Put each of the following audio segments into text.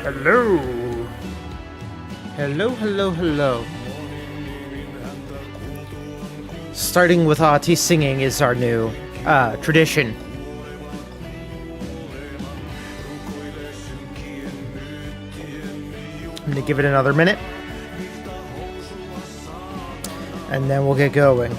Hello. Hello, hello, hello. Starting with Ahti singing is our new tradition. I'm gonna give it another minute. And then we'll get going.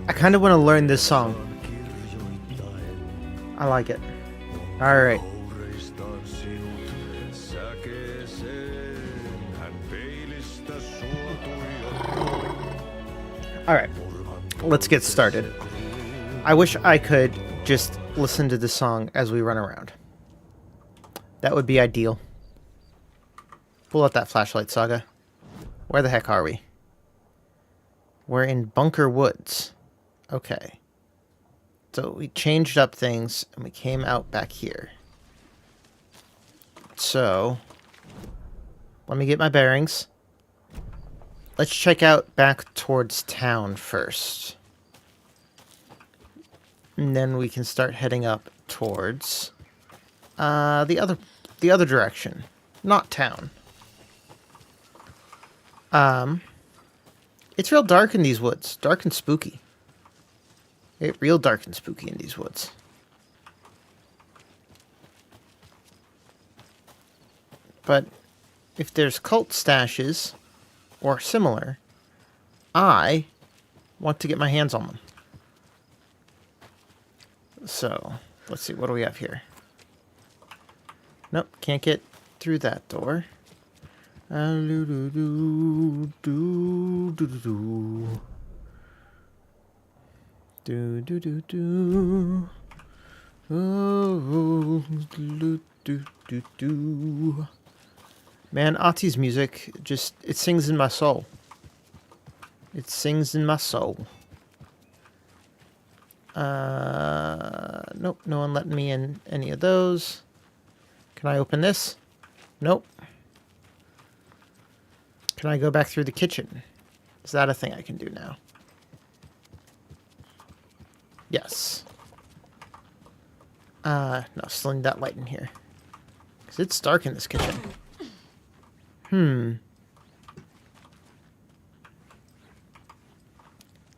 I kind of want to learn this song. I like it. Alright. Alright. Let's get started. I wish I could just listen to the song as we run around. That would be ideal. Pull out that flashlight, Saga. Where the heck are we? We're in Bunker Woods. Okay. So we changed up things and we came out back here. So, let me get my bearings. Let's check out back towards town first. And then we can start heading up towards the other direction. Not town. It's real dark in these woods. Dark and spooky. It's real dark and spooky in these woods. But if there's cult stashes or similar, I want to get my hands on them. So, let's see, what do we have here? Nope, can't get through that door. Man, Ahti's music just, it sings in my soul. It sings in my soul. Nope, no one letting me in any of those. Can I open this? Nope. Can I go back through the kitchen? Is that a thing I can do now? Yes. No, still need that light in here. Because it's dark in this kitchen.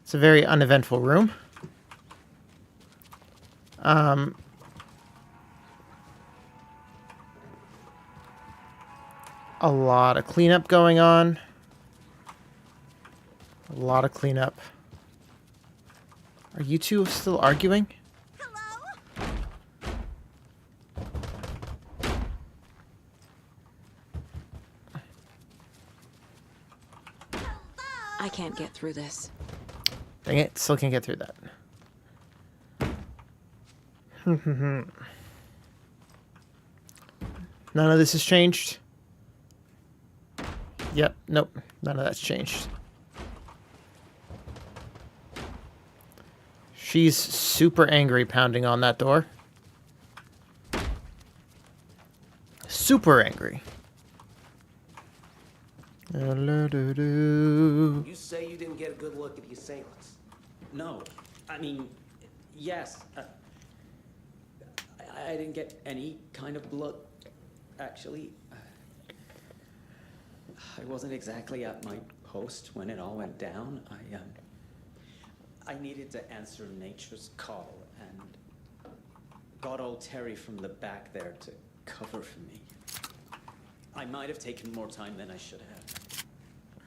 It's a very uneventful room. A lot of cleanup going on. A lot of cleanup. Are you two still arguing? Hello? I can't get through this. Dang it, still can't get through that. None of this has changed. Yep, nope, none of that's changed. She's super angry pounding on that door. Super angry. You say you didn't get a good look at the assailants. No, I mean, yes. I didn't get any kind of blood, actually. I wasn't exactly at my post when it all went down. I needed to answer nature's call and got old Terry from the back there to cover for me. I might have taken more time than I should have.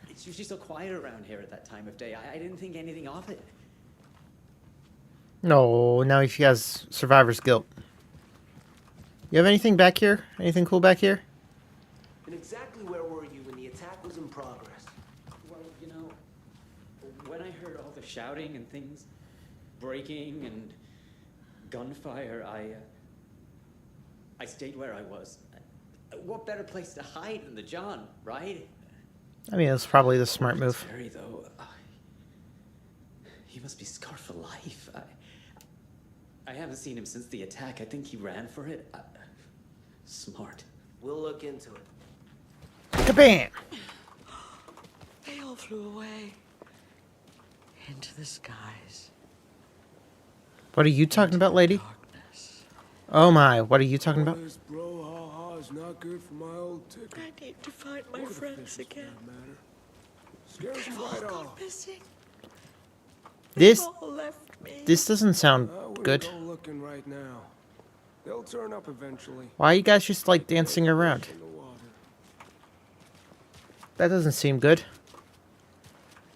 It's usually so quiet around here at that time of day. I didn't think anything of it. No, now she has survivor's guilt. You have anything back here? Anything cool back here? And exactly where were you when the attack was in progress? Well, you know, when I heard all the shouting and things breaking and gunfire, I stayed where I was. What better place to hide than the John, right? I mean, it's probably the smart move. Terry, though, he must be scarred for life. I haven't seen him since the attack. I think he ran for it. Smart. We'll look into it. Kabam! They all flew away. Into the skies. What are you talking about, lady? Darkness. Oh my, what are you talking about? This brouhaha is not good for my old ticker. I need to find my Or the friends fishes, for again. that matter. Scares They've you all right gone off. missing. This They've all left me. this doesn't sound I wouldn't good. go looking right now. They'll turn up eventually. Why are you guys just like dancing around? In the water. That doesn't seem good.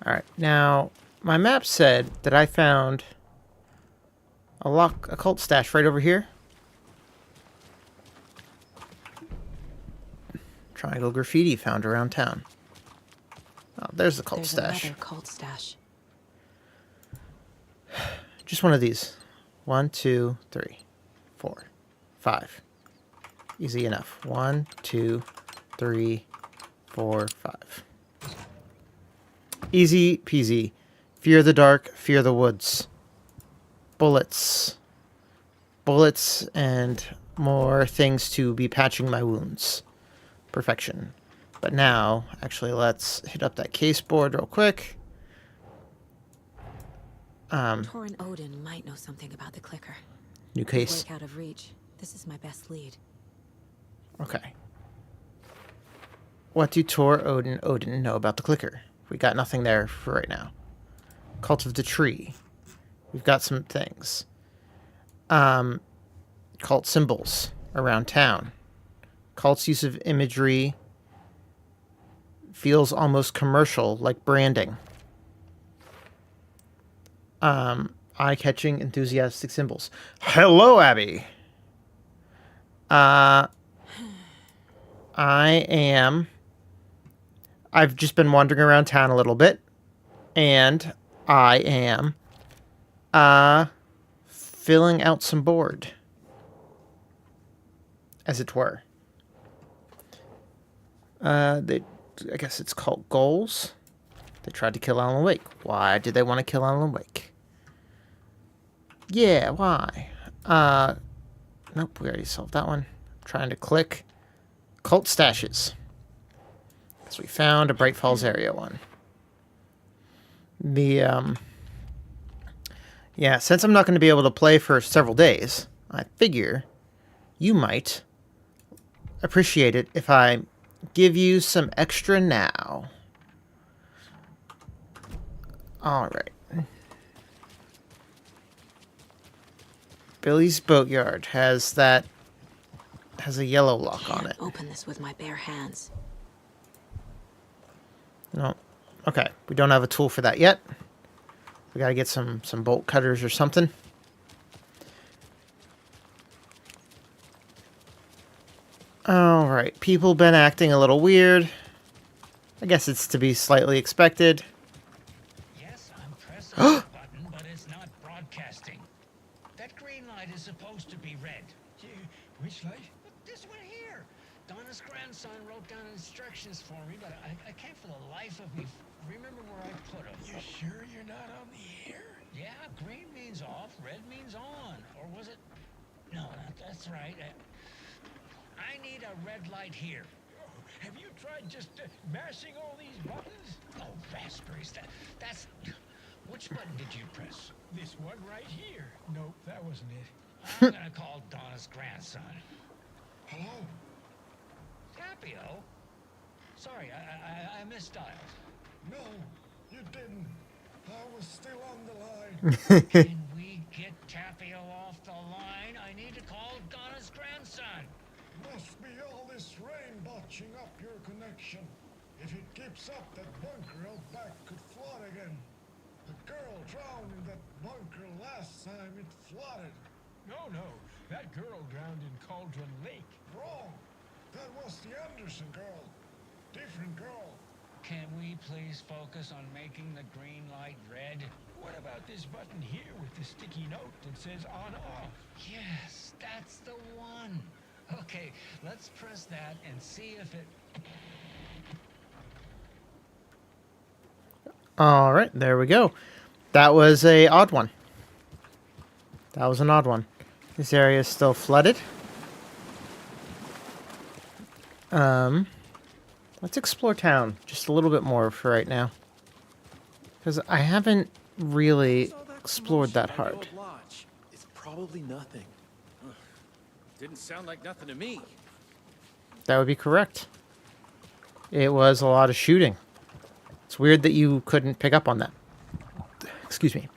Alright, now my map said that I found a cult stash right over here. Triangle graffiti found around town. Oh, there's the cult There's stash. another cult stash. Just one of these. 1, 2, 3, 4, 5. Easy enough. 1, 2, 3, 4, 5. Easy peasy. Fear the dark, fear the woods. Bullets. Bullets and more things to be patching my wounds. Perfection. But now, actually, let's hit up that case board real quick. Torin Odin might know something about the clicker. New case. Wake out of reach. This is my best lead. Okay. What do Tor, Odin know about the clicker? We got nothing there for right now. Cult of the Tree. We've got some things. Cult symbols around town. Cult's use of imagery feels almost commercial, like branding. Eye-catching, enthusiastic symbols. Hello, Abby! I've just been wandering around town a little bit, and I am, filling out some board, as it were. I guess it's called goals. They tried to kill Alan Wake. Why did they want to kill Alan Wake? Yeah, why? Nope, we already solved that one. Trying to click cult stashes. So we found a Bright Falls area one. Yeah, since I'm not going to be able to play for several days, I figure you might appreciate it if I give you some extra now. All right. Billy's Boatyard has a yellow lock on Can't it. open this with my bare hands. No. Okay, we don't have a tool for that yet. We gotta get some bolt cutters or something. Alright, people been acting a little weird. I guess it's to be slightly expected. Yes, I'm pressing the button, but it's not broadcasting. That green light is supposed to be red. Which light? This one here. Donna's grandson wrote down instructions for me, but I can't for the life of me remember where I put them. You sure you're not on the air? Yeah, green means off, red means on. Or was it? No, that's right. I need a red light here. Have you tried just mashing all these buttons? Oh, raspberries. That's... Which button did you press? This one right here. Nope, that wasn't it. I'm gonna call Donna's grandson. Hello? Tapio? Sorry, I misdialed. No, you didn't. I was still on the line. Can we get Tapio off the line? I need to call Donna's grandson. Must be all this rain botching up your connection. If it keeps up, that bunker out back could flood again. The girl drowned in that bunker last time it flooded. No. That girl drowned in Cauldron Lake. Wrong. That was the Anderson girl. Different girl. Can we please focus on making the green light red? What about this button here with the sticky note that says on off? Yes, that's the one. Okay, let's press that and see if it... All right, there we go. That was a odd one. That was an odd one. This area is still flooded. Let's explore town just a little bit more for right now. Because I haven't really explored that hard. It's probably nothing. Ugh. Didn't sound like nothing to me. That would be correct. It was a lot of shooting. It's weird that you couldn't pick up on that. Excuse me.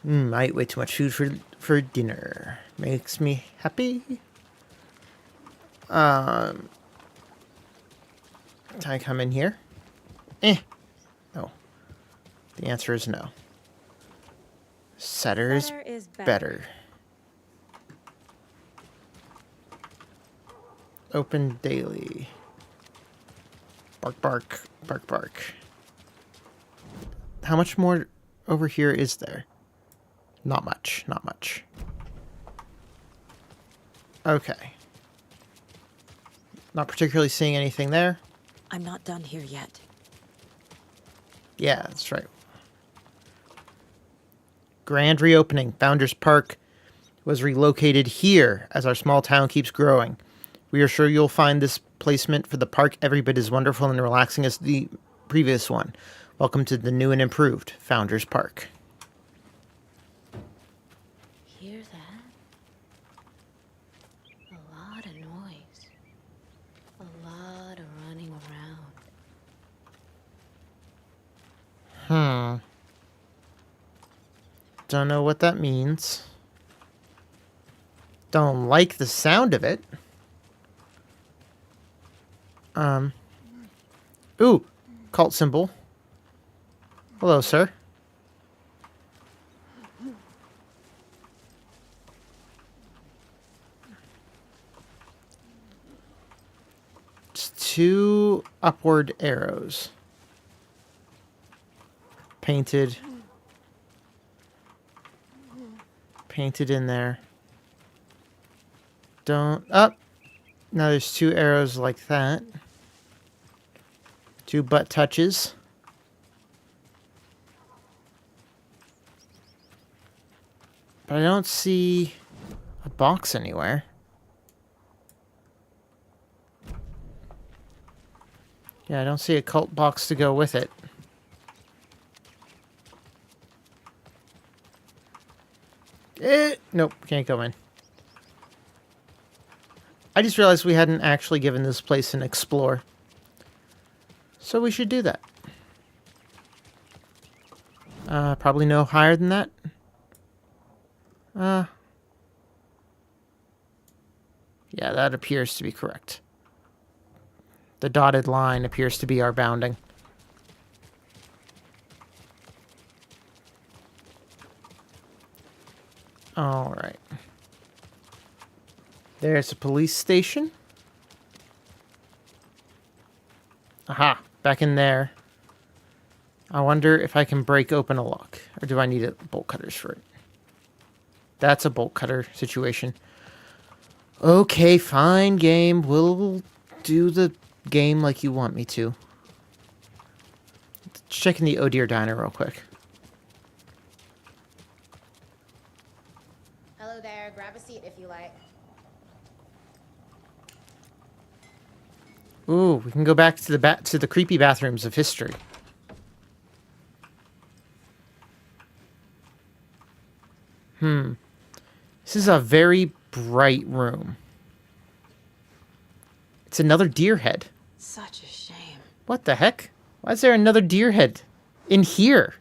I ate way too much food for dinner. Makes me happy. Can I come in here? No. The answer is no. Setter is better. Open daily. Bark, bark, bark, bark. How much more over here is there? Not much, not much. Okay. Not particularly seeing anything there. I'm not done here yet. Yeah, that's right. Grand reopening. Founders Park was relocated here as our small town keeps growing. We are sure you'll find this placement for the park every bit as wonderful and relaxing as the previous one. Welcome to the new and improved Founders Park. Hear that? A lot of noise. A lot of running around. Don't know what that means. Don't like the sound of it. Ooh, cult symbol. Hello, sir. Just 2 upward arrows. Painted in there. Don't up. Now there's 2 arrows like that. 2 butt touches. But I don't see a box anywhere. Yeah, I don't see a cult box to go with it. Nope, can't go in. I just realized we hadn't actually given this place an explore. So we should do that. Probably no higher than that. Yeah, that appears to be correct. The dotted line appears to be our bounding. All right. There's a police station. Aha, back in there. I wonder if I can break open a lock, or do I need bolt cutters for it? That's a bolt cutter situation. Okay, fine, game. We'll do the game like you want me to. Checking the Oh Dear Diner real quick. Hello there. Grab a seat if you like. Ooh, we can go back to the creepy bathrooms of history. This is a very bright room. It's another deer head. Such a shame. What the heck? Why is there another deer head in here?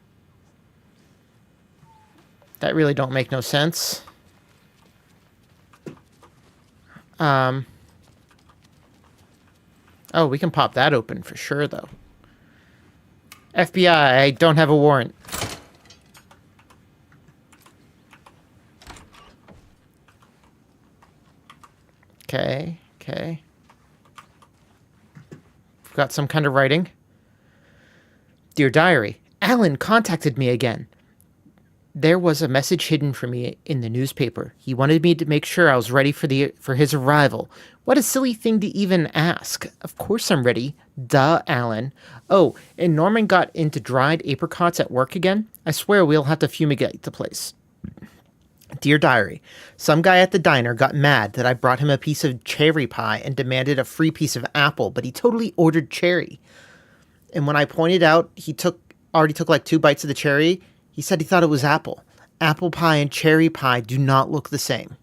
That really don't make no sense. Oh, we can pop that open for sure, though. FBI, I don't have a warrant. Okay. got some kind of writing. Dear Diary, Alan contacted me again. There was a message hidden for me in the newspaper. He wanted me to make sure I was ready for his arrival. What a silly thing to even ask. Of course I'm ready. Duh, Alan. Oh, and Norman got into dried apricots at work again? I swear we'll have to fumigate the place. Dear Diary, some guy at the diner got mad that I brought him a piece of cherry pie and demanded a free piece of apple, but he totally ordered cherry. And when I pointed out he already took like 2 bites of the cherry, he said he thought it was apple. Apple pie and cherry pie do not look the same.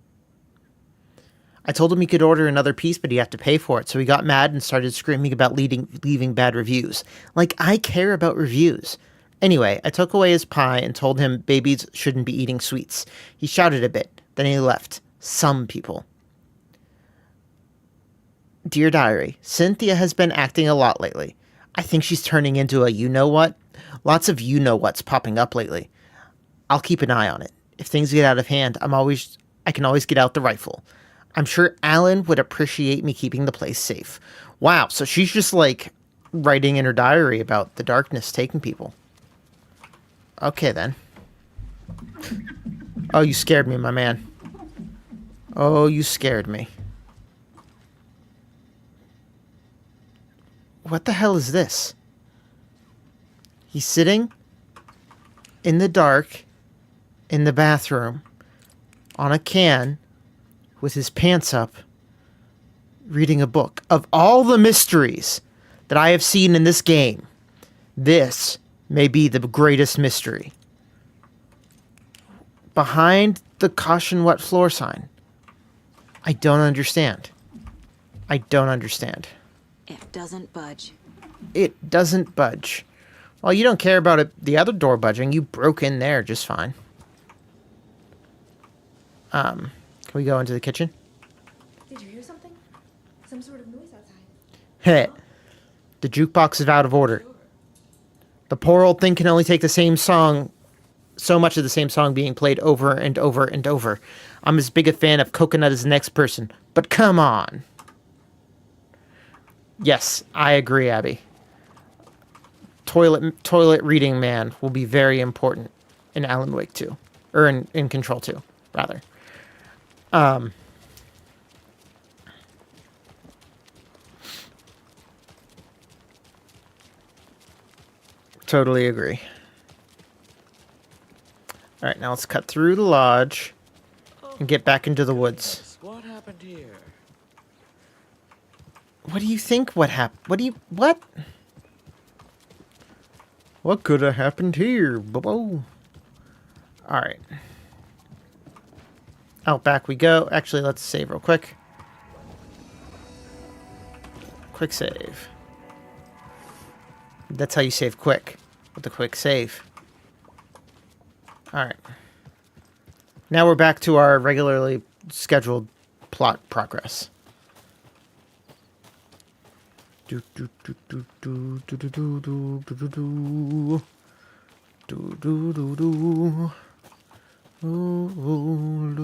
I told him he could order another piece, but he had to pay for it, so he got mad and started screaming about leaving bad reviews. Like, I care about reviews. Anyway, I took away his pie and told him babies shouldn't be eating sweets. He shouted a bit, then he left. Some people. Dear Diary, Cynthia has been acting a lot lately. I think she's turning into a you-know-what. Lots of you-know-what's popping up lately. I'll keep an eye on it. If things get out of hand, I can always get out the rifle. I'm sure Alan would appreciate me keeping the place safe. Wow, so she's just like writing in her diary about the darkness taking people. Okay then. Oh, you scared me, my man. Oh, you scared me. What the hell is this? He's sitting in the dark in the bathroom on a can with his pants up reading a book. Of all the mysteries that I have seen in this game, this may be the greatest mystery. Behind the caution wet floor sign. I don't understand. I don't understand. It doesn't budge. It doesn't budge. Well, you don't care about the other door budging. You broke in there just fine. Can we go into the kitchen? Did you hear something? Some sort of noise outside. Heh. The jukebox is out of order. The poor old thing can only take the same song, so much of the same song being played over and over and over. I'm as big a fan of Coconut as the next person, but come on. Yes, I agree, Abby. Toilet reading man will be very important in Alan Wake 2. Or in Control 2, rather. Totally agree. Alright, now let's cut through the lodge and get back into the woods. What happened here? What do you think what happened? What? What could have happened here, Bobo? Alright. Out back we go. Actually, let's save real quick. Quick save. That's how you save quick. With the quick save. Alright. Now we're back to our regularly scheduled plot progress. Do do do do do do do do do do do do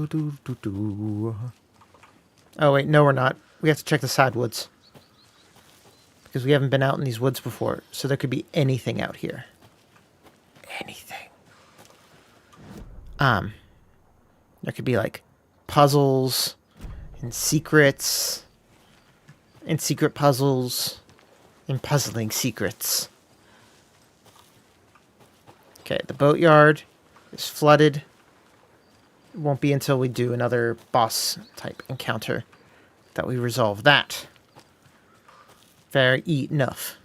do do do. Oh wait, no we're not. We have to check the side woods. Because we haven't been out in these woods before, so there could be anything out here. Anything. There could be like puzzles and secrets and secret puzzles and puzzling secrets. Okay, the boatyard is flooded. It won't be until we do another boss type encounter that we resolve that. Fair enough.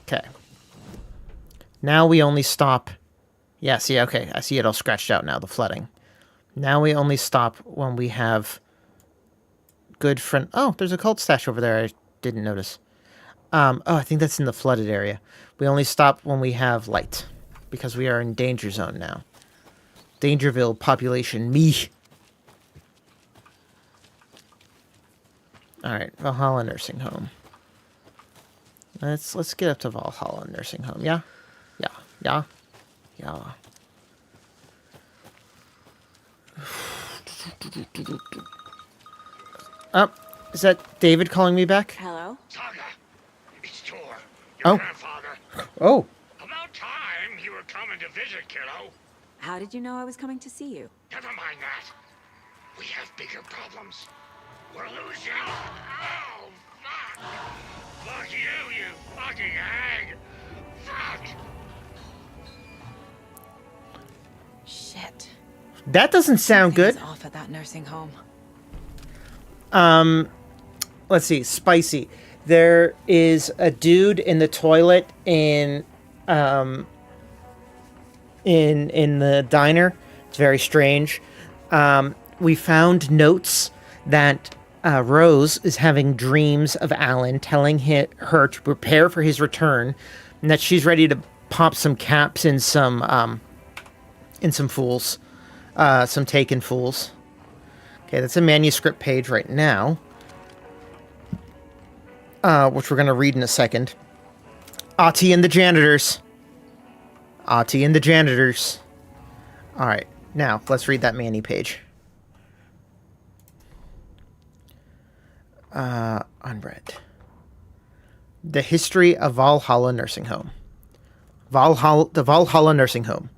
Okay. Now we only stop... Yeah, see, okay. I see it all scratched out now, the flooding. Now we only stop when we have good friend... Oh, there's a cult stash over there I didn't notice. Oh, I think that's in the flooded area. We only stop when we have light. Because we are in danger zone now. Dangerville population, me. Alright, Valhalla Nursing Home. Let's get up to Valhalla Nursing Home, yeah? Yeah. Up. Is that David calling me back? Hello? Saga, it's Tor, your Oh. grandfather. Oh. About time you were coming to visit, kiddo. How did you know I was coming to see you? Never mind that. We have bigger problems. We're losing. Oh, fuck. Fuck you, you fucking hag. Fuck. Shit. That doesn't sound good. Something is off at that nursing home. Let's see. Spicy. There is a dude in the toilet in the diner. It's very strange. We found notes that Rose is having dreams of Alan, telling her to prepare for his return, and that she's ready to pop some caps in some fools, some taken fools. Okay, that's a manuscript page right now, which we're gonna read in a second. Ahti and the janitors. Ahti and the janitors. All right, now let's read that Manny page. Unread. The history of Valhalla Nursing Home. The Valhalla Nursing Home.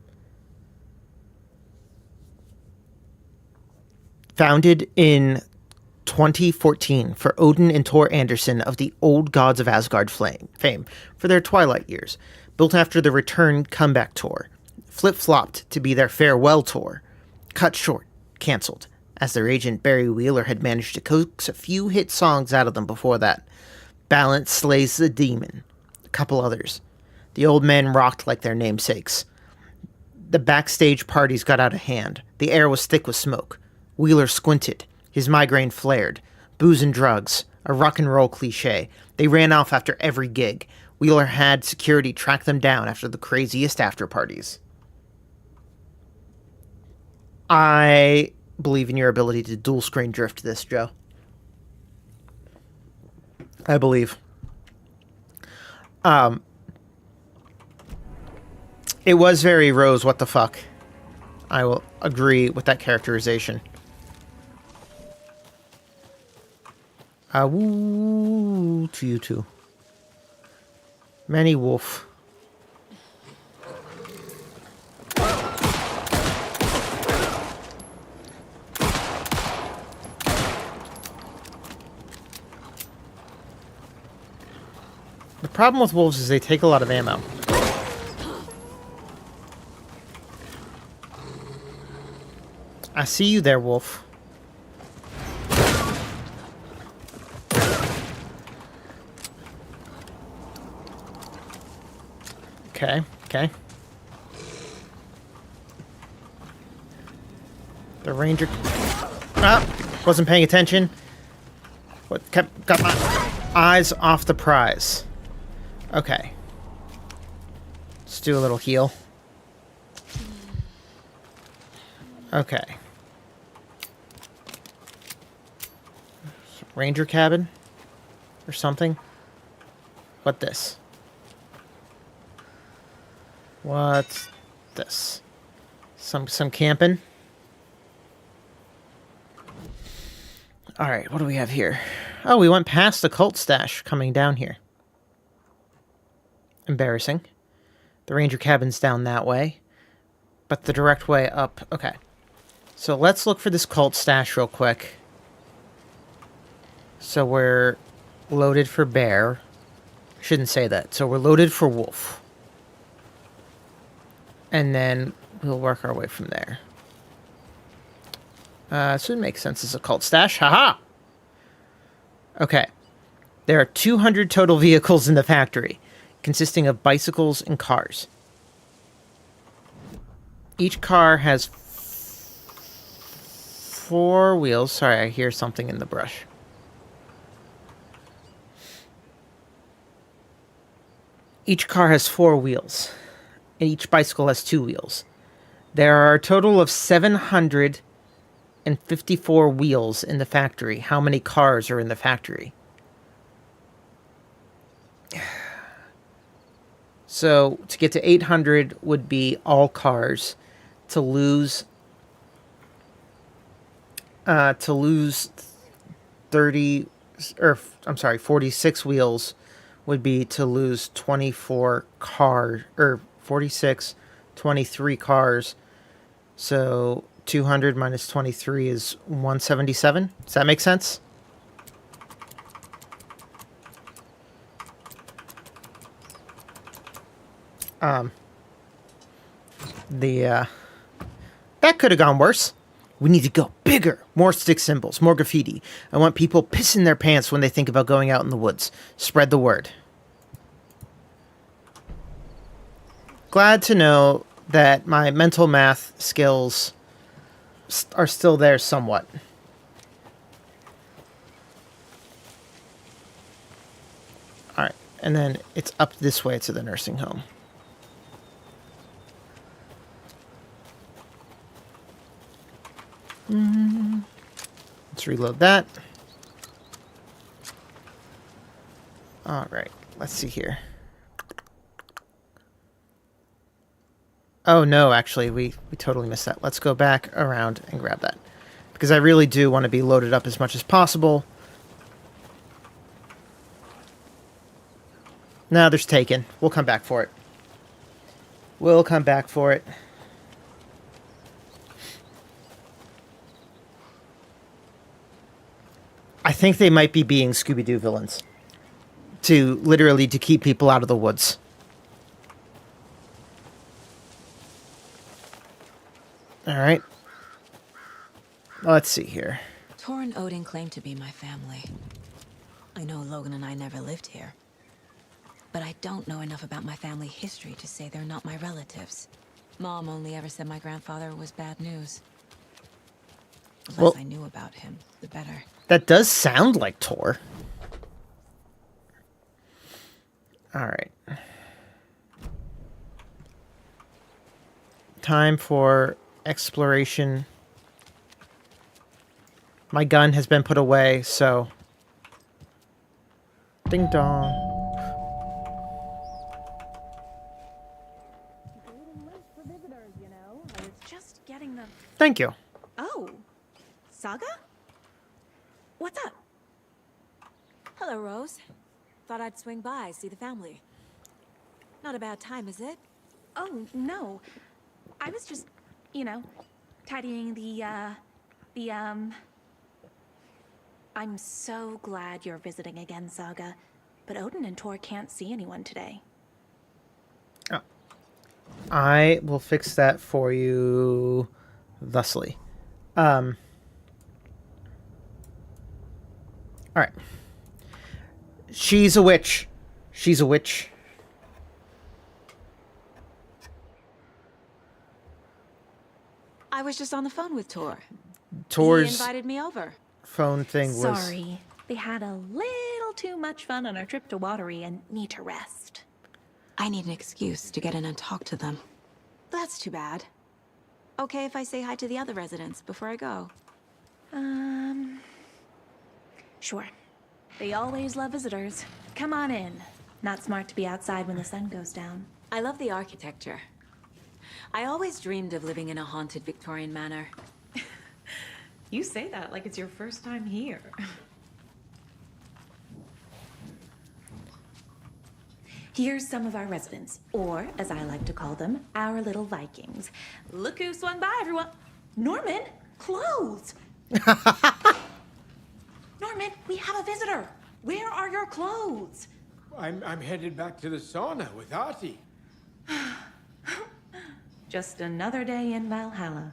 Founded in 2014 for Odin and Tor Anderson of the Old Gods of Asgard fame for their twilight years. Built after the return comeback tour. Flip-flopped to be their farewell tour. Cut short. Cancelled. As their agent Barry Wheeler had managed to coax a few hit songs out of them before that. Balance Slays the Demon. A couple others. The old men rocked like their namesakes. The backstage parties got out of hand. The air was thick with smoke. Wheeler squinted. His migraine flared. Booze and drugs. A rock and roll cliche. They ran off after every gig. Wheeler had security track them down after the craziest after parties. I believe in your ability to dual screen drift this, Joe. I believe. It was very Rose, what the fuck. I will agree with that characterization. Woo to you two. Manny Wolf. The problem with wolves is they take a lot of ammo. I see you there, wolf. Okay. The ranger... wasn't paying attention. Got my eyes off the prize. Okay. Let's do a little heal. Okay. Ranger cabin? Or something? What this? What's this? Some camping? Alright, what do we have here? Oh, we went past the cult stash coming down here. Embarrassing. The ranger cabin's down that way. But the direct way up... Okay. So let's look for this cult stash real quick. So we're loaded for bear. Shouldn't say that. So we're loaded for wolf. And then we'll work our way from there. So it makes sense as a cult stash. Haha! Okay. There are 200 total vehicles in the factory, consisting of bicycles and cars. Each car has 4 wheels. Sorry, I hear something in the brush. Each car has 4 wheels, and each bicycle has 2 wheels. There are a total of 754 wheels in the factory. How many cars are in the factory? So, to get to 800 would be all cars. To lose 30 I'm sorry, 46 wheels would be to lose 24 cars, or 46, 23 cars. So 200 minus 23 is 177. Does that make sense? That could have gone worse. We need to go bigger. More stick symbols, more graffiti. I want people pissing their pants when they think about going out in the woods. Spread the word. Glad to know that my mental math skills are still there somewhat. Alright, and then it's up this way to the nursing home. Let's reload that. Alright, let's see here. Oh no, actually, we totally missed that. Let's go back around and grab that. Because I really do want to be loaded up as much as possible. No, there's taken. We'll come back for it. We'll come back for it. I think they might be being Scooby-Doo villains. To keep people out of the woods. Alright. Let's see here. Tor and Odin claim to be my family. I know Logan and I never lived here. But I don't know enough about my family history to say they're not my relatives. Mom only ever said my grandfather was bad news. The less I knew about him, the better. That does sound like Tor. Alright. Time for exploration. My gun has been put away, so... Ding dong. Just getting them. Thank you. Oh, Saga? What's up? Hello, Rose. Thought I'd swing by, see the family. Not a bad time, is it? Oh, no. I was just, tidying I'm so glad you're visiting again, Saga. But Odin and Tor can't see anyone today. Oh. I will fix that for you thusly. Alright. She's a witch. She's a witch. I was just on the phone with Tor. Tor's He invited me over. phone thing was... Sorry. They had a little too much fun on our trip to Watery and need to rest. I need an excuse to get in and talk to them. That's too bad. Okay if I say hi to the other residents before I go? Sure. They always love visitors. Come on in. Not smart to be outside when the sun goes down. I love the architecture. I always dreamed of living in a haunted Victorian manor. You say that like it's your first time here. Here's some of our residents, or as I like to call them, our little Vikings. Look who swung by, everyone. Norman, clothes. Norman, we have a visitor. Where are your clothes? I'm headed back to the sauna with Artie. Just another day in Valhalla.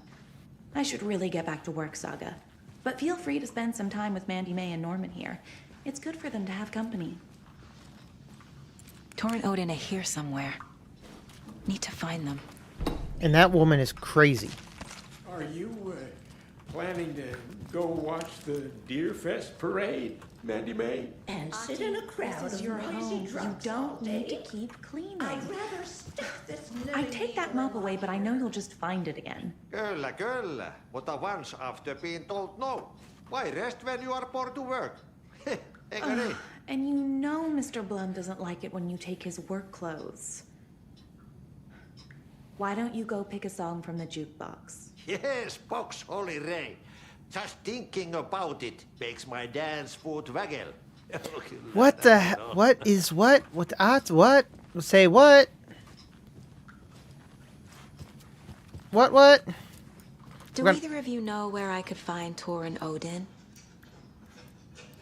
I should really get back to work, Saga. But feel free to spend some time with Mandy May and Norman here. It's good for them to have company. Tor and Odin are here somewhere. Need to find them. And that woman is crazy. Are you planning to go watch the Deer Fest parade, Mandy May? And sit in a crowd This is of your noisy home. You drunks don't all need to day? keep cleaning. I'd rather stick this I living take that here mop away, alive. but I know you'll just find it again. Kyllä, kyllä. Mutta once after being told no. Why rest when you are born to work? Eikö niin? And you know Mr. Blum doesn't like it when you take his work clothes. Why don't you go pick a song from the jukebox? Yes, box Holy Ray. Just thinking about it makes my dance foot waggle. What the what is what? What what? Say what? What? Do We're gonna- either of you know where I could find Tor and Odin?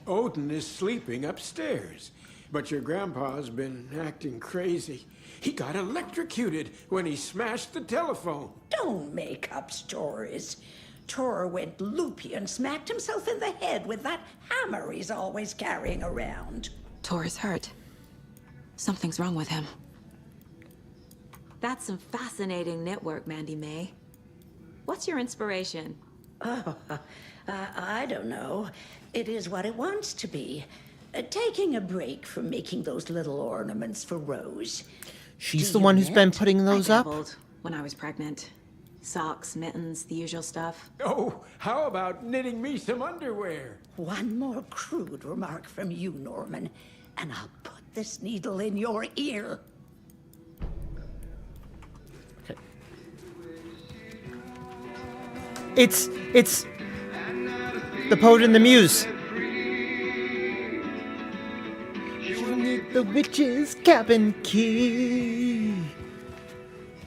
Odin is sleeping upstairs, but your grandpa's been acting crazy. He got electrocuted when he smashed the telephone. Don't make up stories. Tor went loopy and smacked himself in the head with that hammer he's always carrying around. Tor is hurt. Something's wrong with him. That's some fascinating network, Mandy May. What's your inspiration? Oh, I don't know. It is what it wants to be. Taking a break from making those little ornaments for Rose. She's Do the you one who's been knit? putting those I up. dabbled when I was pregnant. Socks, mittens, the usual stuff. Oh, how about knitting me some underwear? One more crude remark from you, Norman, and I'll put this needle in your ear. It's the poet and the muse. You need the witch's cabin key.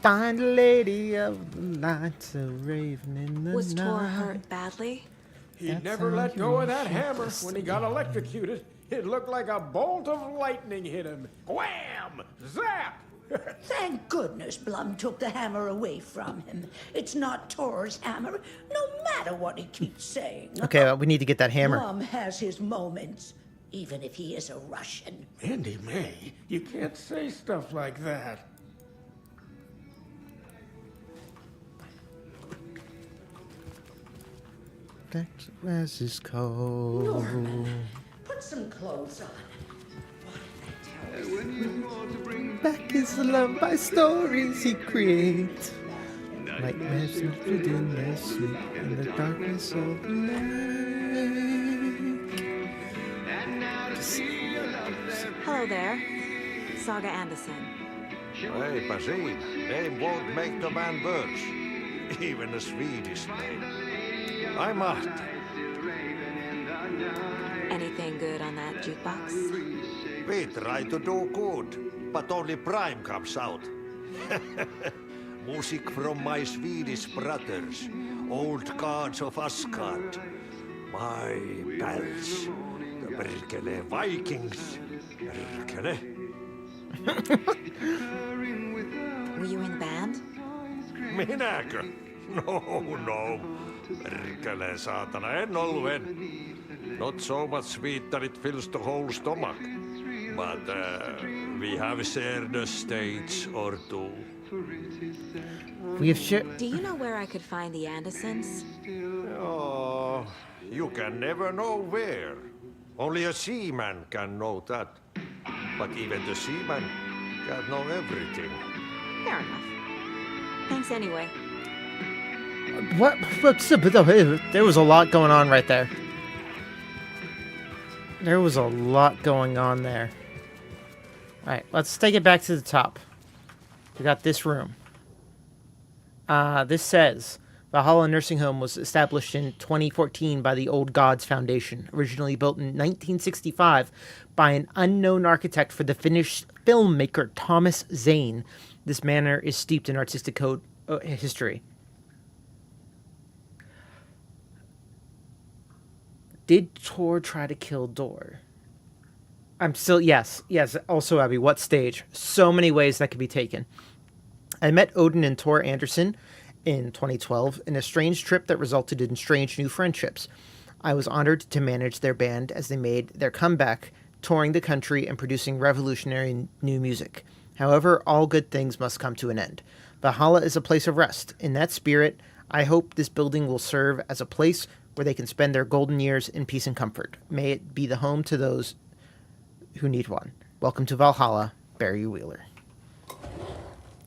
Find a lady of the lights, a raven in the Was night. Tor hurt badly? He That's never how let you go of that should hammer just when he got electrocuted. It looked like a bolt of lightning hit him. Wham! Zap! Thank goodness Blum took the hammer away from him. It's not Tor's hammer, no matter what he keeps saying. Okay, well, we need to get that hammer. Blum has his moments, even if he is a Russian. Mandy May, you can't say stuff like that. Darkness is cold. Norman, put some clothes on. Back is the love by stories he creates. Nightmares rooted in their sleep in the darkness of the lake. Hello there. Saga Anderson. Eipä siinä. Name won't make the man worse. Even a Swedish name. I'm Ahti. Anything good on that jukebox? We try to do good, but only Prime comes out. Music from my Swedish brothers, old gods of Asgard. My pals, the Perkele Vikings. Perkele. Were you in the band? Minäkö? No. Perkele saatana, en ollut en. Not so much sweet that it fills the whole stomach. But we have shared a stage or two. We have shared. Do you know where I could find the Andersons? Oh, you can never know where. Only a seaman can know that. But even the seaman can't know everything. Fair enough. Thanks anyway. What? There was a lot going on right there. There was a lot going on there. Alright, let's take it back to the top. We got this room. This says, Valhalla Nursing Home was established in 2014 by the Old Gods Foundation, originally built in 1965 by an unknown architect for the Finnish filmmaker Thomas Zane. This manor is steeped in artistic history. Did Tor try to kill Dor? I'm still, yes. Also, Abby, what stage? So many ways that could be taken. I met Odin and Tor Anderson in 2012 in a strange trip that resulted in strange new friendships. I was honored to manage their band as they made their comeback, touring the country and producing revolutionary new music. However, all good things must come to an end. Valhalla is a place of rest. In that spirit, I hope this building will serve as a place where they can spend their golden years in peace and comfort. May it be the home to those who need one. Welcome to Valhalla, Barry Wheeler.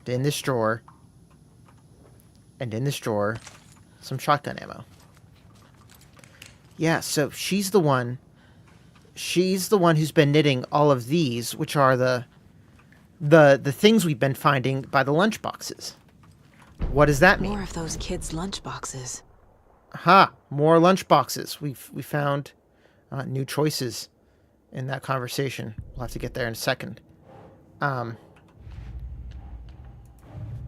In this drawer, some shotgun ammo. Yeah, so she's the one who's been knitting all of these, which are the things we've been finding by the lunchboxes. What does that mean? More of those kids' lunchboxes. Aha, More lunch boxes. We found new choices in that conversation. We'll have to get there in a second.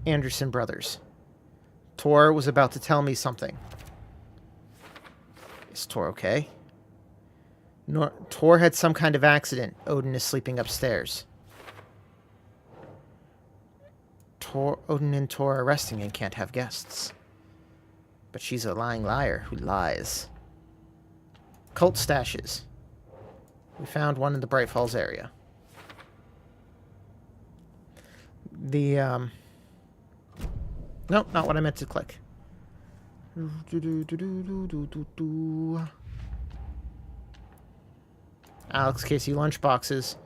Anderson brothers. Tor was about to tell me something. Is Tor okay? Tor had some kind of accident. Odin is sleeping upstairs. Odin and Tor are resting and can't have guests. But she's a lying liar who lies. Cult stashes. We found one in the Bright Falls area. Nope, not what I meant to click. Alex Casey lunchboxes.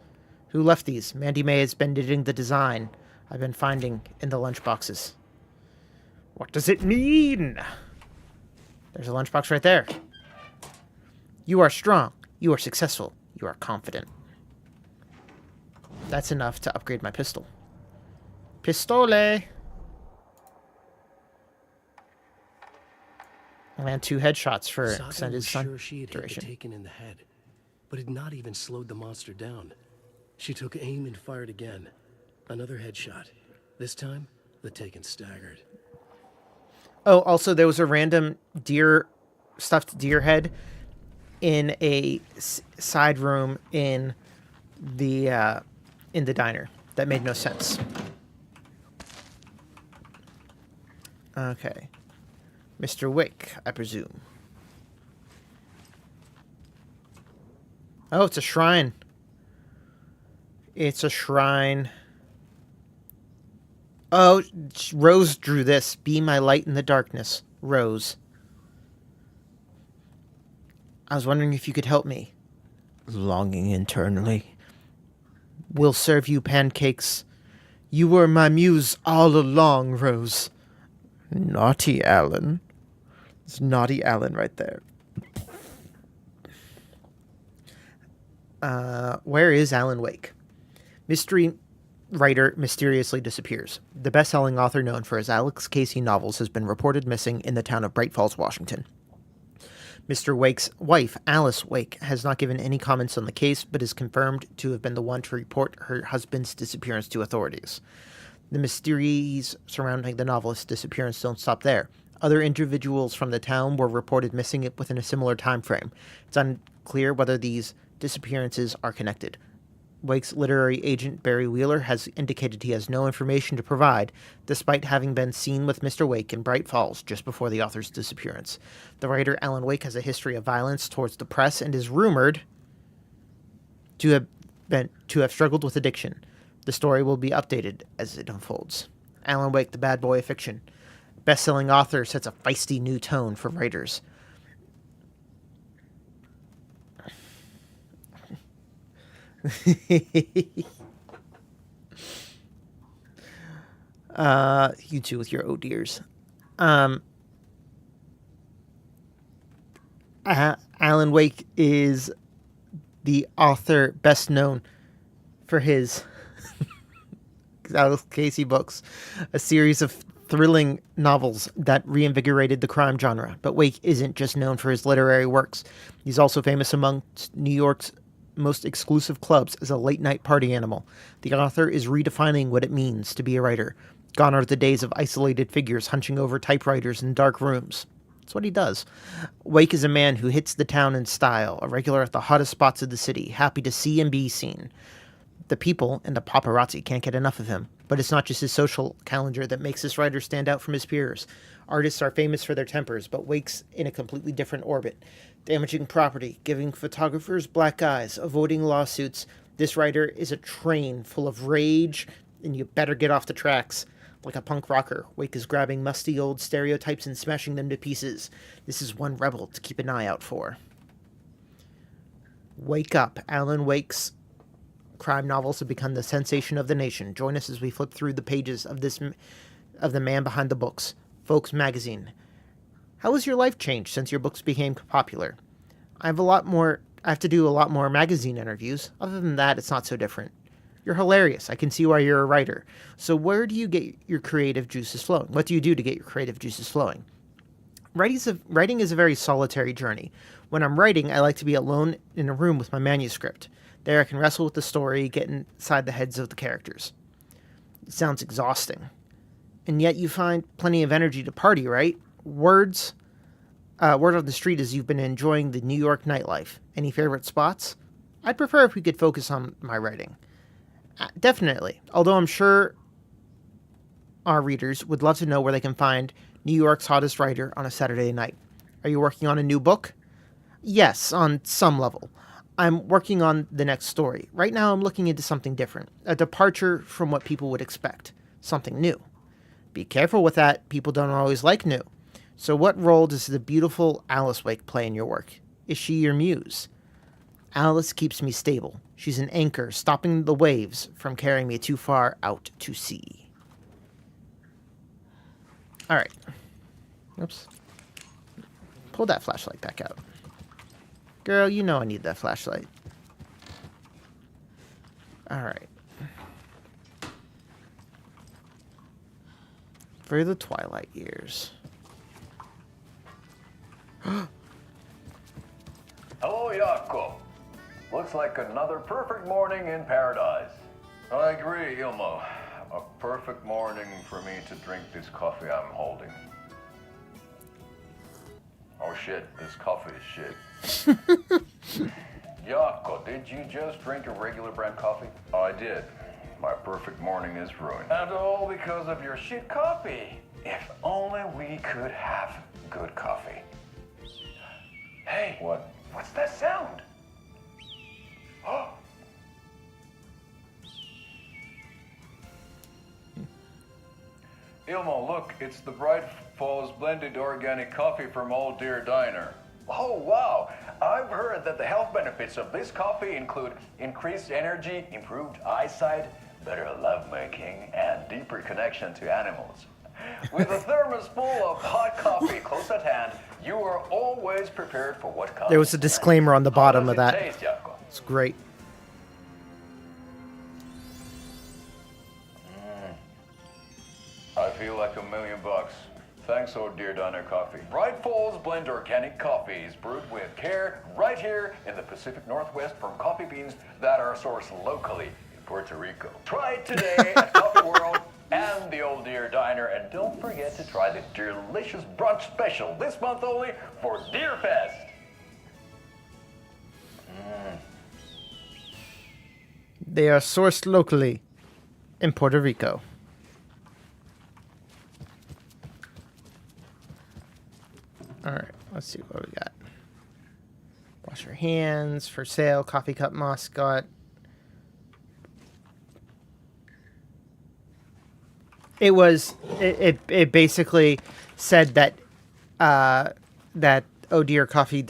Who left these? Mandy May has been editing the design I've been finding in the lunchboxes. What does it mean? There's a lunchbox right there. You are strong. You are successful. You are confident. That's enough to upgrade my pistol. Pistole! Land 2 headshots for extended sure she had hit duration. the Taken in the head, but had not even slowed the monster down. She took aim and fired again. Another headshot. This time, the Taken staggered. Oh, also there was a random stuffed deer head in a side room in the diner. That made no sense. Okay. Mr. Wick, I presume. Oh, it's a shrine. It's a shrine. Oh, Rose drew this. Be my light in the darkness. Rose. I was wondering if you could help me. Longing internally. Will serve you pancakes. You were my muse all along, Rose. Naughty Alan. It's naughty Alan right there. Where is Alan Wake? Mystery writer mysteriously disappears. The best-selling author known for his Alex Casey novels has been reported missing in the town of Bright Falls, Washington. Mr. Wake's wife, Alice Wake, has not given any comments on the case, but is confirmed to have been the one to report her husband's disappearance to authorities. The mysteries surrounding the novelist's disappearance don't stop there. Other individuals from the town were reported missing within a similar time frame. It's unclear whether these disappearances are connected. Wake's literary agent, Barry Wheeler, has indicated he has no information to provide, despite having been seen with Mr. Wake in Bright Falls just before the author's disappearance. The writer, Alan Wake, has a history of violence towards the press and is rumored to have struggled with addiction. The story will be updated as it unfolds. Alan Wake, the bad boy of fiction. Best-selling author, sets a feisty new tone for writers. You two with your oh dears. Alan Wake is the author best known for his Alex Casey books, a series of thrilling novels that reinvigorated the crime genre. But Wake isn't just known for his literary works. He's also famous amongst New York's most exclusive clubs as a late-night party animal. The author is redefining what it means to be a writer. Gone are the days of isolated figures hunching over typewriters in dark rooms. That's what he does. Wake is a man who hits the town in style, a regular at the hottest spots of the city, happy to see and be seen. The people and the paparazzi can't get enough of him. But it's not just his social calendar that makes this writer stand out from his peers. Artists are famous for their tempers, but Wake's in a completely different orbit. Damaging property, giving photographers black eyes, avoiding lawsuits. This writer is a train full of rage, and you better get off the tracks. Like a punk rocker, Wake is grabbing musty old stereotypes and smashing them to pieces. This is one rebel to keep an eye out for. Wake up. Alan Wake's crime novels have become the sensation of the nation. Join us as we flip through the pages of the man behind the books, Folks Magazine. How has your life changed since your books became popular? I have to do a lot more magazine interviews. Other than that, it's not so different. You're hilarious. I can see why you're a writer. So where do you get your creative juices flowing? What do you do to get your creative juices flowing? Writing is a very solitary journey. When I'm writing, I like to be alone in a room with my manuscript. There I can wrestle with the story, get inside the heads of the characters. It sounds exhausting. And yet you find plenty of energy to party, right? Word on the street is you've been enjoying the New York nightlife. Any favorite spots? I'd prefer if we could focus on my writing. Definitely. Although I'm sure our readers would love to know where they can find New York's hottest writer on a Saturday night. Are you working on a new book? Yes, on some level. I'm working on the next story. Right now I'm looking into something different. A departure from what people would expect. Something new. Be careful with that. People don't always like new. So what role does the beautiful Alice Wake play in your work? Is she your muse? Alice keeps me stable. She's an anchor, stopping the waves from carrying me too far out to sea. All right. Oops. Pull that flashlight back out. Girl, you know I need that flashlight. All right. For the twilight years. Hello, Jaakko. Looks like another perfect morning in paradise. I agree, Ilmo. A perfect morning for me to drink this coffee I'm holding. Oh shit, this coffee is shit. Jaakko, did you just drink a regular brand coffee? I did. My perfect morning is ruined. And all because of your shit coffee. If only we could have good coffee. Hey, what? What's that sound? Oh. Ilmo, look, it's the Bright Falls blended organic coffee from Old Deer Diner. Oh, wow. I've heard that the health benefits of this coffee include increased energy, improved eyesight, better lovemaking, and deeper connection to animals. With a thermos full of hot coffee close at hand, you are always prepared for what comes. There was a disclaimer on the bottom of that. Taste, Jaakko? It's great. I feel like $1 million. Thanks, Old Deer Diner Coffee. Bright Falls Blend Organic Coffee is brewed with care right here in the Pacific Northwest from coffee beans that are sourced locally in Puerto Rico. Try it today at Coffee World and the Old Deer Diner, and don't forget to try the delicious brunch special this month only for Deer Fest. They are sourced locally in Puerto Rico. All right, let's see what we got. Wash your hands, for sale, coffee cup mascot. It basically said that that Oh Dear Coffee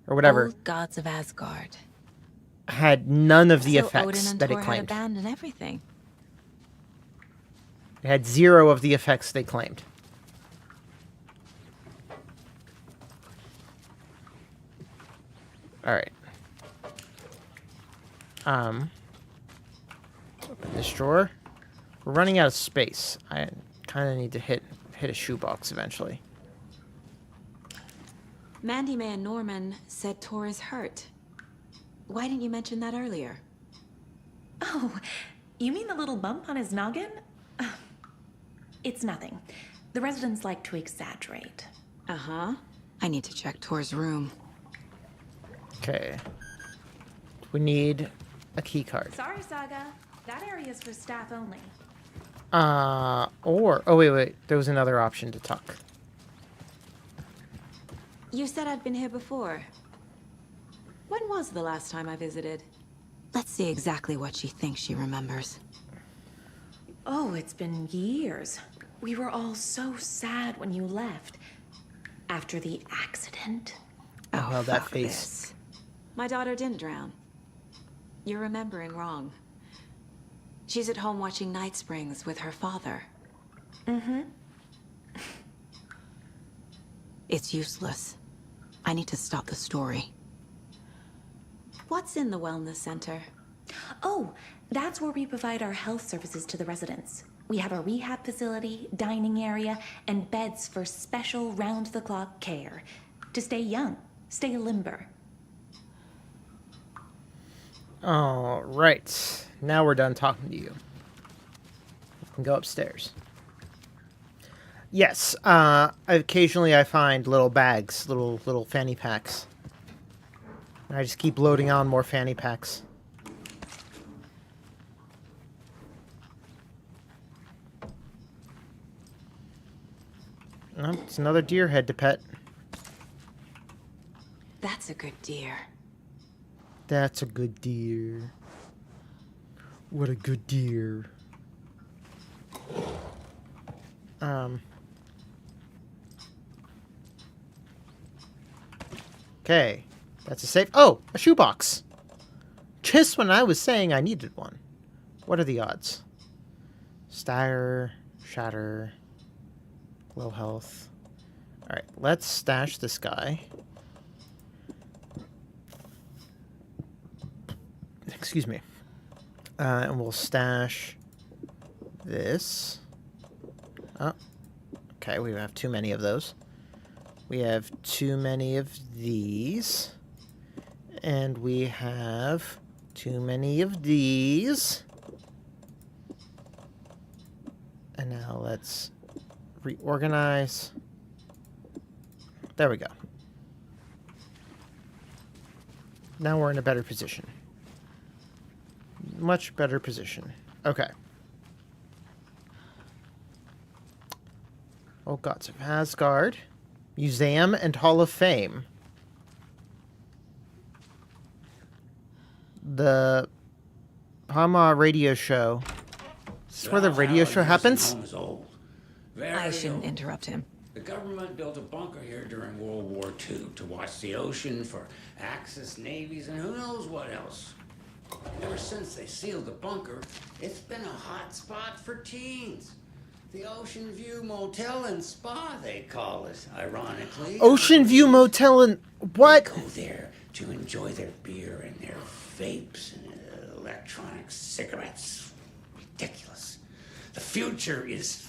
or whatever Old gods of Asgard had none of the so effects Odin and that Thor it had claimed. abandoned everything. It had 0 of the effects they claimed. All right. Open this drawer. We're running out of space. I kind of need to hit a shoebox eventually. Mandy May and Norman said Tor is hurt. Why didn't you mention that earlier? Oh, you mean the little bump on his noggin? It's nothing. The residents like to exaggerate. Uh-huh. I need to check Tor's room. Okay. We need a key card. Sorry, Saga. That area's for staff only. Oh wait. There was another option to talk. You said I'd been here before. When was the last time I visited? Let's see exactly what she thinks she remembers. Oh, it's been years. We were all so sad when you left. After the accident. Oh, well, that fuck face. this. My daughter didn't drown. You're remembering wrong. She's at home watching Night Springs with her father. Mm-hmm. It's useless. I need to stop the story. What's in the wellness center? Oh, that's where we provide our health services to the residents. We have a rehab facility, dining area, and beds for special round-the-clock care. To stay young, stay limber. All right. Now we're done talking to you. We can go upstairs. Yes. Occasionally I find little bags, little fanny packs. And I just keep loading on more fanny packs. Oh, it's another deer head to pet. That's a good deer. That's a good deer. What a good deer. Okay. That's a safe. Oh, a shoebox. Just when I was saying I needed one. What are the odds? Stagger, shatter, low health. Alright, let's stash this guy. Excuse me. And we'll stash this. Oh. Okay, we have too many of those. We have too many of these. And we have too many of these. And now let's reorganize. There we go. Now we're in a better position. Much better position. Okay. Oh, Gods of Asgard. Museum and Hall of Fame. The Hama radio show. Is this where the radio show happens? I shouldn't interrupt him. The government built a bunker here during World War II to watch the ocean for Axis navies and who knows what else. Ever since they sealed the bunker, it's been a hot spot for teens. The Ocean View Motel and Spa, they call it, ironically. Ocean View Motel and what? They go there to enjoy their beer and their vapes and electronic cigarettes. Ridiculous. The future is...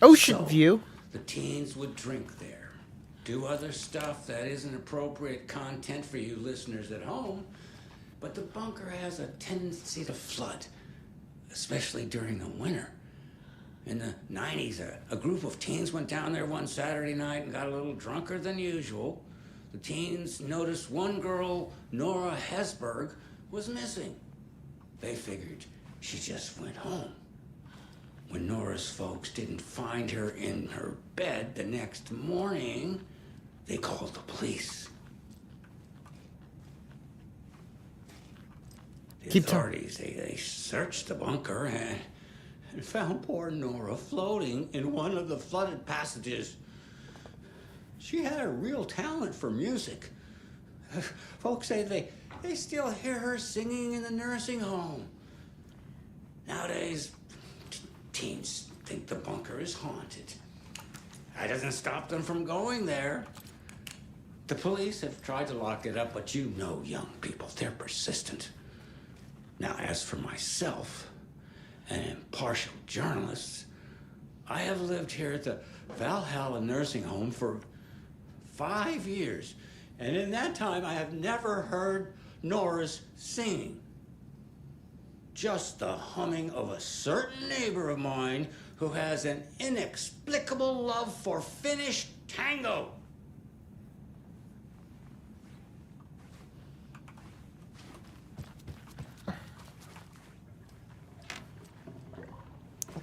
Ocean View? The teens would drink there. Do other stuff that isn't appropriate content for you listeners at home. But the bunker has a tendency to flood, especially during the winter. In the 90s, a group of teens went down there one Saturday night and got a little drunker than usual. The teens noticed one girl, Nora Hesberg, was missing. They figured she just went home. When Nora's folks didn't find her in her bed the next morning, they called the police. The authorities, they searched the bunker and found poor Nora floating in one of the flooded passages. She had a real talent for music. Folks say they still hear her singing in the nursing home. Nowadays, teens think the bunker is haunted. That doesn't stop them from going there. The police have tried to lock it up, but you know young people, they're persistent. Now, as for myself, an impartial journalist, I have lived here at the Valhalla nursing home for 5 years. And in that time, I have never heard Nora's singing. Just the humming of a certain neighbor of mine who has an inexplicable love for Finnish tango.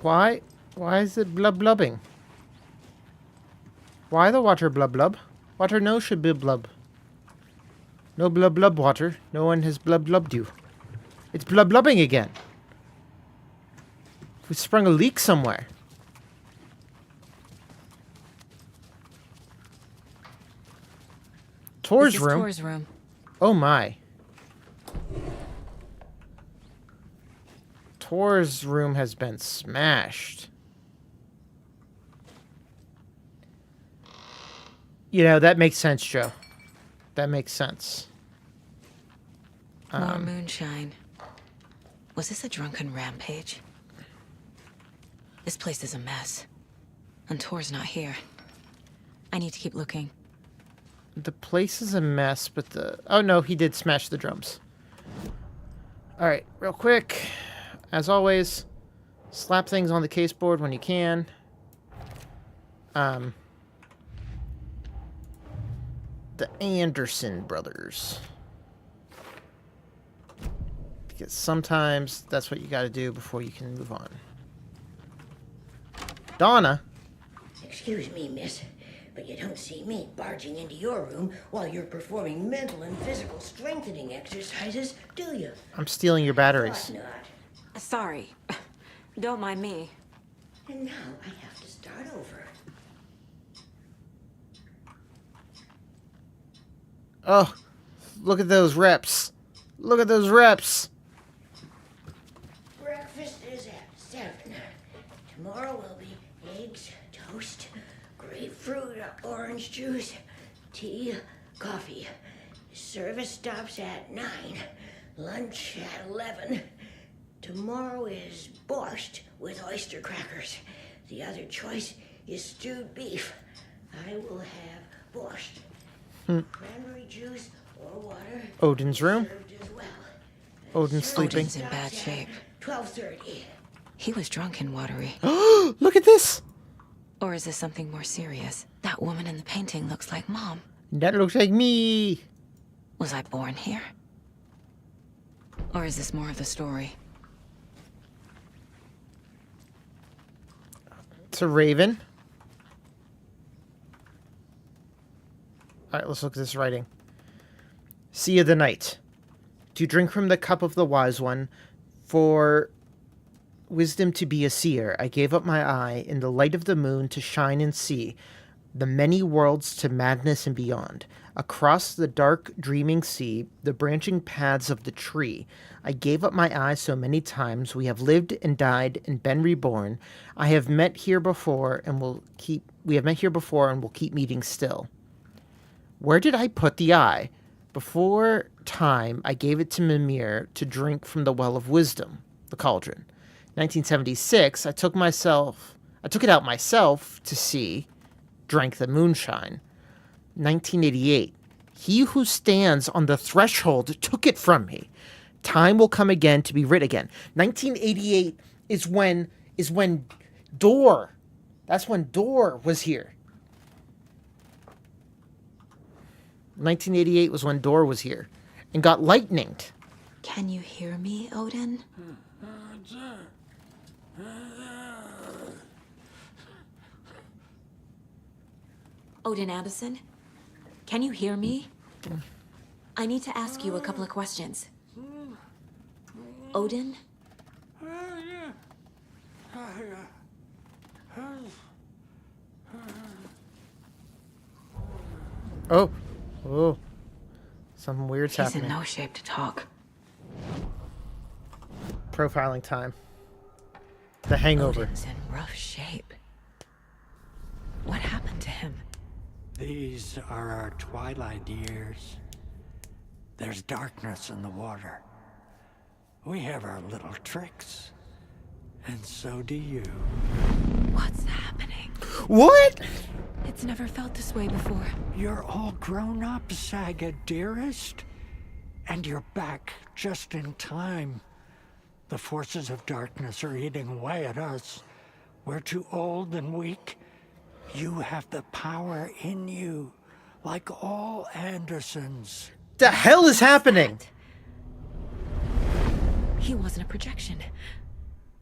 Why is it blub blubbing? Why the water blub blub? Water no should be blub. No blub blub water. No one has blub blubbed you. It's blub blubbing again. We sprung a leak somewhere. Tor's room. Tor's room. Oh my. Tor's room has been smashed. You know, that makes sense, Joe. That makes sense. More moonshine. Was this a drunken rampage? This place is a mess. And Tor's not here. I need to keep looking. The place is a mess, but the... Oh, no, he did smash the drums. All right, real quick. As always, slap things on the caseboard when you can. The Anderson brothers. Because sometimes that's what you got to do before you can move on. Donna? Excuse me, miss, but you don't see me barging into your room while you're performing mental and physical strengthening exercises, do you? I'm stealing your batteries. Thought not. Sorry. Don't mind me. And now I have to start over. Oh, look at those reps. Look at those reps. Breakfast is at 7. Tomorrow will be eggs, toast, grapefruit, orange juice, tea, coffee. Service stops at 9. Lunch at 11. Tomorrow is borscht with oyster crackers. The other choice is stewed beef. I will have borscht. Cranberry juice or water. Odin's room. Served as well. Odin's sleeping. Odin's in bad shape. 12:30. He was drunk and watery. Look at this. Or is this something more serious? That woman in the painting looks like Mom. That looks like me. Was I born here? Or is this more of the story? It's a raven. All right, let's look at this writing. Sea of the Night. To drink from the cup of the wise one, for wisdom to be a seer, I gave up my eye in the light of the moon to shine and see the many worlds to madness and beyond. Across the dark, dreaming sea, the branching paths of the tree, I gave up my eye so many times. We have lived and died and been reborn. I have met here before and will keep. We have met here before and will keep meeting still. Where did I put the eye? Before time, I gave it to Mimir to drink from the well of wisdom, the cauldron. 1976, I took it out myself to see, drank the moonshine. 1988, he who stands on the threshold took it from me. Time will come again to be writ again. 1988 is when Dor, that's when Dor was here. 1988 was when Dor was here and got lightninged. Can you hear me, Odin? Odin Addison? Can you hear me? I need to ask you a couple of questions. Odin? Oh. Oh. Something weird's He's happening. in no shape to talk. Profiling time. The Hangover. Odin's in rough shape. What happened to him? These are our twilight years. There's darkness in the water. We have our little tricks. And so do you. What's happening? What? It's never felt this way before. You're all grown up, Saga, dearest. And you're back just in time. The forces of darkness are eating away at us. We're too old and weak. You have the power in you, like all Andersons. The hell is happening? He wasn't a projection.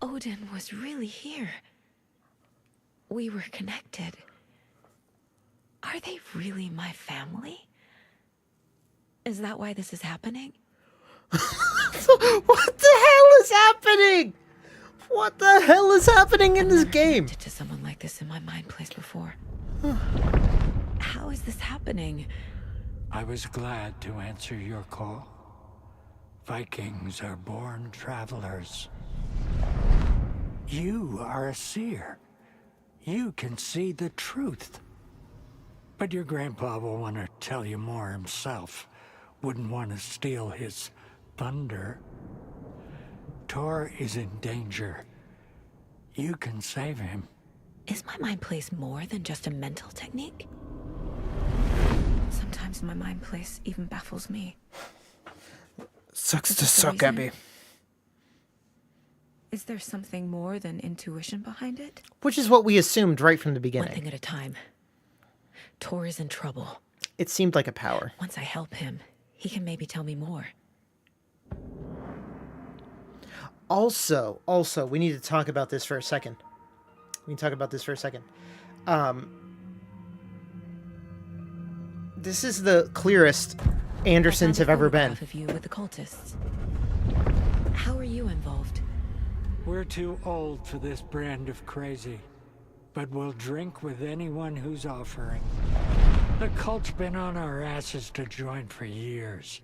Odin was really here. We were connected. Are they really my family? Is that why this is happening? What the hell is happening? What the hell is happening in this game? To someone like this in my mind place before. How is this happening? I was glad to answer your call. Vikings are born travelers. You are a seer. You can see the truth. But your grandpa will want to tell you more himself. Wouldn't want to steal his thunder. Tor is in danger. You can save him. Is my mind place more than just a mental technique? Sometimes my mind place even baffles me. Sucks Is to this the suck, reason? Abby. Is there something more than intuition behind it? Which is what we assumed right from the One beginning. thing at a time. Tor is in trouble. It seemed like a power. Once I help him, he can maybe tell me more. Also, we need to talk about this for a second. This is the clearest Andersons have ever been. Of you with the cultists. How are you involved? We're too old for this brand of crazy, but we'll drink with anyone who's offering. The cult's been on our asses to join for years,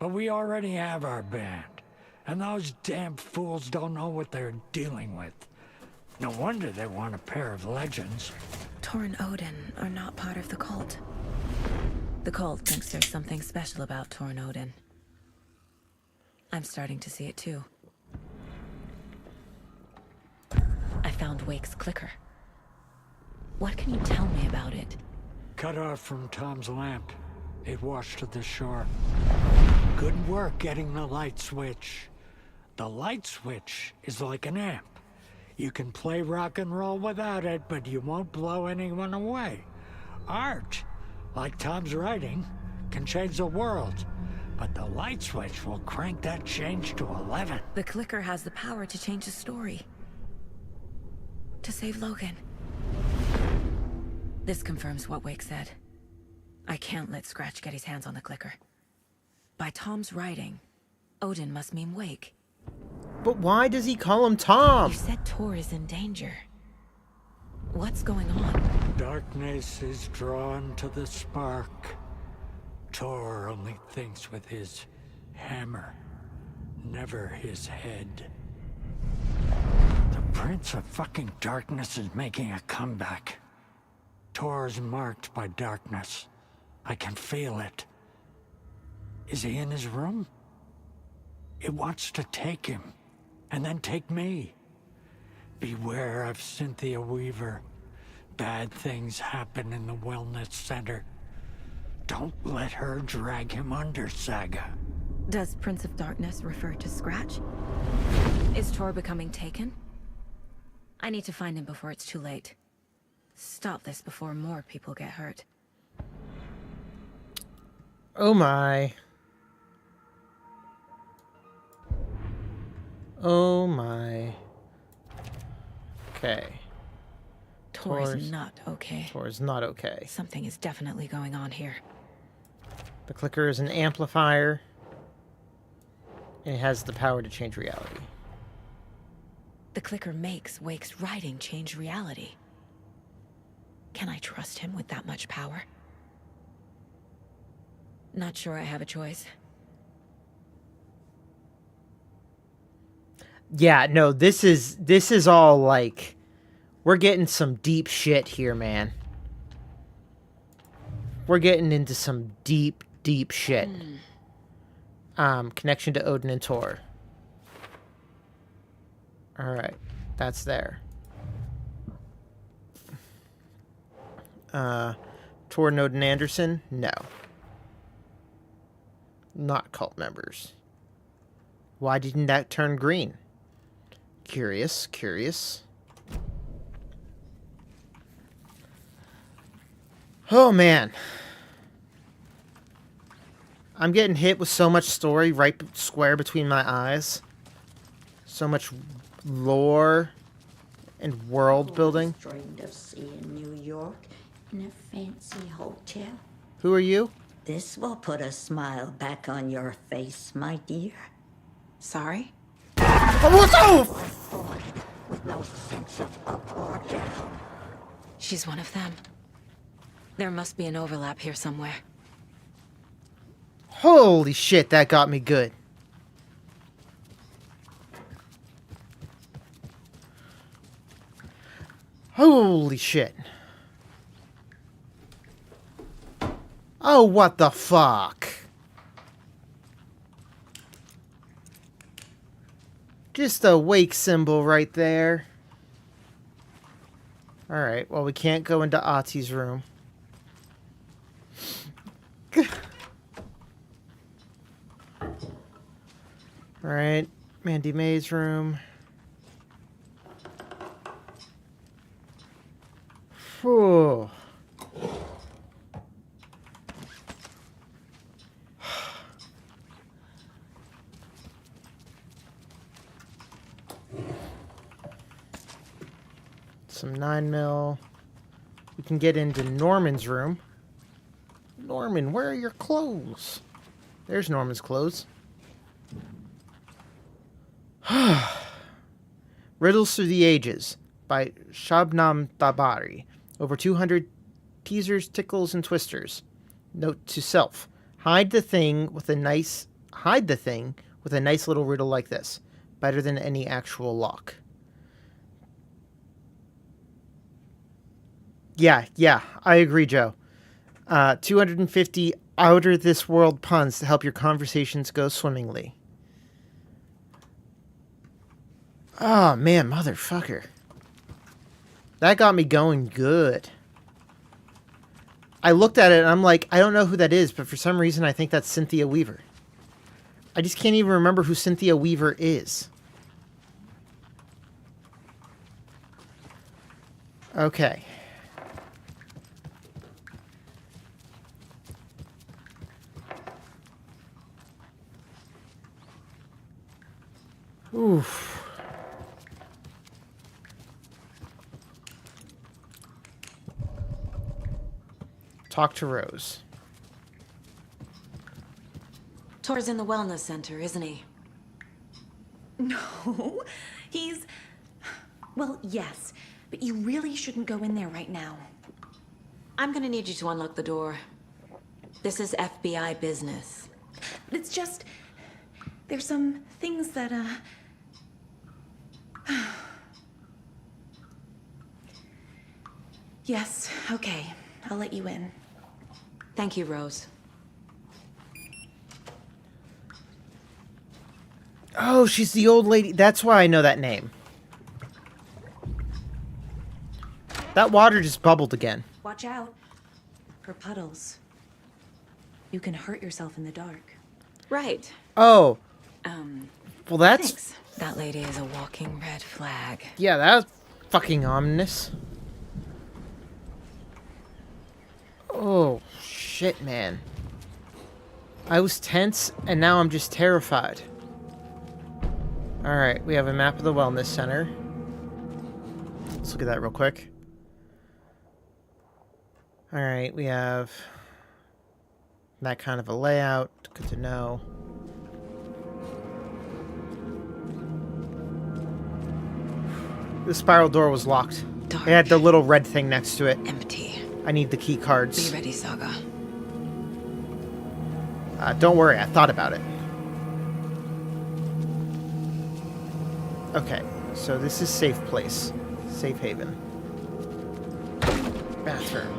but we already have our band, and those damn fools don't know what they're dealing with. No wonder they want a pair of legends. Tor and Odin are not part of the cult. The cult thinks there's something special about Tor and Odin. I'm starting to see it too. I found Wake's clicker. What can you tell me about it? Cut off from Tom's lamp. It washed to the shore. Good work getting the light switch. The light switch is like an amp. You can play rock and roll without it, but you won't blow anyone away. Art, like Tom's writing, can change the world, but the light switch will crank that change to 11. The clicker has the power to change the story. To save Logan. This confirms what Wake said. I can't let Scratch get his hands on the clicker. By Tom's writing, Odin must mean Wake. But why does he call him Tom? You said Tor is in danger. What's going on? Darkness is drawn to the spark. Tor only thinks with his hammer, never his head. The Prince of fucking Darkness is making a comeback. Tor's marked by darkness. I can feel it. Is he in his room? It wants to take him, and then take me. Beware of Cynthia Weaver. Bad things happen in the wellness center. Don't let her drag him under, Saga. Does Prince of Darkness refer to Scratch? Is Tor becoming taken? I need to find him before it's too late. Stop this before more people get hurt. Oh my. Oh my. Okay. Tor is not okay. Tor is not okay. Something is definitely going on here. The clicker is an amplifier. And it has the power to change reality. The clicker makes Wake's writing change reality. Can I trust him with that much power? Not sure I have a choice. Yeah, no, this is all like, we're getting some deep shit here, man. We're getting into some deep, deep shit. Connection to Odin and Tor. Alright, that's there. Tor and Odin Anderson? No. Not cult members. Why didn't that turn green? Curious, curious. Oh, man. I'm getting hit with so much story right square between my eyes. So much lore and world building. Dreamed of seeing New York in a fancy hotel. Who are you? This will put a smile back on your face, my dear. Sorry? With no sense of up or down. She's one of them. There must be an overlap here somewhere. Holy shit, that got me good. Holy shit. Oh, what the fuck? Just a wake symbol right there. Alright, well, we can't go into Ati's room. Alright, Mandy May's room. Whew. Some 9mm. We can get into Norman's room. Norman, where are your clothes? There's Norman's clothes. Riddles Through the Ages by Shabnam Tabari. Over 200 teasers, tickles, and twisters. Note to self: hide the thing with a nice little riddle like this. Better than any actual lock. Yeah, I agree, Joe. 250 outer this world puns to help your conversations go swimmingly. Oh, man, motherfucker. That got me going good. I looked at it and I'm like, I don't know who that is, but for some reason I think that's Cynthia Weaver. I just can't even remember who Cynthia Weaver is. Okay. Oof. Talk to Rose. Tor's in the wellness center, isn't he? No, he's... Well, yes, but you really shouldn't go in there right now. I'm gonna need you to unlock the door. This is FBI business. It's just... There's some things that, Yes, okay. I'll let you in. Thank you, Rose. Oh, she's the old lady. That's why I know that name. That water just bubbled again. Watch out for puddles. You can hurt yourself in the dark. Right. Oh. Well, that's... Thanks. That lady is a walking red flag. Yeah, that's fucking ominous. Oh, shit, man. I was tense, and now I'm just terrified. Alright, we have a map of the wellness center. Let's look at that real quick. Alright, we have that kind of a layout. Good to know. The spiral door was locked. Dark. It had the little red thing next to it. Empty. I need the key cards. Be ready, Saga. Don't worry, I thought about it. Okay, so this is safe place. Safe haven. Bathroom.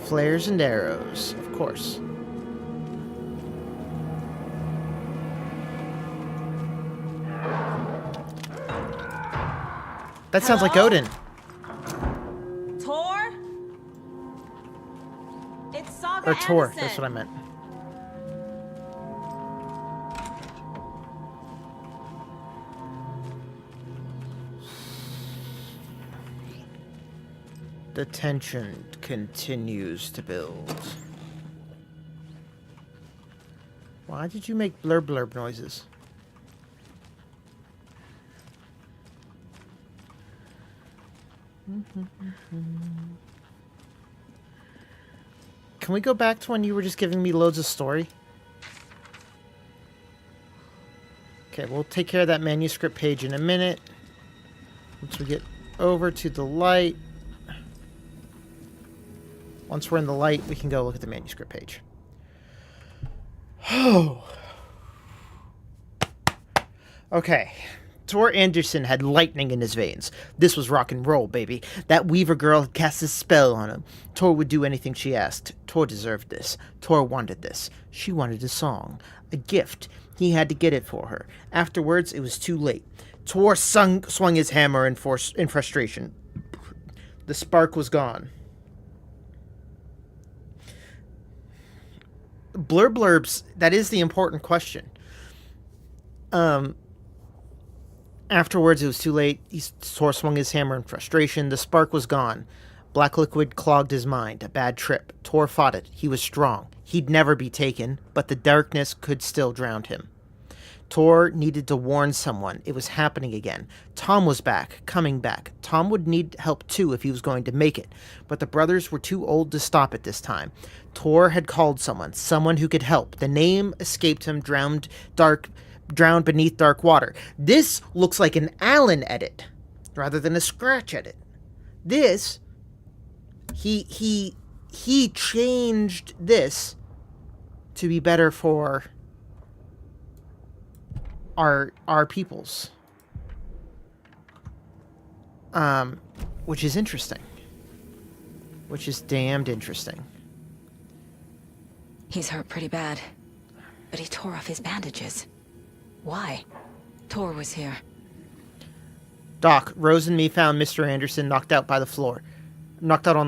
Flares and arrows, of course. That sounds like Odin. Tor? It's Saga Or Tor, Anderson. that's what I meant. The tension continues to build. Why did you make blurb blurb noises? Can we go back to when you were just giving me loads of story? Okay, we'll take care of that manuscript page in a minute. Once we get over to the light. Once we're in the light, we can go look at the manuscript page. Oh. Okay. Tor Anderson had lightning in his veins. This was rock and roll, baby. That Weaver girl had cast a spell on him. Tor would do anything she asked. Tor deserved this. Tor wanted this. She wanted a song. A gift. He had to get it for her. Afterwards, it was too late. Tor swung his hammer in frustration. The spark was gone. Blurbs, that is the important question. Afterwards, it was too late. Tor swung his hammer in frustration. The spark was gone. Black liquid clogged his mind. A bad trip. Tor fought it. He was strong. He'd never be taken, but the darkness could still drown him. Tor needed to warn someone. It was happening again. Tom was back, coming back. Tom would need help too if he was going to make it, but the brothers were too old to stop it this time. Tor had called someone who could help. The name escaped him, drowned beneath dark water. This looks like an Alan edit rather than a Scratch edit. This, he changed this to be better for our peoples. Which is interesting. Which is damned interesting. He's hurt pretty bad, but he tore off his bandages. Why? Tor was here. Doc, Rose and me found Mr. Anderson knocked out on the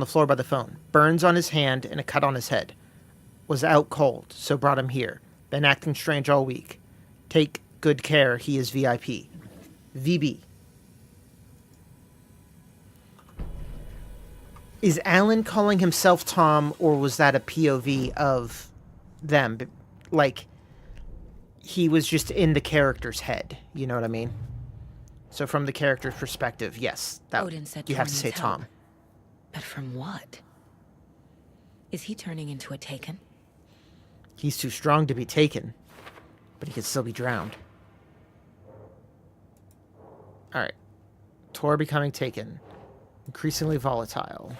floor by the phone. Burns on his hand and a cut on his head. Was out cold, so brought him here. Been acting strange all week. Take good care, he is VIP. VB. Is Alan calling himself Tom, or was that a POV of them? Like, he was just in the character's head. You know what I mean? So from the character's perspective, yes, that Odin said you Tom have to say needs Tom. help. But from what? Is he turning into a Taken? He's too strong to be taken, but he could still be drowned. Alright. Tor becoming taken. Increasingly volatile.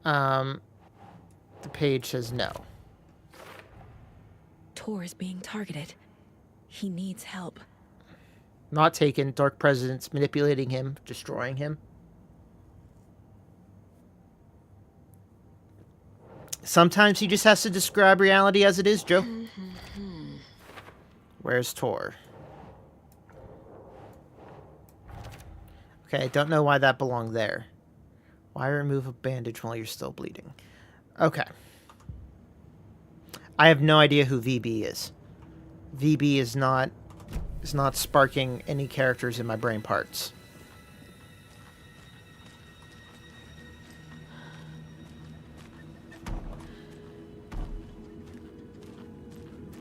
The page says no. Tor is being targeted. He needs help. Not taken. Dark President's manipulating him, destroying him. Sometimes he just has to describe reality as it is, Joe. Where's Tor? Okay, I don't know why that belonged there. Why remove a bandage while you're still bleeding? Okay. I have no idea who VB is. VB is not sparking any characters in my brain parts.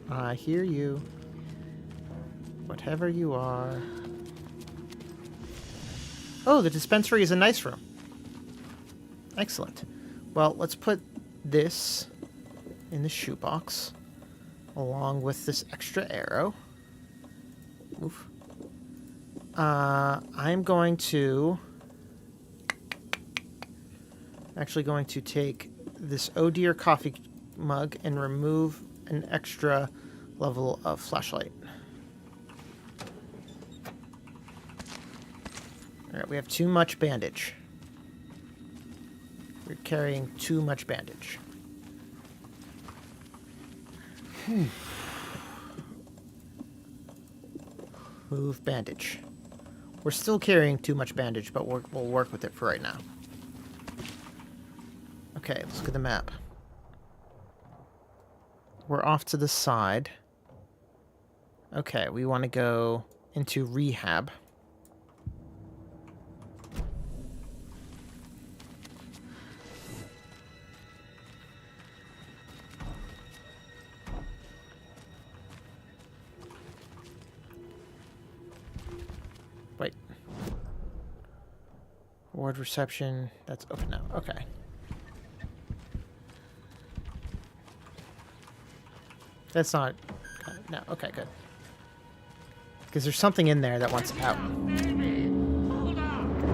I hear you. Whatever you are. Oh, the dispensary is a nice room. Excellent. Well, let's put this in the shoebox along with this extra arrow. Oof. I'm actually going to take this Oh Dear coffee mug and remove an extra level of flashlight. Alright, we have too much bandage. We're carrying too much bandage. Move bandage. We're still carrying too much bandage, but we'll work with it for right now. Okay, let's look at the map. We're off to the side. Okay, we want to go into rehab. Wait. Ward reception. That's open now. Okay. That's not... No, okay, good. Because there's something in there that wants out.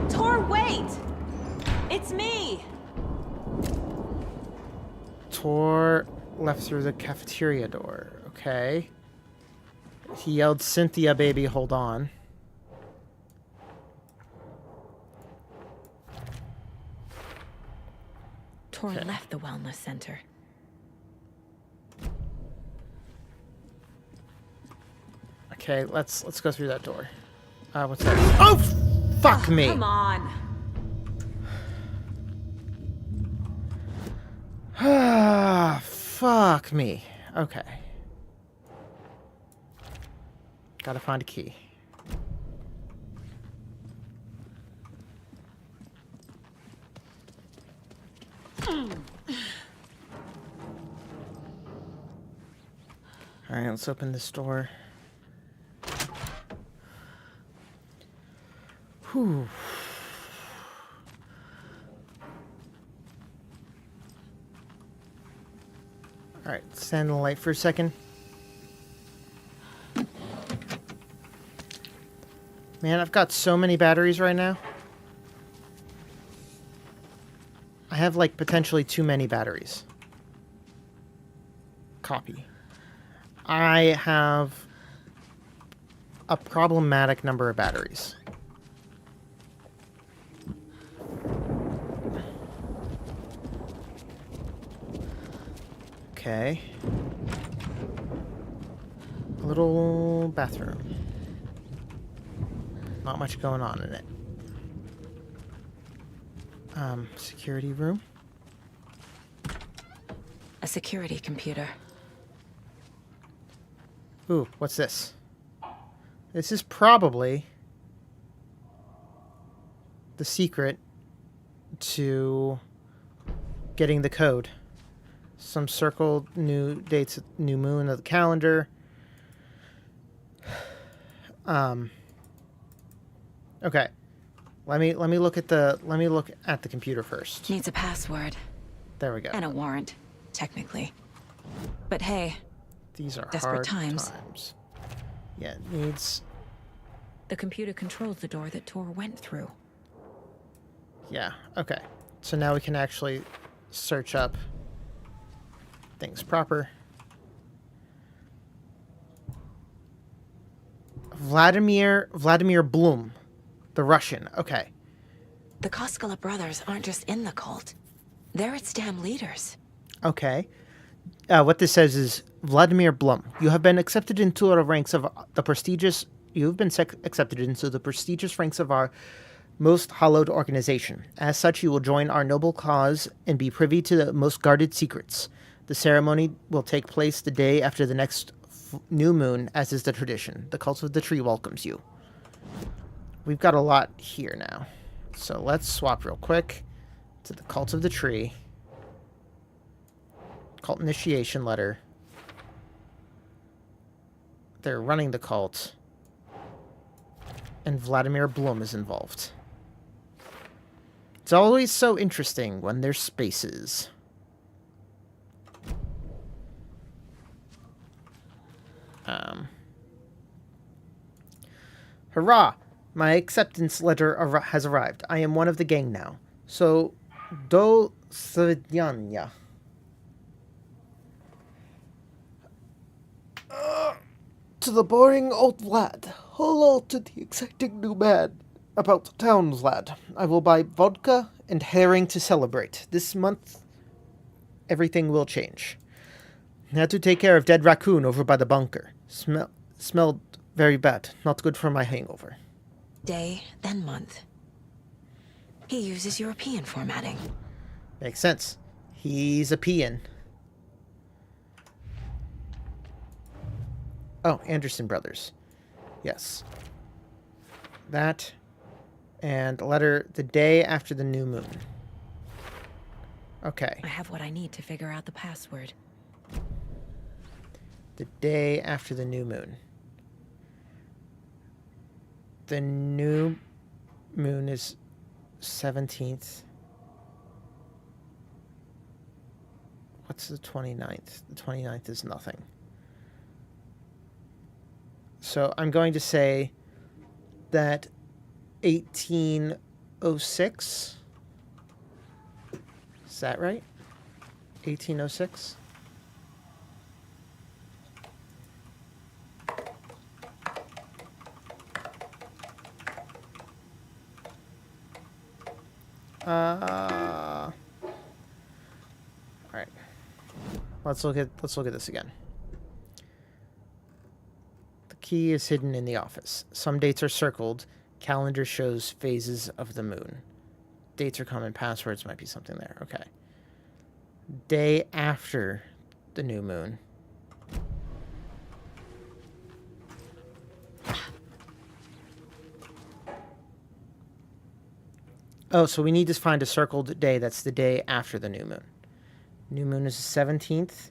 Tor, wait! It's me! Tor left through the cafeteria door. Okay. He yelled, Cynthia, baby, hold on. Tor left the wellness center. Okay, let's go through that door. What's that? Oh, fuck me! Come on. Ah, fuck me. Okay. Gotta find a key. Alright, let's open this door. Whew. Alright, stand in the light for a second. Man, I've got so many batteries right now. I have, like, potentially too many batteries. Copy. I have a problematic number of batteries. Okay. A little bathroom. Not much going on in it. Security room. A security computer. Ooh, what's this? This is probably the secret to getting the code. Some circled new dates, new moon of the calendar. Okay. Let me look at the computer first. Needs a password. There we go. And a warrant, technically. But hey, these are desperate hard times. Yeah, it needs. The computer controls the door that Tor went through. Yeah. Okay. So now we can actually search up things proper. Vladimir Blum, the Russian. Okay. The Koskela brothers aren't just in the cult. They're its damn leaders. Okay. What this says is, Vladimir Blum, you have been accepted into the ranks of the prestigious. You've been accepted into the prestigious ranks of our most hallowed organization. As such, you will join our noble cause and be privy to the most guarded secrets. The ceremony will take place the day after the next new moon, as is the tradition. The Cult of the Tree welcomes you. We've got a lot here now. So let's swap real quick to the Cult of the Tree. Cult initiation letter. They're running the cult. And Vladimir Blum is involved. It's always so interesting when there's spaces. Hurrah! My acceptance letter has arrived. I am one of the gang now. So, do svidanya. To the boring old Vlad. Hello to the exciting new man. About town, Vlad. I will buy vodka and herring to celebrate. This month, everything will change. Had to take care of dead raccoon over by the bunker. Smelled very bad. Not good for my hangover. Day, then month. He uses European formatting. Makes sense. He's a peon. Oh, Anderson Brothers. Yes. That. And a letter the day after the new moon. Okay. I have what I need to figure out the password. The day after the new moon. The new moon is 17th. What's the 29th? The 29th is nothing. So I'm going to say that 1806. Is that right? 1806? All right. Let's look at this again. The key is hidden in the office. Some dates are circled. Calendar shows phases of the moon. Dates are common. Passwords might be something there. Okay. Day after the new moon. Oh, so we need to find a circled day that's the day after the new moon. New moon is the 17th.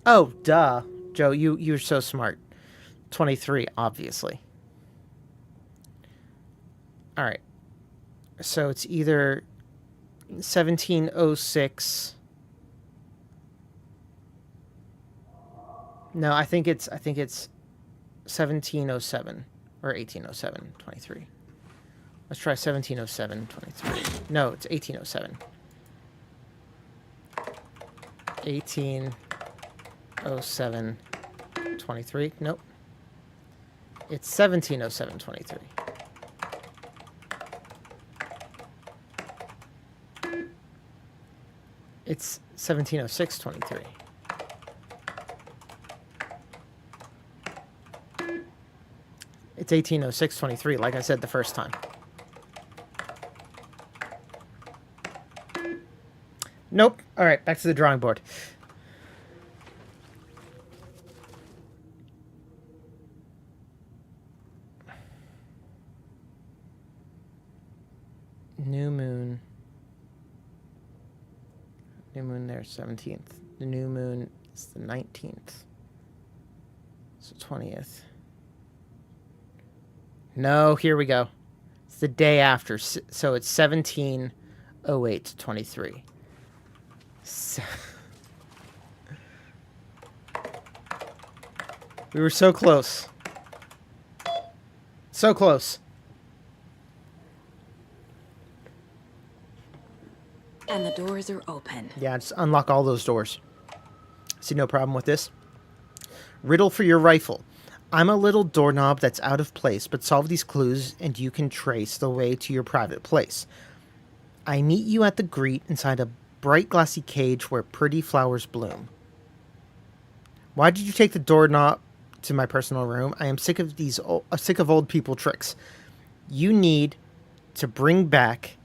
Oh, duh. Joe, you're so smart. 23, obviously. All right. So it's either 1706. No, I think it's 1707 or 1807, 23. Let's try 1707, 23. No, it's 1807. 1807, 23. Nope. It's 1707, 23. It's 1706, 23. It's 1806, 23, like I said the first time. Nope. All right, back to the drawing board. New moon. New moon there, 17th. The new moon is the 19th. It's the 20th. No, here we go. It's the day after. So it's 1708, 23. We were so close. So close. And the doors are open. Yeah, just unlock all those doors. See no problem with this. Riddle for your rifle. I'm a little doorknob that's out of place, but solve these clues and you can trace the way to your private place. I meet you at the grate inside a bright glassy cage where pretty flowers bloom. Why did you take the doorknob to my personal room? I am sick of sick of old people tricks. You need to bring it back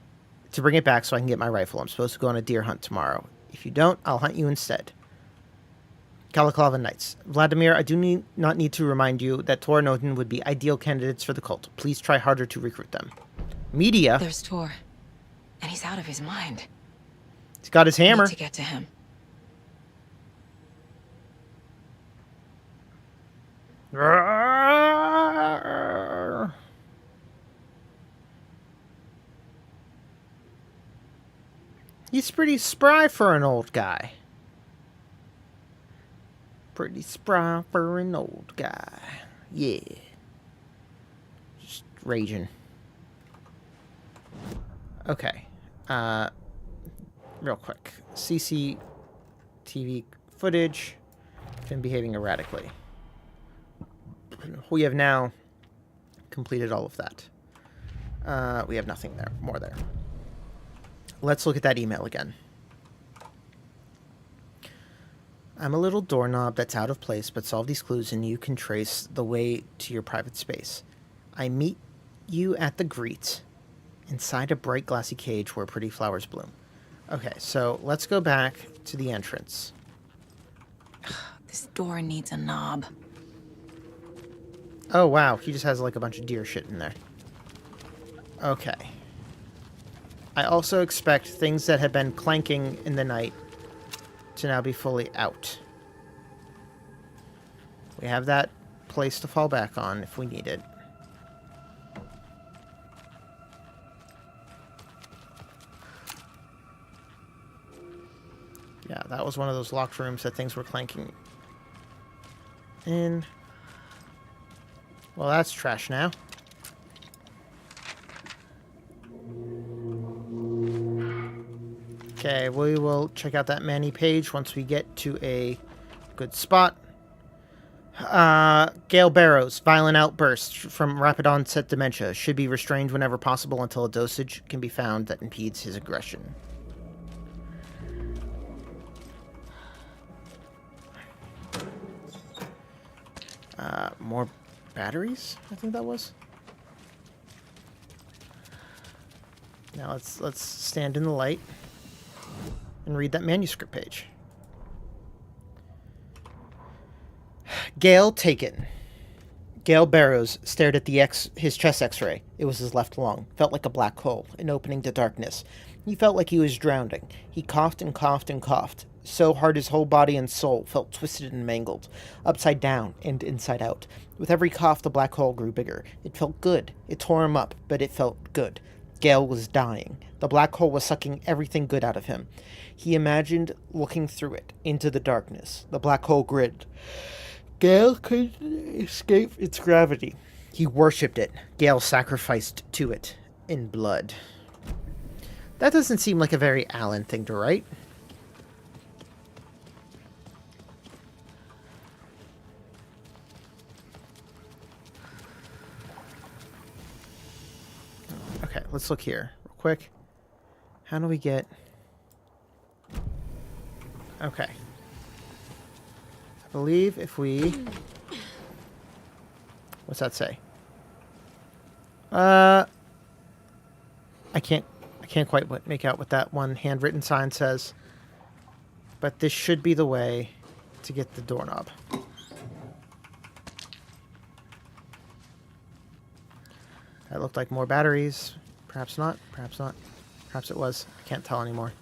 so I can get my rifle. I'm supposed to go on a deer hunt tomorrow. If you don't, I'll hunt you instead. Kalaklava Knights. Vladimir, I do not need to remind you that Tor and Odin would be ideal candidates for the cult. Please try harder to recruit them. Media. There's Tor, and he's out of his mind. He's got his hammer. Need to get to him. He's pretty spry for an old guy. Pretty spry for an old guy. Yeah. Just raging. Okay. Real quick. CCTV footage. Been behaving erratically. We have now completed all of that. We have nothing there. More there. Let's look at that email again. I'm a little doorknob that's out of place, but solve these clues and you can trace the way to your private space. I meet you at the grate inside a bright glassy cage where pretty flowers bloom. Okay, so let's go back to the entrance. This door needs a knob. Oh, wow. He just has like a bunch of deer shit in there. Okay. I also expect things that have been clanking in the night to now be fully out. We have that place to fall back on if we need it. Yeah, that was one of those locked rooms that things were clanking in. Well, that's trash now. Okay, we will check out that Manny page once we get to a good spot. Gale Barrows, violent outbursts from rapid onset dementia. Should be restrained whenever possible until a dosage can be found that impedes his aggression. More batteries, I think that was. Now let's stand in the light and read that manuscript page. Gale taken. Gale Barrows stared at his chest x-ray. It was his left lung. Felt like a black hole, an opening to darkness. He felt like he was drowning. He coughed and coughed and coughed. So hard his whole body and soul felt twisted and mangled, upside down and inside out. With every cough, the black hole grew bigger. It felt good. It tore him up, but it felt good. Gale was dying. The black hole was sucking everything good out of him. He imagined looking through it, into the darkness. The black hole grinned. Gale could escape its gravity. He worshipped it. Gale sacrificed to it in blood. That doesn't seem like a very Alan thing to write. Okay, let's look here real quick. How do we get... Okay. I believe if we... What's that say? I can't quite make out what that one handwritten sign says. But this should be the way to get the doorknob. That looked like more batteries. Perhaps not. Perhaps not. Perhaps it was. I can't tell anymore.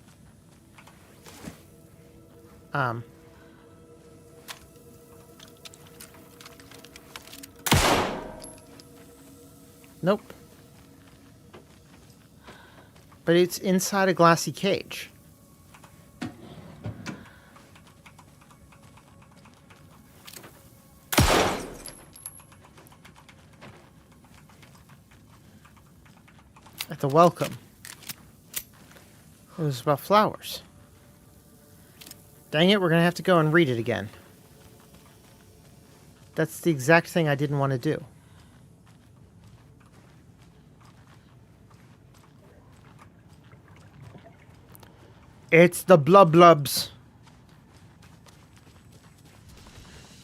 Nope. But it's inside a glassy cage. At the welcome. It was about flowers. Dang it, we're going to have to go and read it again. That's the exact thing I didn't want to do. It's the Blublubs.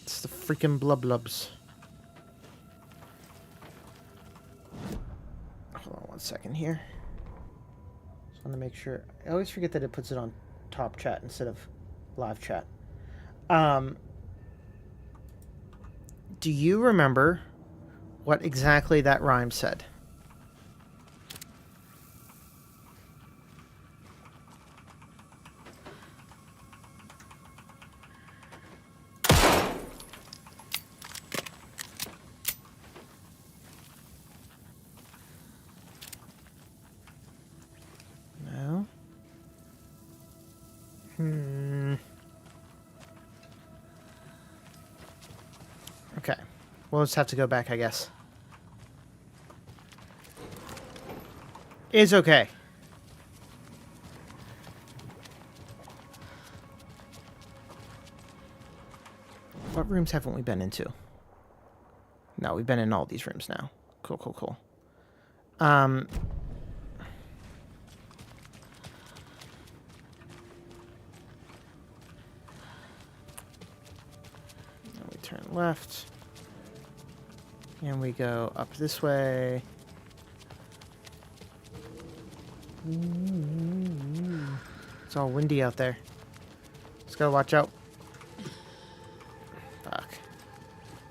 It's the freaking Blublubs. Hold on one second here. Just want to make sure. I always forget that it puts it on top chat instead of live chat. Do you remember what exactly that rhyme said? No. Okay. We'll just have to go back, I guess. It's okay. What rooms haven't we been into? No, we've been in all these rooms now. Cool, cool, cool. Now we turn left. And we go up this way. It's all windy out there. Just gotta watch out. Fuck.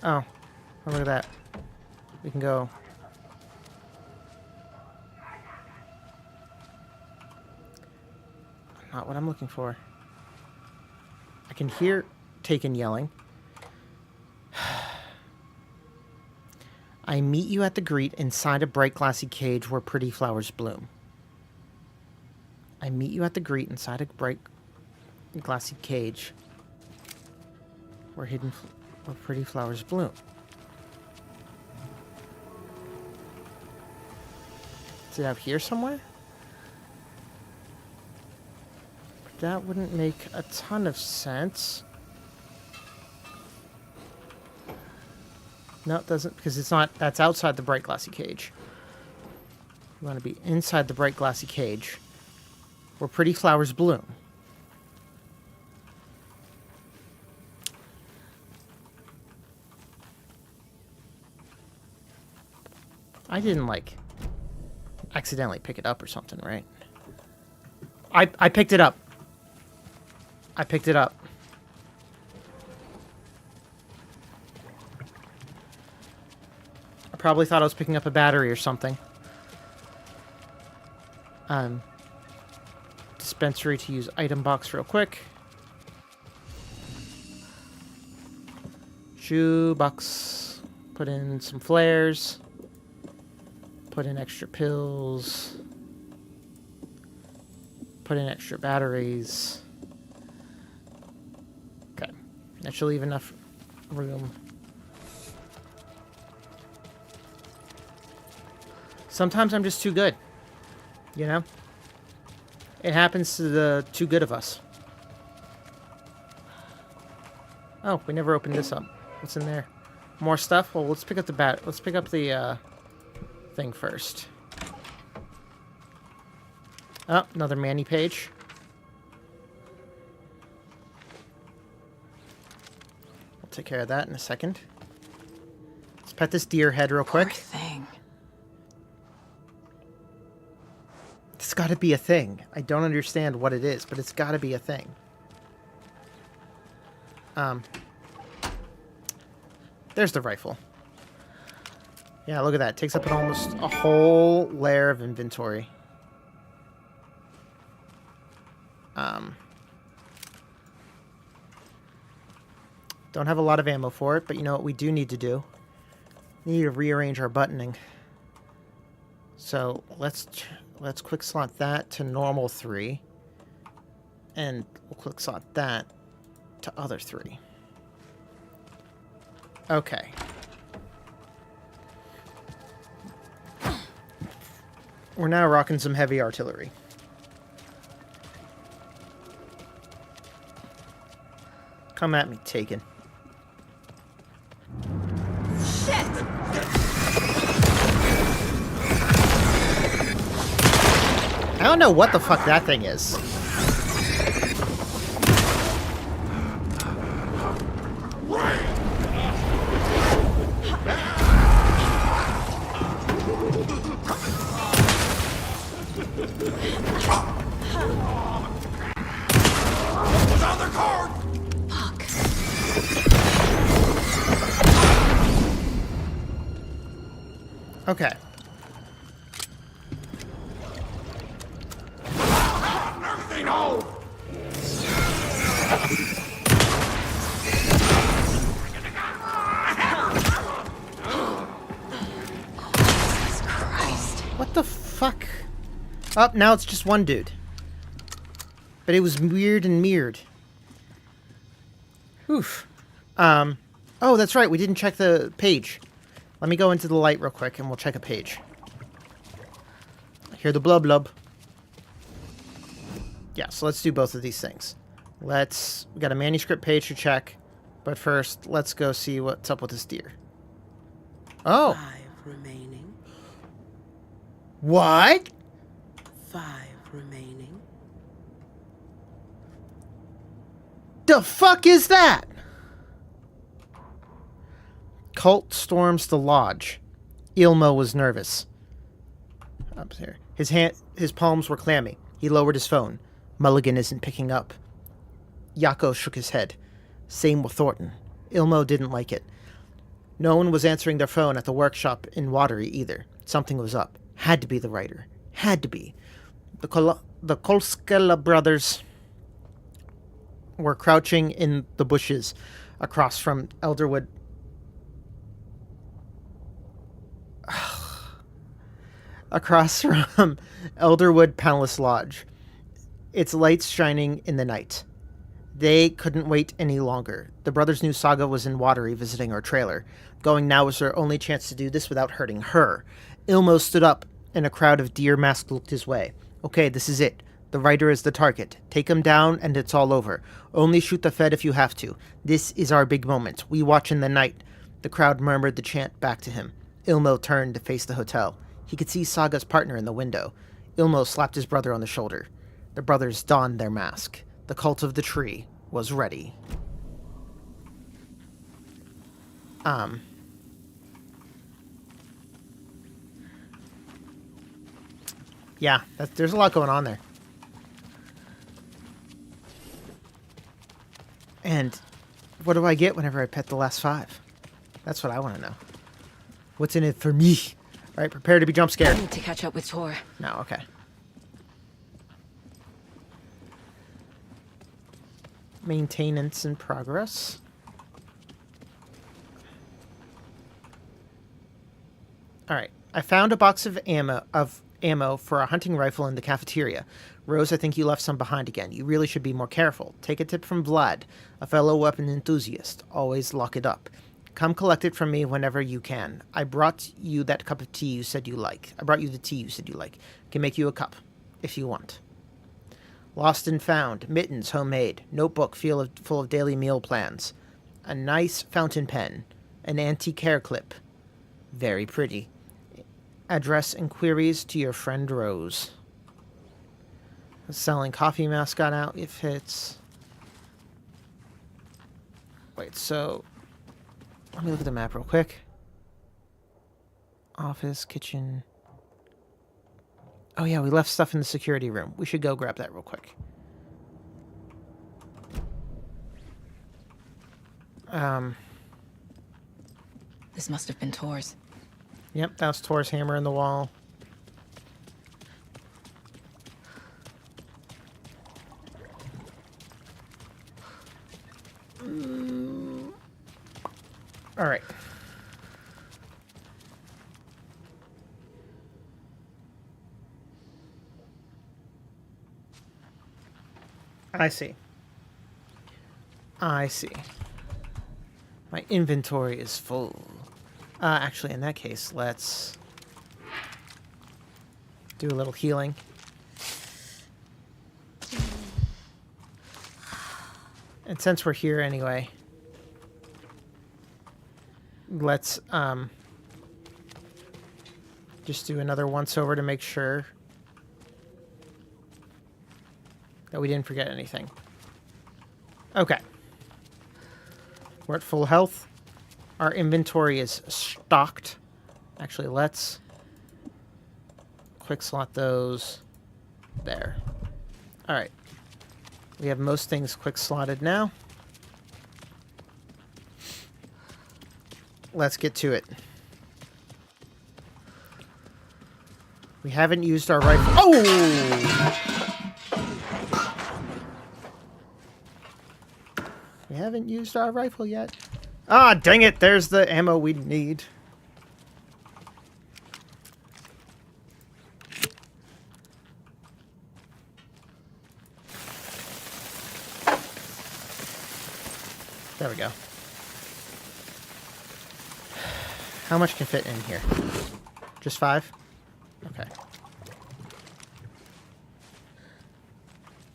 Oh, look at that. We can go. Not what I'm looking for. I can hear Taken yelling. I meet you at the greet inside a bright glassy cage where pretty flowers bloom. I meet you at the greet inside a bright glassy cage where pretty flowers bloom. Is it out here somewhere? That wouldn't make a ton of sense. No, it doesn't, because it's not. That's outside the bright glassy cage. We want to be inside the bright glassy cage, where pretty flowers bloom. I didn't, like, accidentally pick it up or something, right? I picked it up. I picked it up. I probably thought I was picking up a battery or something. Dispensary to use item box real quick. Shoe box. Put in some flares. Put in extra pills. Put in extra batteries. Okay. That should leave enough room. Sometimes I'm just too good. You know? It happens to the too good of us. Oh, we never opened this up. What's in there? More stuff? Well, let's pick up the Let's pick up the thing first. Oh, another Manny page. We'll take care of that in a second. Let's pet this deer head real quick. Poor thing. It's got to be a thing. I don't understand what it is, but it's got to be a thing. There's the rifle. Yeah, look at that. It takes up almost a whole layer of inventory. Don't have a lot of ammo for it, but you know what we do need to do? We need to rearrange our buttoning. So let's quick slot that to normal 3. And we'll quick slot that to other 3. Okay. We're now rocking some heavy artillery. Come at me, Taken. Shit! I don't know what the fuck that thing is. Okay. What the fuck? Oh, now it's just one dude. But it was weird and mirrored. Oof. Oh, that's right. We didn't check the page. Let me go into the light real quick and we'll check a page. I hear the blub blub. Yeah, so let's do both of these things. We got a manuscript page to check. But first, let's go see what's up with this deer. Oh. 5 remaining. What? 5 remaining. The fuck is that? Cult storms the lodge. Ilmo was nervous. Up there. His palms were clammy. He lowered his phone. Mulligan isn't picking up. Yako shook his head. Same with Thornton. Ilmo didn't like it. No one was answering their phone at the workshop in Watery either. Something was up. Had to be the writer. Had to be. The Kolskela brothers were crouching in the bushes across from Elderwood. Across from Elderwood Palace Lodge. Its lights shining in the night. They couldn't wait any longer. The brothers knew Saga was in Watery visiting our trailer. Going now was their only chance to do this without hurting her. Ilmo stood up, and a crowd of deer masks looked his way. Okay, this is it. The writer is the target. Take him down, and it's all over. Only shoot the Fed if you have to. This is our big moment. We watch in the night. The crowd murmured the chant back to him. Ilmo turned to face the hotel. He could see Saga's partner in the window. Ilmo slapped his brother on the shoulder. The brothers donned their mask. The cult of the tree was ready. Yeah, there's a lot going on there. And what do I get whenever I pet the last 5? That's what I want to know. What's in it for me? All right, prepare to be jump scared. I need to catch up with Tor. No, okay. Maintenance in progress. All right, I found a box of ammo for a hunting rifle in the cafeteria. Rose, I think you left some behind again. You really should be more careful. Take a tip from Vlad, a fellow weapon enthusiast. Always lock it up. Come collect it from me whenever you can. I brought you that cup of tea you said you like. I brought you the tea you said you like. Can make you a cup, if you want. Lost and found. Mittens, homemade. Notebook full of daily meal plans. A nice fountain pen. An antique hair clip. Very pretty. Address inquiries to your friend Rose. Selling coffee mascot out if it's... Wait, so... Let me look at the map real quick. Office, kitchen... Oh yeah, we left stuff in the security room. We should go grab that real quick. This must have been Tor's. Yep, that was Tor's hammer in the wall. All right. I see. I see. My inventory is full. Actually, in that case, let's do a little healing. And since we're here anyway, let's just do another once over to make sure that we didn't forget anything. Okay. We're at full health. Our inventory is stocked. Actually, let's quick slot those there. All right. We have most things quick slotted now. Let's get to it. We haven't used our rifle. Oh! We haven't used our rifle yet. Ah, dang it. There's the ammo we need. There we go. How much can fit in here? Just 5? Okay.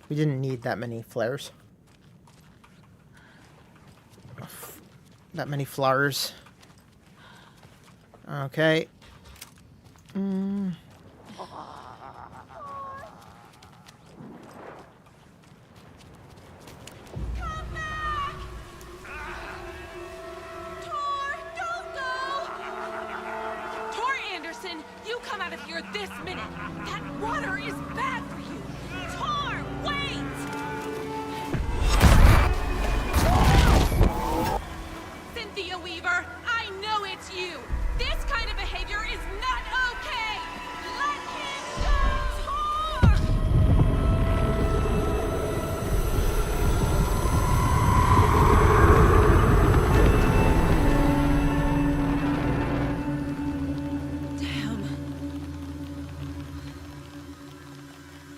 We didn't need that many flares. That many flowers. Okay. You come out of here this minute! That water is bad for you! Tor, wait! Cynthia Weaver, I know it's you! This kind of behavior is not okay! Let him go! Tor!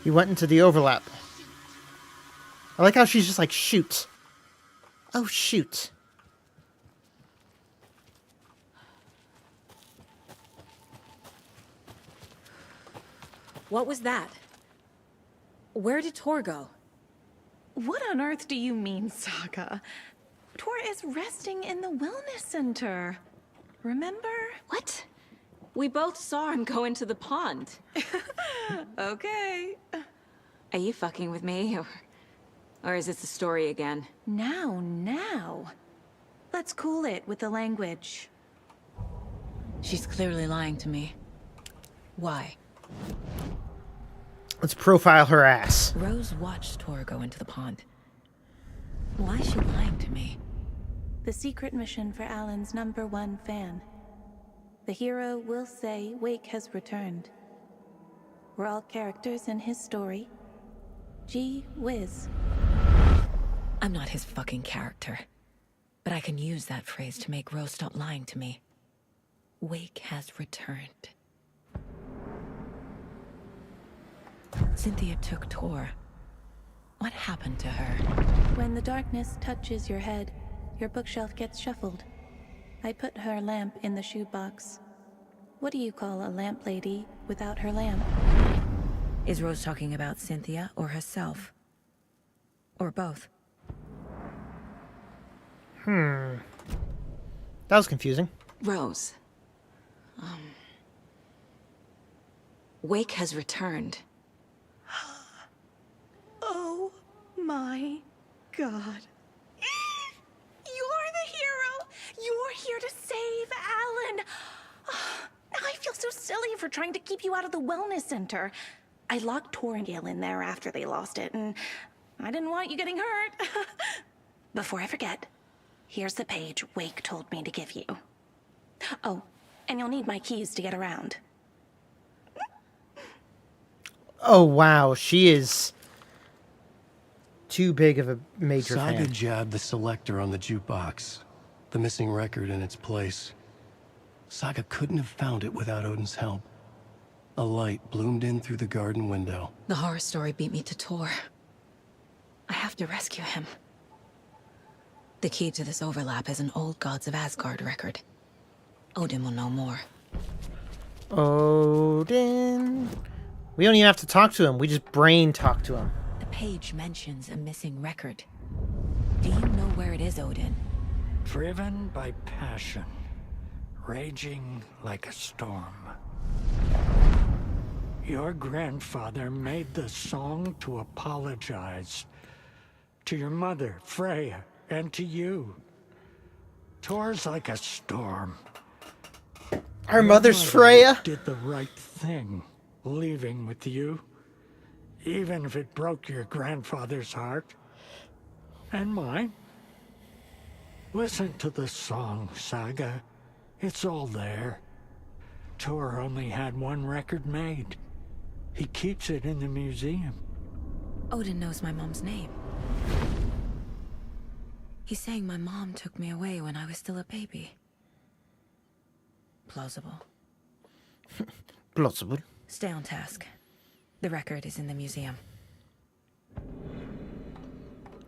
He went into the overlap. I like how she's just like, shoot. Oh, shoot. What was that? Where did Tor go? What on earth do you mean, Saga? Tor is resting in the wellness center. Remember? What? We both saw him go into the pond. Okay. Are you fucking with me, or is this a story again? Now. Let's cool it with the language. She's clearly lying to me. Why? Let's profile her ass. Rose watched Tor go into the pond. Why is she lying to me? The secret mission for Alan's #1 fan. The hero will say Wake has returned. We're all characters in his story. Gee whiz. I'm not his fucking character. But I can use that phrase to make Rose stop lying to me. Wake has returned. Cynthia took Tor. What happened to her? When the darkness touches your head, your bookshelf gets shuffled. I put her lamp in the shoebox. What do you call a lamp lady without her lamp? Is Rose talking about Cynthia or herself? Or both? That was confusing. Rose. Wake has returned. Oh my God. You're the hero! You're here to save Alan! I feel so silly for trying to keep you out of the wellness center. I locked Tor and Gale in there after they lost it, and I didn't want you getting hurt. Before I forget, here's the page Wake told me to give you. Oh, and you'll need my keys to get around. Oh, wow. She is too big of a major Saga fan. jabbed the selector on the jukebox, the missing record in its place. Saga couldn't have found it without Odin's help. A light bloomed in through the garden window. The horror story beat me to Tor. I have to rescue him. The key to this overlap is an old Gods of Asgard record. Odin will know more. Odin. We don't even have to talk to him. We just brain talk to him. The page mentions a missing record. Do you know where it is, Odin? Driven by passion, raging like a storm. Your grandfather made the song to apologize to your mother, Freya, and to you. Tor's like a storm. Our mother's Your mother Freya? did the right thing, leaving with you, even if it broke your grandfather's heart. And mine. Listen to the song, Saga. It's all there. Tor only had one record made. He keeps it in the museum. Odin knows my mom's name. He's saying my mom took me away when I was still a baby. Plausible. Plausible. Stay on task. The record is in the museum.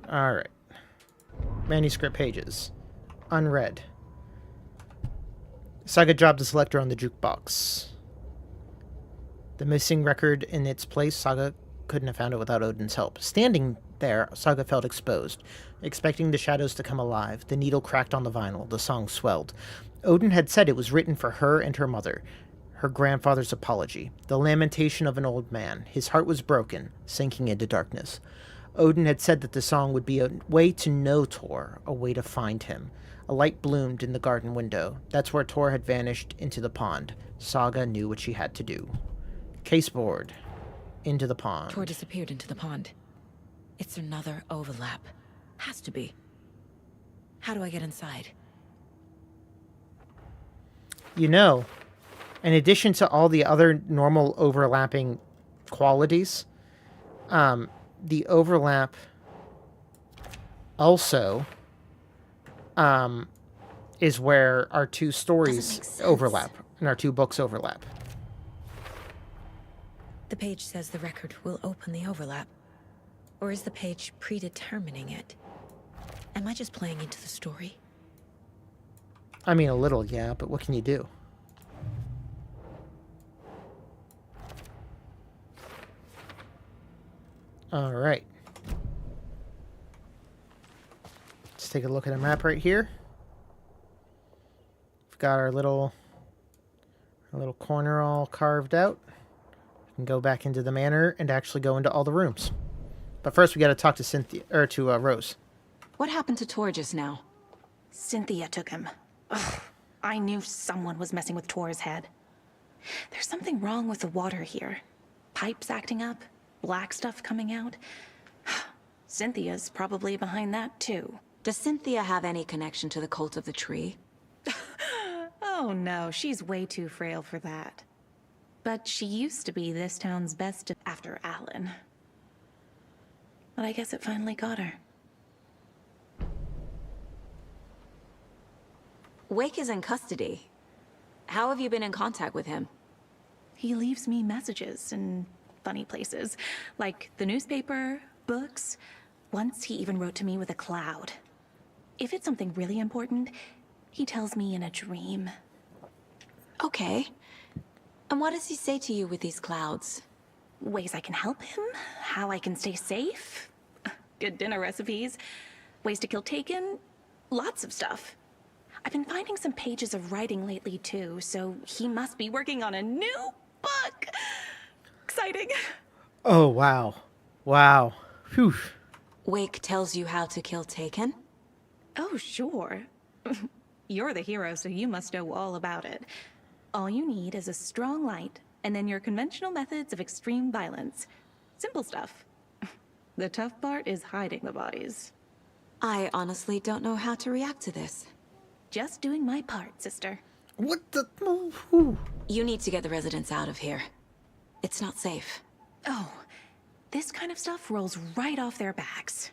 Alright. Manuscript pages. Unread. Saga dropped the selector on the jukebox. The missing record in its place, Saga couldn't have found it without Odin's help. Standing there, Saga felt exposed, expecting the shadows to come alive. The needle cracked on the vinyl. The song swelled. Odin had said it was written for her and her mother. Her grandfather's apology. The lamentation of an old man. His heart was broken, sinking into darkness. Odin had said that the song would be a way to know Tor, a way to find him. A light bloomed in the garden window. That's where Tor had vanished into the pond. Saga knew what she had to do. Caseboard. Into the pond. Tor disappeared into the pond. It's another overlap. Has to be. How do I get inside? You know, in addition to all the other normal overlapping qualities, the overlap also is where our two stories overlap and our two books overlap. The page says the record will open the overlap. Or is the page predetermining it? Am I just playing into the story? I mean, a little, yeah, but what can you do? All right. Let's take a look at a map right here. We've got our little corner all carved out. We can go back into the manor and actually go into all the rooms. But first, we got to talk to Cynthia or to Rose. What happened to Tor just now? Cynthia took him. Ugh, I knew someone was messing with Tor's head. There's something wrong with the water here. Pipes acting up, black stuff coming out. Cynthia's probably behind that, too. Does Cynthia have any connection to the Cult of the Tree? Oh no, she's way too frail for that. But she used to be this town's best after Alan. But I guess it finally got her. Wake is in custody. How have you been in contact with him? He leaves me messages in funny places, like the newspaper, books. Once he even wrote to me with a cloud. If it's something really important, he tells me in a dream. Okay. And what does he say to you with these clouds? Ways I can help him, how I can stay safe, good dinner recipes, ways to kill Taken, lots of stuff. I've been finding some pages of writing lately too, so he must be working on a new book. Exciting. Oh, wow. Wow. Phew. Wake tells you how to kill Taken? Oh, sure. You're the hero, so you must know all about it. All you need is a strong light, and then your conventional methods of extreme violence. Simple stuff. The tough part is hiding the bodies. I honestly don't know how to react to this. Just doing my part, sister. What the? Ooh. You need to get the residents out of here. It's not safe. Oh, this kind of stuff rolls right off their backs.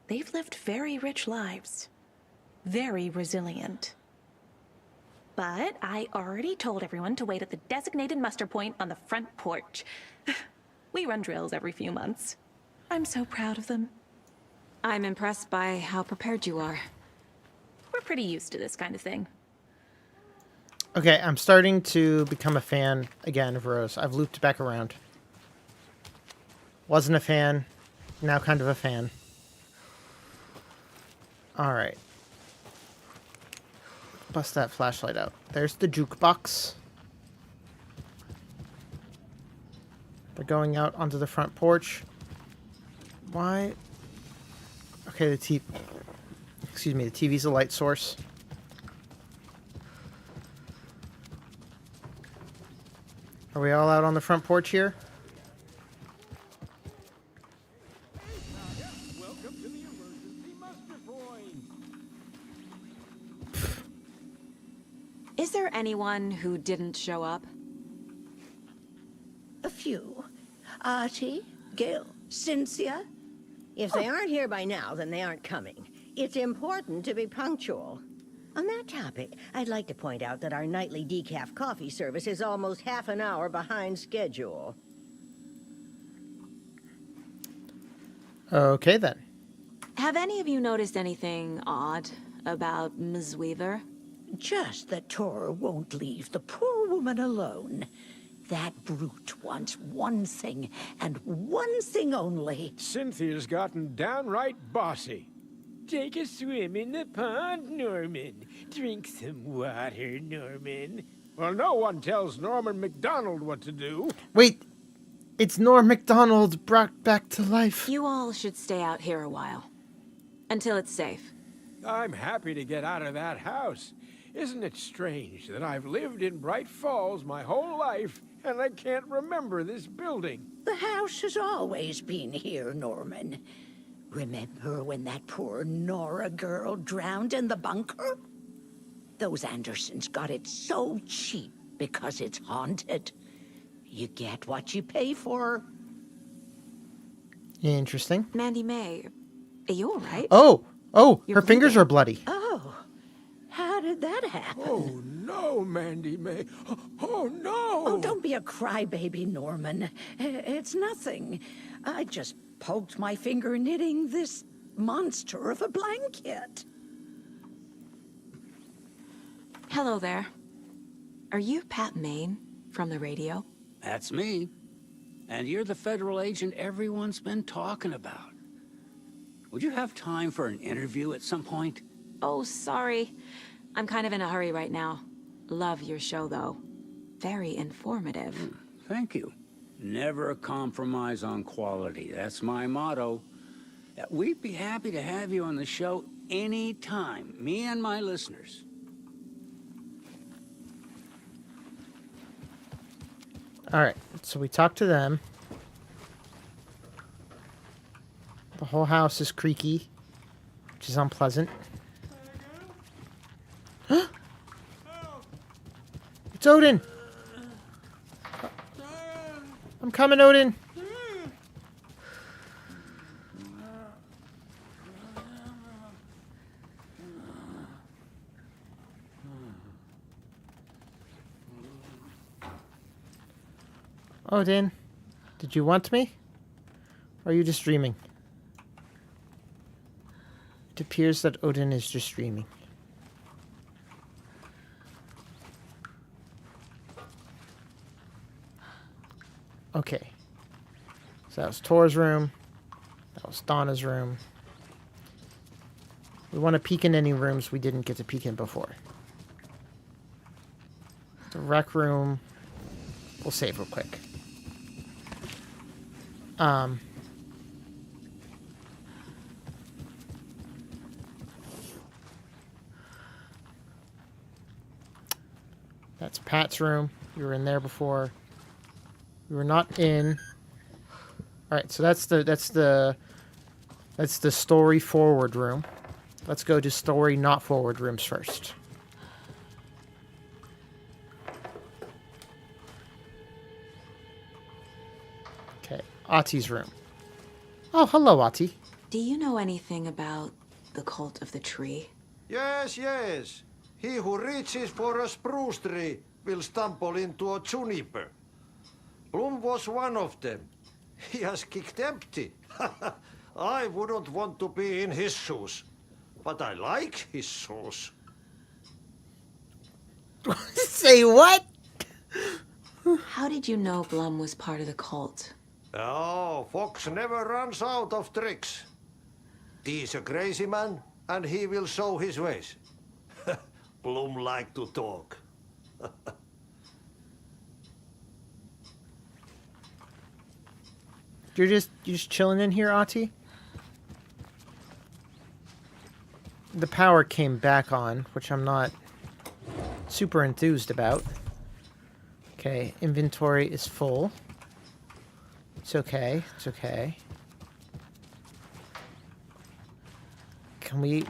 They've lived very rich lives. Very resilient. But I already told everyone to wait at the designated muster point on the front porch. We run drills every few months. I'm so proud of them. I'm impressed by how prepared you are. We're pretty used to this kind of thing. Okay, I'm starting to become a fan again of Rose. I've looped back around. Wasn't a fan, now kind of a fan. Alright. Bust that flashlight out. There's the jukebox. They're going out onto the front porch. Why? Okay, the TV's a light source. Are we all out on the front porch here? Welcome to the emergency muster point. Is there anyone who didn't show up? A few. Artie, Gil, Cynthia. If they aren't here by now, then they aren't coming. It's important to be punctual. On that topic, I'd like to point out that our nightly decaf coffee service is almost half an hour behind schedule. Okay, then. Have any of you noticed anything odd about Ms. Weaver? Just that Tor won't leave the poor woman alone. That brute wants one thing, and one thing only. Cynthia's gotten downright bossy. Take a swim in the pond, Norman. Drink some water, Norman. Well, no one tells Norman MacDonald what to do. Wait, it's Norm MacDonald brought back to life. You all should stay out here a while. Until it's safe. I'm happy to get out of that house. Isn't it strange that I've lived in Bright Falls my whole life and I can't remember this building? The house has always been here, Norman. Remember when that poor Nora girl drowned in the bunker? Those Andersons got it so cheap because it's haunted. You get what you pay for. Interesting. Mandy May, are you all right? Oh, You're her fingers bleeding. are bloody. Oh, how did that happen? Oh, no, Mandy May. Oh, no! Oh, don't be a crybaby, Norman. It's nothing. I just poked my finger knitting this monster of a blanket. Hello there. Are you Pat Maine from the radio? That's me. And you're the federal agent everyone's been talking about. Would you have time for an interview at some point? Oh, sorry. I'm kind of in a hurry right now. Love your show, though. Very informative. Thank you. Never compromise on quality. That's my motto. We'd be happy to have you on the show anytime, me and my listeners. Alright, so we talked to them. The whole house is creaky, which is unpleasant. It's Odin! I'm coming, Odin! Odin, did you want me? Or are you just dreaming? It appears that Odin is just dreaming. Okay. So that was Tor's room. That was Donna's room. We want to peek in any rooms we didn't get to peek in before. The rec room. We'll save real quick. That's Pat's room. We were in there before. We were not in. All right, so that's the story forward room. Let's go to story not forward rooms first. Okay, Ahti's room. Oh, hello, Ahti. Do you know anything about the cult of the tree? Yes, yes. He who reaches for a spruce tree will stumble into a juniper. Bloom was one of them. He has kicked empty. I wouldn't want to be in his shoes, but I like his shoes. Say what? How did you know Blum was part of the cult? Oh, Fox never runs out of tricks. He's a crazy man, and he will show his ways. Bloom like to talk. You're just chilling in here, Ahti? The power came back on, which I'm not super enthused about. Okay, inventory is full. It's okay. It's okay. Can we...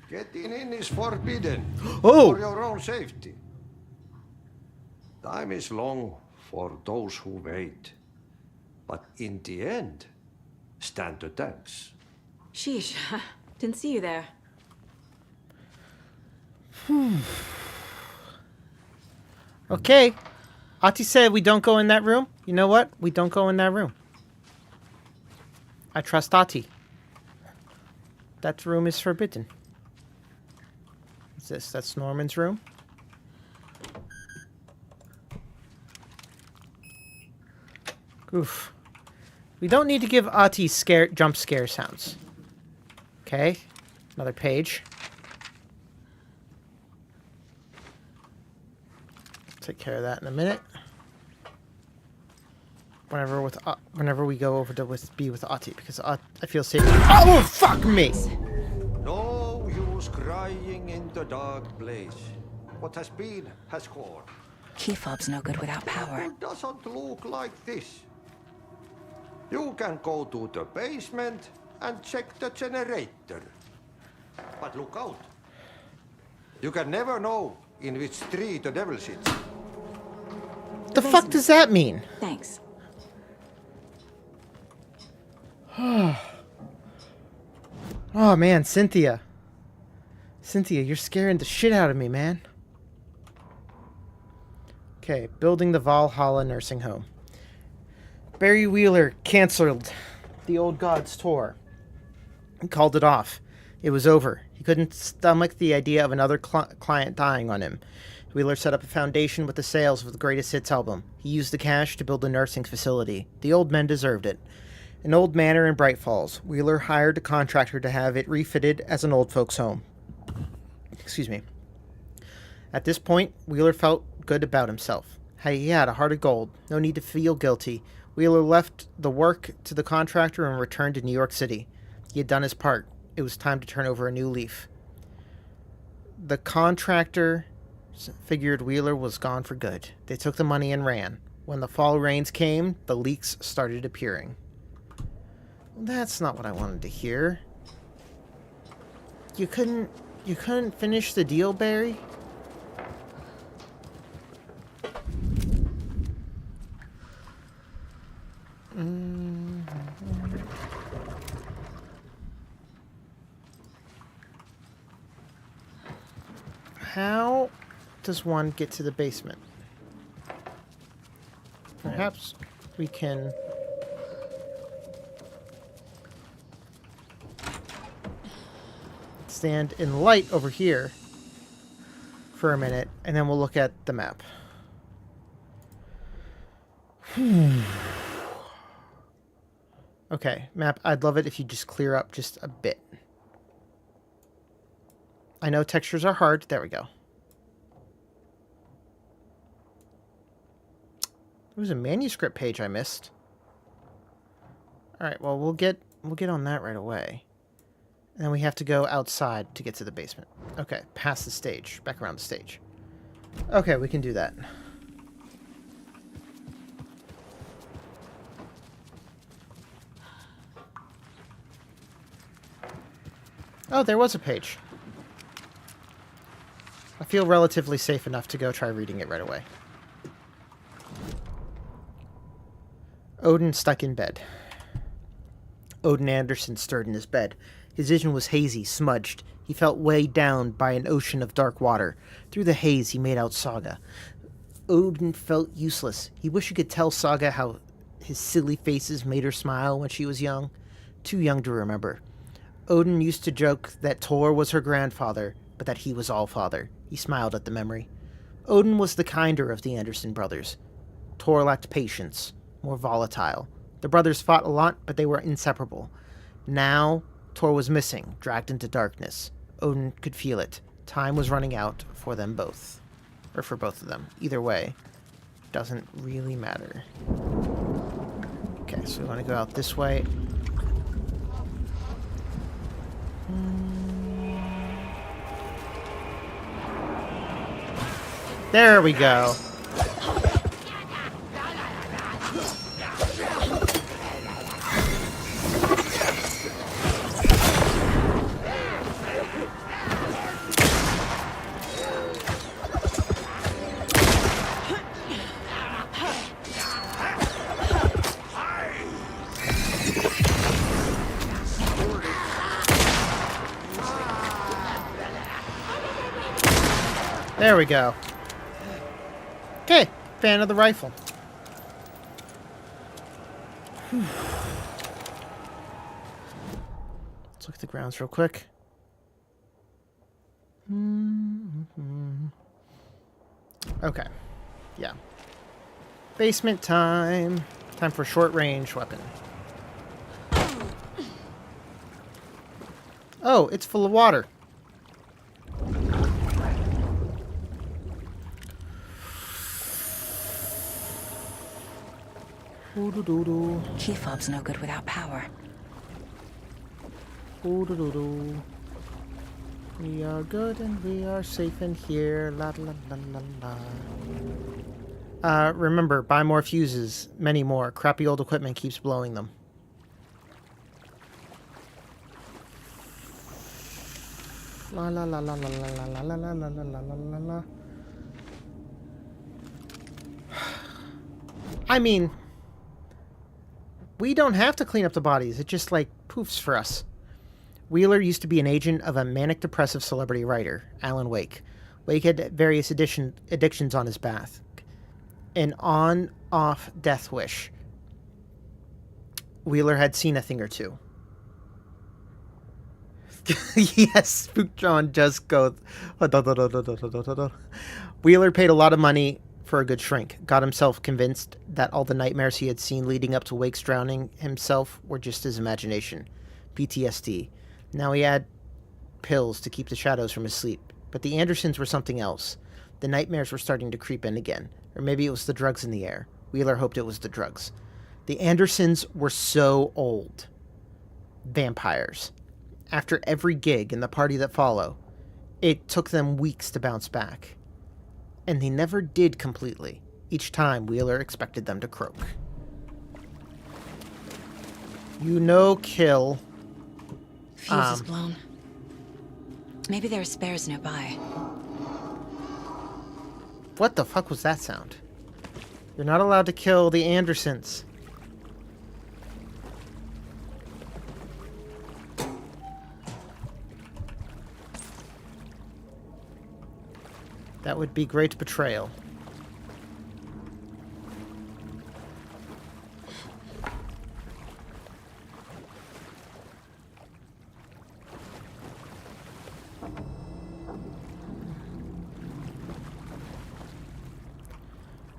Getting in is forbidden. Oh! For your own safety. Time is long for those who wait. But in the end, stand the thanks. Sheesh. Didn't see you there. Okay. Ahti said we don't go in that room. You know what? We don't go in that room. I trust Ahti. That room is forbidden. What's this? That's Norman's room. Oof. We don't need to give Ahti jump scare sounds. Okay. Another page. Take care of that in a minute. Whenever we go over to be with Ahti, because I feel safe. Oh, fuck me! No use crying in the dark place. What has been has gone. Key fob's no good without power. It doesn't look like this. You can go to the basement and check the generator. But look out. You can never know in which tree the devil sits. The fuck does that mean? Thanks. Oh man, Cynthia. Cynthia, you're scaring the shit out of me, man. Okay, building the Valhalla nursing home. Barry Wheeler canceled the Old Gods tour. He called it off. It was over. He couldn't stomach the idea of another client dying on him. Wheeler set up a foundation with the sales of the Greatest Hits album. He used the cash to build a nursing facility. The old men deserved it. An old manor in Bright Falls. Wheeler hired a contractor to have it refitted as an old folks' home. Excuse me. At this point, Wheeler felt good about himself. He had a heart of gold. No need to feel guilty. Wheeler left the work to the contractor and returned to New York City. He had done his part. It was time to turn over a new leaf. The contractor figured Wheeler was gone for good. They took the money and ran. When the fall rains came, the leaks started appearing. Well, that's not what I wanted to hear. You couldn't finish the deal, Barry? How does one get to the basement? Perhaps we can... stand in light over here for a minute, and then we'll look at the map. Okay, map, I'd love it if you just clear up just a bit. I know textures are hard. There we go. There was a manuscript page I missed. All right, well, we'll get on that right away. And then we have to go outside to get to the basement. Okay, past the stage, back around the stage. Okay, we can do that. Oh, there was a page. I feel relatively safe enough to go try reading it right away. Odin stuck in bed. Odin Anderson stirred in his bed. His vision was hazy, smudged. He felt weighed down by an ocean of dark water. Through the haze, he made out Saga. Odin felt useless. He wished he could tell Saga how his silly faces made her smile when she was young. Too young to remember. Odin used to joke that Tor was her grandfather, but that he was Allfather. He smiled at the memory. Odin was the kinder of the Anderson brothers. Tor lacked patience, more volatile. The brothers fought a lot, but they were inseparable. Now, Tor was missing, dragged into darkness. Odin could feel it. Time was running out for them both. Or for both of them. Either way, doesn't really matter. Okay, so we want to go out this way. There we go. There we go. Okay, fan of the rifle. Let's look at the grounds real quick. Okay, yeah. Basement time. Time for short range weapon. Oh, it's full of water. Key fob's no good without power. We are good and we are safe in here. La la la la la. Remember, buy more fuses. Many more. Crappy old equipment keeps blowing them. La la la la la la la la la la la la la la. I mean, we don't have to clean up the bodies. It just, like, poofs for us. Wheeler used to be an agent of a manic-depressive celebrity writer, Alan Wake. Wake had various addictions on his back. An on-off death wish. Wheeler had seen a thing or two. Yes, Spook John just goes. Wheeler paid a lot of money for a good shrink, got himself convinced that all the nightmares he had seen leading up to Wake's drowning himself were just his imagination. PTSD. Now he had pills to keep the shadows from his sleep. But the Andersons were something else. The nightmares were starting to creep in again. Or maybe it was the drugs in the air. Wheeler hoped it was the drugs. The Andersons were so old. Vampires. After every gig and the party that followed, it took them weeks to bounce back. And they never did completely. Each time, Wheeler expected them to croak. You know, kill. Fuse is blown. Maybe there are spares nearby. What the fuck was that sound? You're not allowed to kill the Andersons. That would be great betrayal.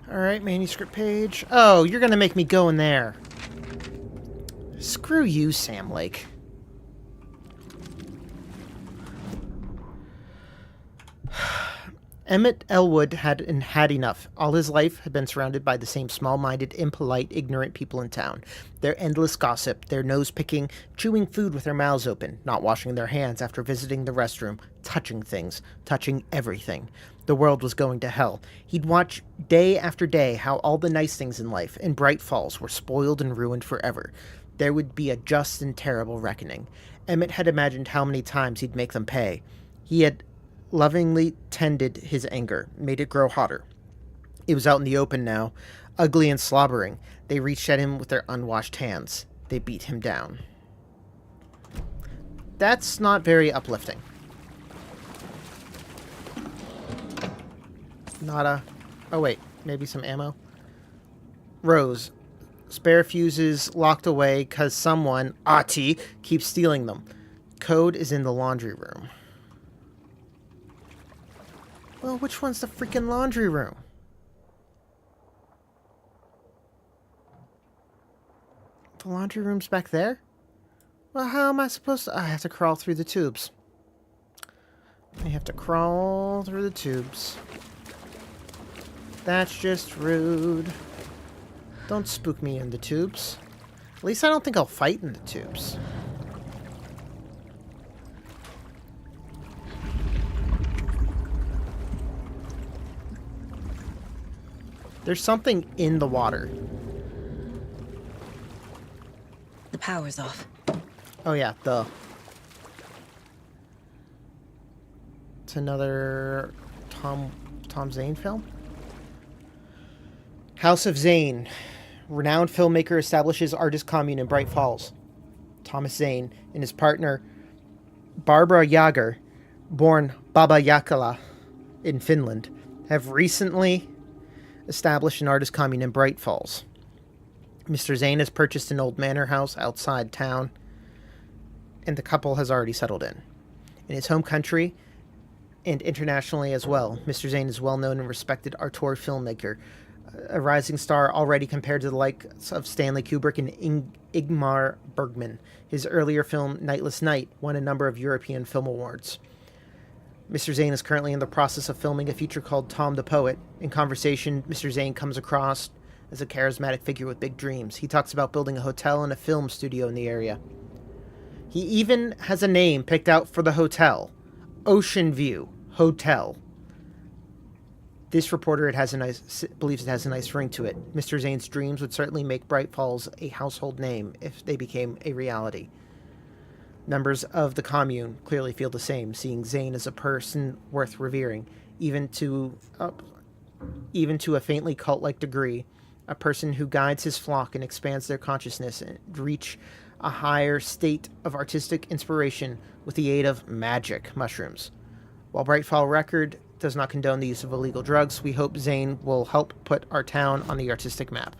Alright, manuscript page. Oh, you're gonna make me go in there. Screw you, Sam Lake. Emmett Elwood had enough. All his life had been surrounded by the same small-minded, impolite, ignorant people in town. Their endless gossip, their nose-picking, chewing food with their mouths open, not washing their hands after visiting the restroom, touching things, touching everything. The world was going to hell. He'd watch day after day how all the nice things in life, in Bright Falls, were spoiled and ruined forever. There would be a just and terrible reckoning. Emmett had imagined how many times he'd make them pay. He had lovingly tended his anger, made it grow hotter. It was out in the open now, ugly and slobbering. They reached at him with their unwashed hands. They beat him down. That's not very uplifting. Oh wait, maybe some ammo? Rose. Spare fuses locked away because someone, Ahti, keeps stealing them. Code is in the laundry room. Well, which one's the freaking laundry room? The laundry room's back there? Well, how am I supposed to... I have to crawl through the tubes. I have to crawl through the tubes. That's just rude. Don't spook me in the tubes. At least I don't think I'll fight in the tubes. There's something in the water. The power's off. Oh yeah, It's another Tom Zane film? House of Zane. Renowned filmmaker establishes artist commune in Bright Falls. Thomas Zane and his partner Barbara Jager, born Baba Jakala in Finland, have recently established an artist commune in Bright Falls. Mr. Zane has purchased an old manor house outside town, and the couple has already settled in. In his home country, and internationally as well, Mr. Zane is a well-known and respected auteur filmmaker, a rising star already compared to the likes of Stanley Kubrick and Ingmar Bergman. His earlier film, Nightless Night, won a number of European Film Awards. Mr. Zane is currently in the process of filming a feature called Tom the Poet. In conversation, Mr. Zane comes across as a charismatic figure with big dreams. He talks about building a hotel and a film studio in the area. He even has a name picked out for the hotel. Ocean View Hotel. This reporter believes it has a nice ring to it. Mr. Zane's dreams would certainly make Bright Falls a household name if they became a reality. Members of the commune clearly feel the same, seeing Zane as a person worth revering, even to a faintly cult-like degree, a person who guides his flock and expands their consciousness and reach a higher state of artistic inspiration with the aid of magic mushrooms. While Brightfall Record does not condone the use of illegal drugs, we hope Zane will help put our town on the artistic map.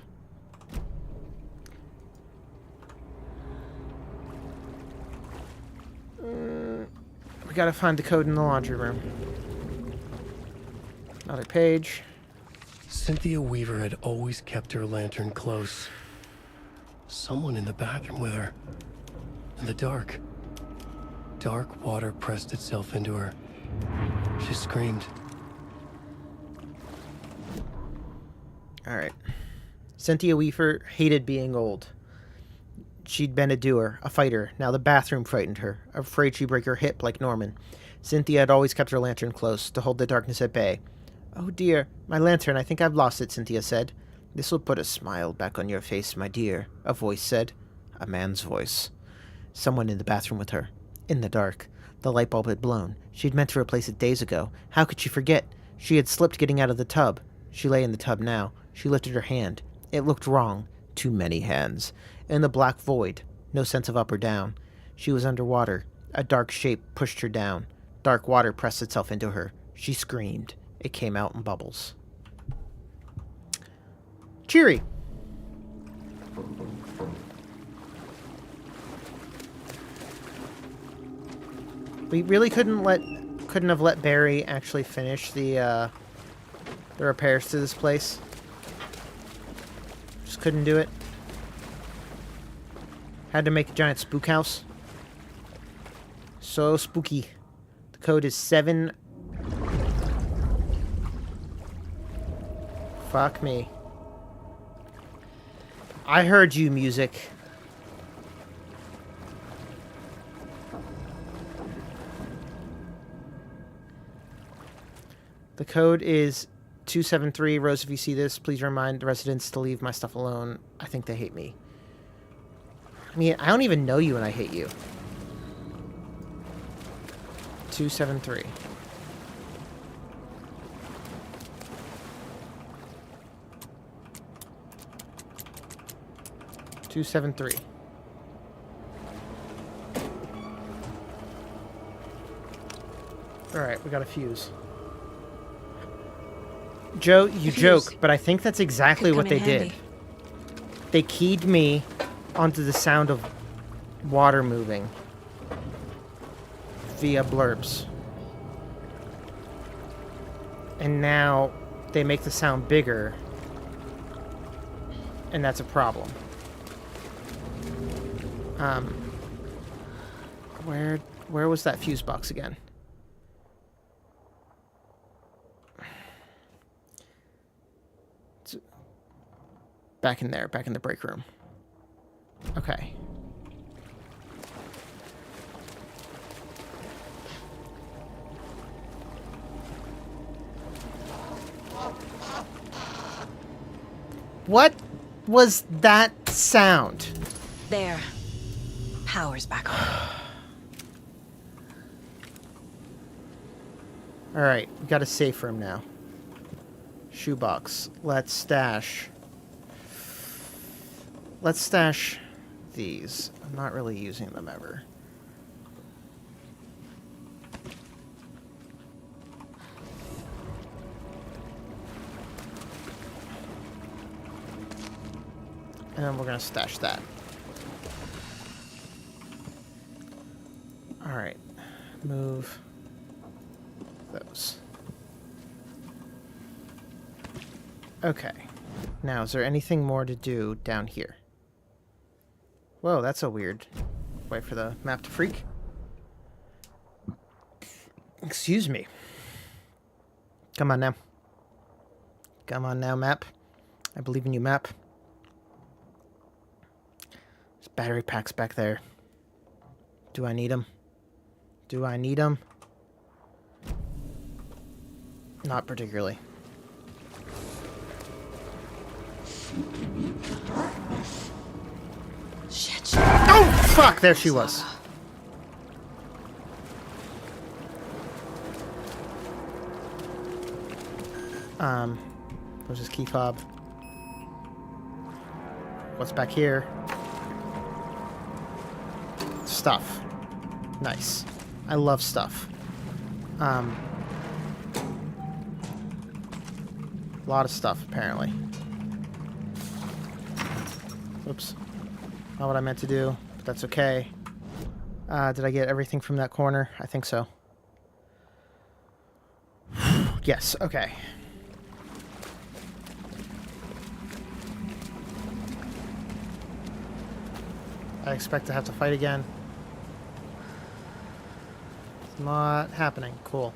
We gotta find the code in the laundry room. Another page. Cynthia Weaver had always kept her lantern close. Someone in the bathroom with her. In the dark. Dark water pressed itself into her. She screamed. Alright. Cynthia Weaver hated being old. She'd been a doer, a fighter. Now the bathroom frightened her, afraid she'd break her hip like Norman. Cynthia had always kept her lantern close, to hold the darkness at bay. "Oh dear, my lantern, I think I've lost it," Cynthia said. "This will put a smile back on your face, my dear," a voice said. A man's voice. Someone in the bathroom with her. In the dark. The light bulb had blown. She'd meant to replace it days ago. How could she forget? She had slipped getting out of the tub. She lay in the tub now. She lifted her hand. It looked wrong. Too many hands. In the black void. No sense of up or down. She was underwater. A dark shape pushed her down. Dark water pressed itself into her. She screamed. It came out in bubbles. Cheery. We really couldn't have let Barry actually finish the repairs to this place. Just couldn't do it. Had to make a giant spook house. So spooky. The code is 7. Fuck me. I heard you, music. The code is 273. Rose, if you see this, please remind the residents to leave my stuff alone. I think they hate me. I mean, I don't even know you and I hate you. 273. Alright, we got a fuse. Joe, you joke, but I think that's exactly what they did. They keyed me onto the sound of water moving via blurbs. And now they make the sound bigger, and that's a problem. Where was that fuse box again? It's back in there, back in the break room. Okay. What was that sound? There. Power's back on. Alright, we got a safe room now. Shoebox. Let's stash these. I'm not really using them ever. And then we're gonna stash that. Alright. Move those. Okay. Now, is there anything more to do down here? Whoa, that's a weird way for the map to freak. Excuse me. Come on now. Come on now, map. I believe in you, map. There's battery packs back there. Do I need them? Do I need them? Not particularly. Shit. Oh, fuck! There she was. Where's this key fob? What's back here? Stuff. Nice. I love stuff. A lot of stuff, apparently. Oops. Not what I meant to do, but that's okay. Did I get everything from that corner? I think so. Yes, okay. I expect to have to fight again. It's not happening. Cool.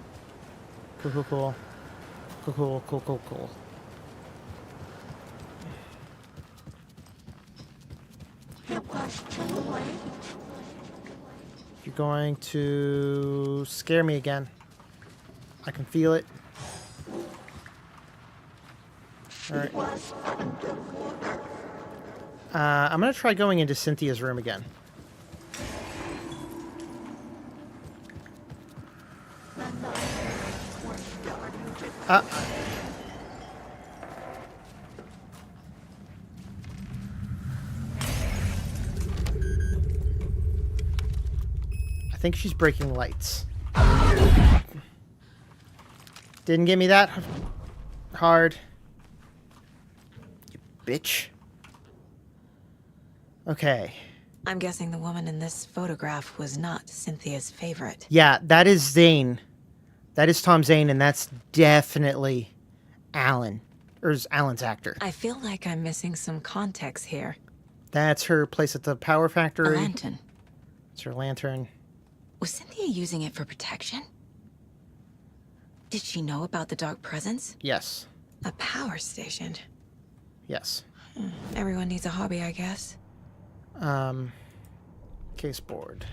Cool, cool, cool. Cool, cool, cool, cool, cool. It was too late. You're going to scare me again. I can feel it. Alright. I'm gonna try going into Cynthia's room again. I think she's breaking lights. Didn't give me that hard. You bitch. Okay. I'm guessing the woman in this photograph was not Cynthia's favorite. Yeah, that is Zane. That is Tom Zane, and that's definitely Alan. Or is Alan's actor. I feel like I'm missing some context here. That's her place at the power factory. A lantern. It's her lantern. Was Cynthia using it for protection? Did she know about the dark presence? Yes. A power station. Yes. Everyone needs a hobby, I guess. Case board.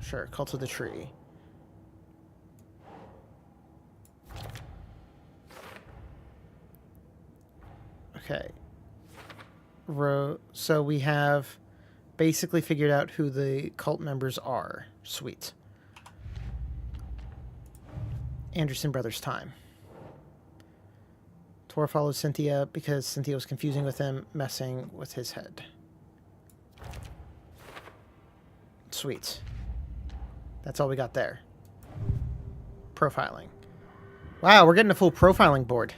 Sure, Cult of the Tree. Okay. So we have basically figured out who the cult members are. Sweet. Anderson Brothers time. Tor follows Cynthia because Cynthia was confusing with him, messing with his head. Sweet. That's all we got there. Profiling. Wow, we're getting a full profiling board.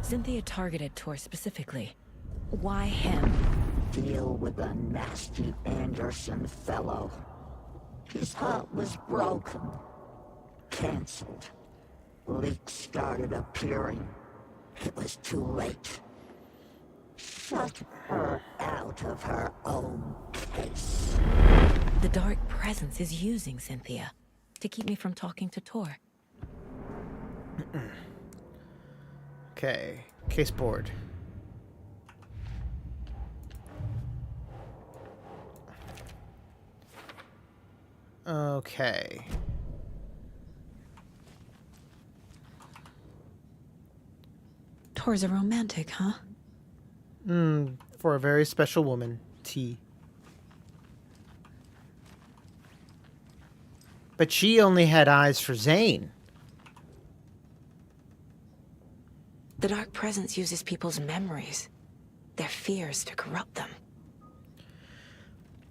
Cynthia targeted Tor specifically. Why him? Deal with the nasty Anderson fellow. His heart was broken. Cancelled. Leaks started appearing. It was too late. Shut her out of her own case. The dark presence is using Cynthia to keep me from talking to Tor. Okay, case board. Okay. Tor's a romantic, huh? For a very special woman, T. But she only had eyes for Zane. The dark presence uses people's memories, their fears to corrupt them.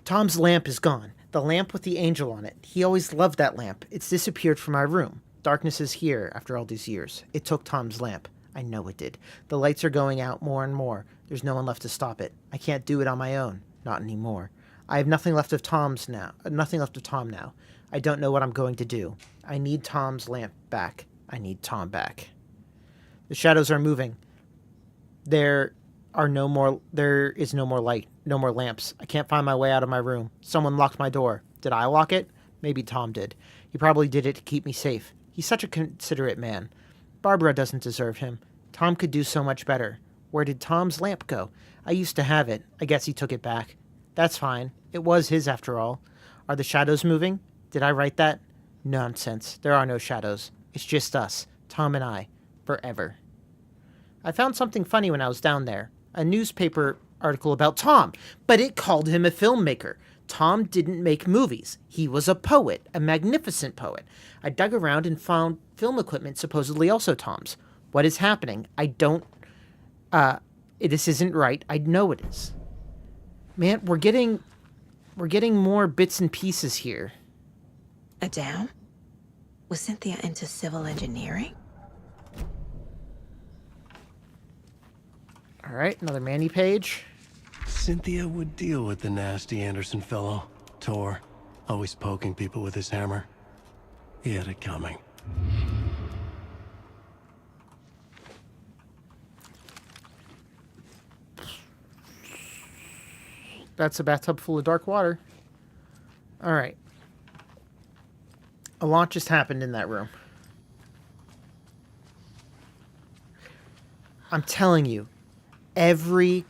Tom's lamp is gone. The lamp with the angel on it. He always loved that lamp. It's disappeared from our room. Darkness is here after all these years. It took Tom's lamp. I know it did. The lights are going out more and more. There's no one left to stop it. I can't do it on my own. Not anymore. I have nothing left of Tom's now. Nothing left of Tom now. I don't know what I'm going to do. I need Tom's lamp back. I need Tom back. The shadows are moving. There is no more light. No more lamps. I can't find my way out of my room. Someone locked my door. Did I lock it? Maybe Tom did. He probably did it to keep me safe. He's such a considerate man. Barbara doesn't deserve him. Tom could do so much better. Where did Tom's lamp go? I used to have it. I guess he took it back. That's fine. It was his after all. Are the shadows moving? Did I write that? Nonsense. There are no shadows. It's just us. Tom and I. Forever. I found something funny when I was down there. A newspaper article about Tom, but it called him a filmmaker. Tom didn't make movies. He was a poet, a magnificent poet. I dug around and found film equipment supposedly also Tom's. What is happening? I don't... this isn't right. I know it is. Man, we're getting more bits and pieces here. A dam? Was Cynthia into civil engineering? All right, another Manny page. Cynthia would deal with the nasty Anderson fellow. Tor, always poking people with his hammer. He had it coming. That's a bathtub full of dark water. All right. A lot just happened in that room. I'm telling you, every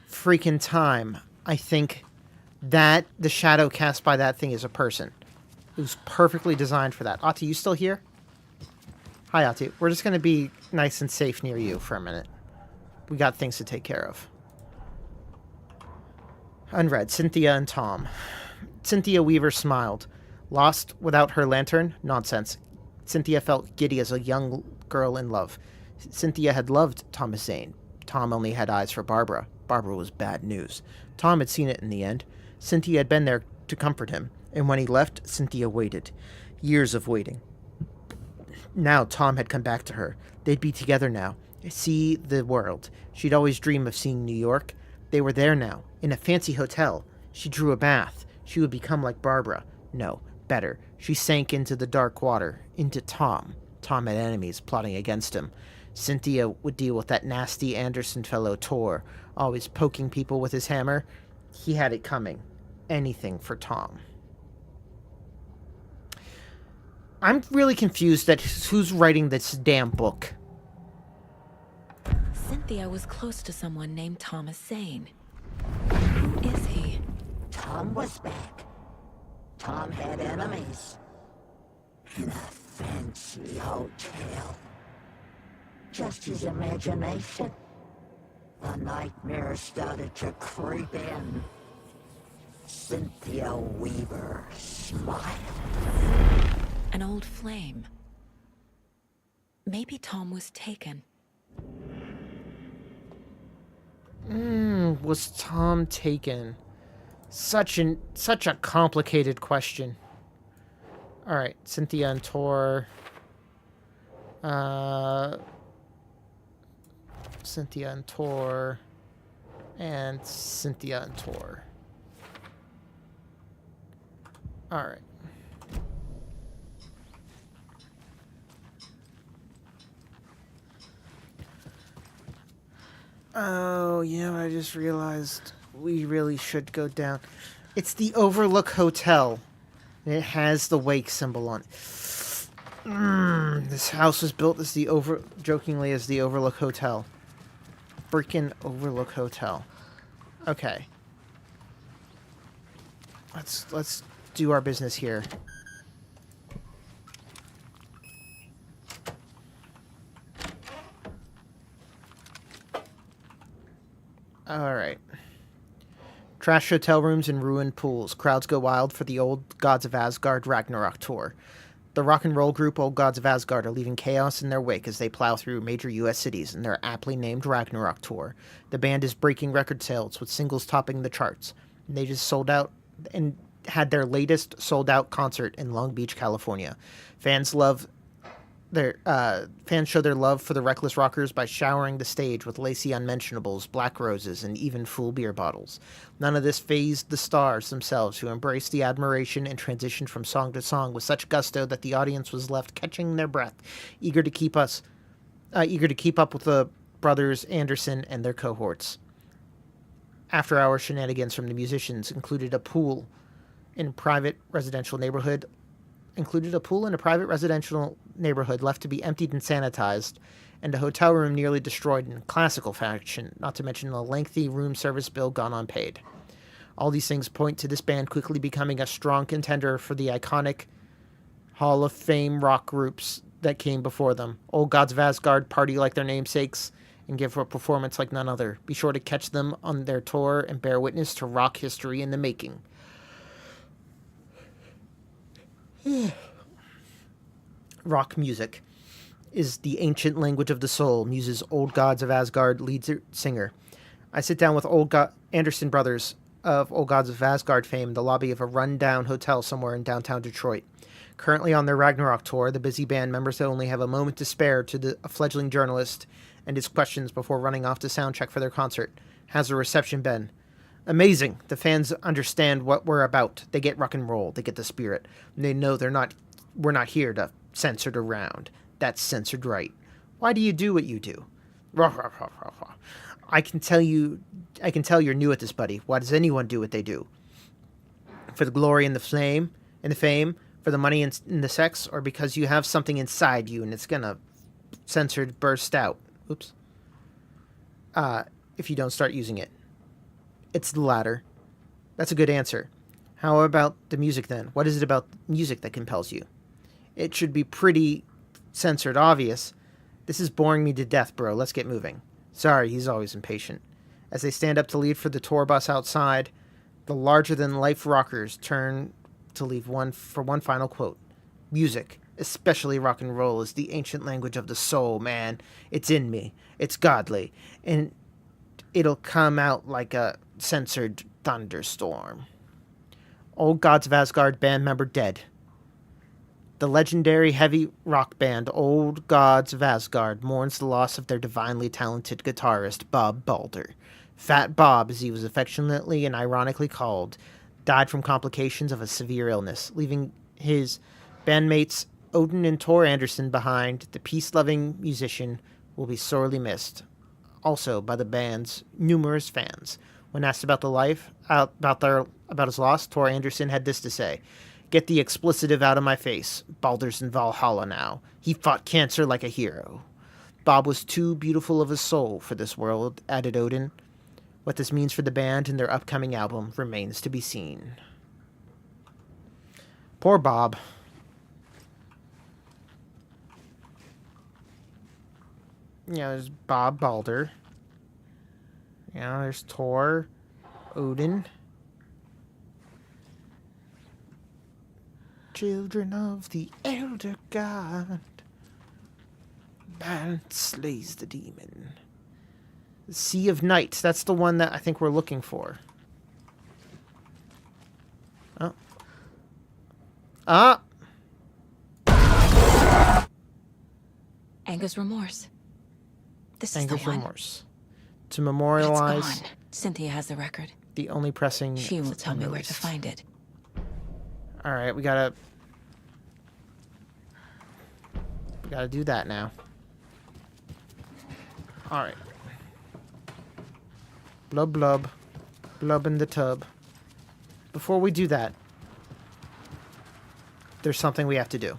freaking time I think that the shadow cast by that thing is a person. It was perfectly designed for that. Ati, you still here? Hi, Ati. We're just going to be nice and safe near you for a minute. We got things to take care of. Unread, Cynthia and Tom. Cynthia Weaver smiled. Lost without her lantern? Nonsense. Cynthia felt giddy as a young girl in love. Cynthia had loved Thomas Zane. Tom only had eyes for Barbara. Barbara was bad news. Tom had seen it in the end. Cynthia had been there to comfort him, and when he left, Cynthia waited. Years of waiting. Now Tom had come back to her. They'd be together now. See the world. She'd always dream of seeing New York. They were there now, in a fancy hotel. She drew a bath. She would become like Barbara. No, better. She sank into the dark water, into Tom. Tom had enemies plotting against him. Cynthia would deal with that nasty Anderson fellow Tor, always poking people with his hammer. He had it coming. Anything for Tom. I'm really confused at who's writing this damn book. Cynthia was close to someone named Thomas Zane. Who is he? Tom was back. Tom had enemies. In a fancy hotel. Just his imagination. The nightmare started to creep in. Cynthia Weaver smiled. An old flame. Maybe Tom was taken. Was Tom taken? Such a complicated question. All right, Cynthia and Tor. Cynthia and Tor. And Cynthia and Tor. All right. Oh, I just realized we really should go down. It's the Overlook Hotel. And it has the wake symbol on it. This house was built as jokingly as the Overlook Hotel. Freaking Overlook Hotel. Okay. Let's do our business here. Alright. Trash hotel rooms and ruined pools. Crowds go wild for the Old Gods of Asgard Ragnarok tour. The rock and roll group Old Gods of Asgard are leaving chaos in their wake as they plow through major U.S. cities in their aptly named Ragnarok tour. The band is breaking record sales with singles topping the charts. They just sold out and had their latest sold-out concert in Long Beach, California. Fans show their love for the Reckless Rockers by showering the stage with lacy unmentionables, black roses, and even full beer bottles. None of this fazed the stars themselves, who embraced the admiration and transitioned from song to song with such gusto that the audience was left catching their breath, eager to keep up with the brothers Anderson and their cohorts. After-hour shenanigans from the musicians included a pool in a private residential neighborhood left to be emptied and sanitized, and a hotel room nearly destroyed in classical fashion, not to mention a lengthy room service bill gone unpaid. All these things point to this band quickly becoming a strong contender for the iconic Hall of Fame rock groups that came before them. Old Gods of Asgard party like their namesakes and give a performance like none other. Be sure to catch them on their tour and bear witness to rock history in the making. Rock music is the ancient language of the soul, muses Old Gods of Asgard lead singer. I sit down with Anderson brothers of Old Gods of Asgard fame in the lobby of a run-down hotel somewhere in downtown Detroit. Currently on their Ragnarok tour, the busy band members only have a moment to spare to a fledgling journalist and his questions before running off to soundcheck for their concert. How's the reception been? Amazing. The fans understand what we're about. They get rock and roll. They get the spirit. And they know we're not here to censor it around. That's censored right. Why do you do what you do? I can tell you're new at this, buddy. Why does anyone do what they do? For the glory and the fame, for the money and the sex, or because you have something inside you and it's gonna censored burst out. Oops. If you don't start using it. It's the latter. That's a good answer. How about the music then? What is it about music that compels you? It should be pretty censored obvious. This is boring me to death, bro. Let's get moving. Sorry, he's always impatient. As they stand up to leave for the tour bus outside, the larger-than-life rockers turn to leave one final quote. Music, especially rock and roll, is the ancient language of the soul, man. It's in me. It's godly. And it'll come out like a censored thunderstorm. Old Gods of Asgard band member dead. The legendary heavy rock band Old Gods of Asgard mourns the loss of their divinely talented guitarist, Bob Balder. Fat Bob, as he was affectionately and ironically called, died from complications of a severe illness, leaving his bandmates Odin and Tor Anderson behind. The peace-loving musician will be sorely missed, also by the band's numerous fans. When asked about his loss, Tor Anderson had this to say: "Get the explicitive out of my face. Balder's in Valhalla now. He fought cancer like a hero. Bob was too beautiful of a soul for this world," added Odin. What this means for the band and their upcoming album remains to be seen. Poor Bob. There's Bob Balder. There's Thor, Odin. Children of the Elder God. Balance slays the demon. The Sea of Night. That's the one that I think we're looking for. Oh. Ah! Anger's remorse. This is Anger's the one. remorse. To But memorialize it's gone. Cynthia has the record. the only pressing. She will tell me where to unreleased. find it. Alright, we gotta do that now. Alright. Blub blub. Blub in the tub. Before we do that, there's something we have to do.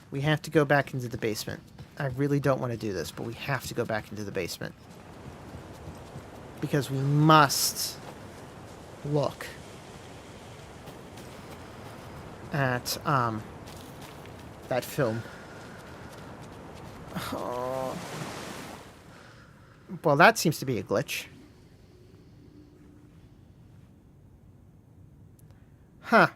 We have to go back into the basement. I really don't want to do this, but we have to go back into the basement. Because we must look at that film. Oh. Well, that seems to be a glitch. Huh.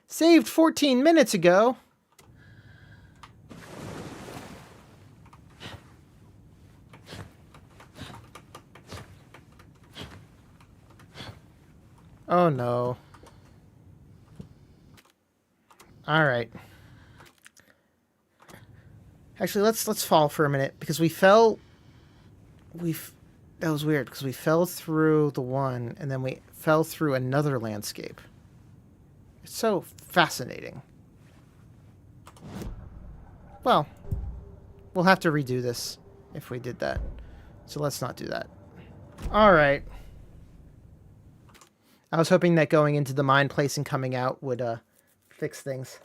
Saved 14 minutes ago. Oh no. All right. Actually, let's fall for a minute because that was weird because we fell through the one and then we fell through another landscape. It's so fascinating. Well, we'll have to redo this if we did that. So let's not do that. All right. I was hoping that going into the mine place and coming out would fix things.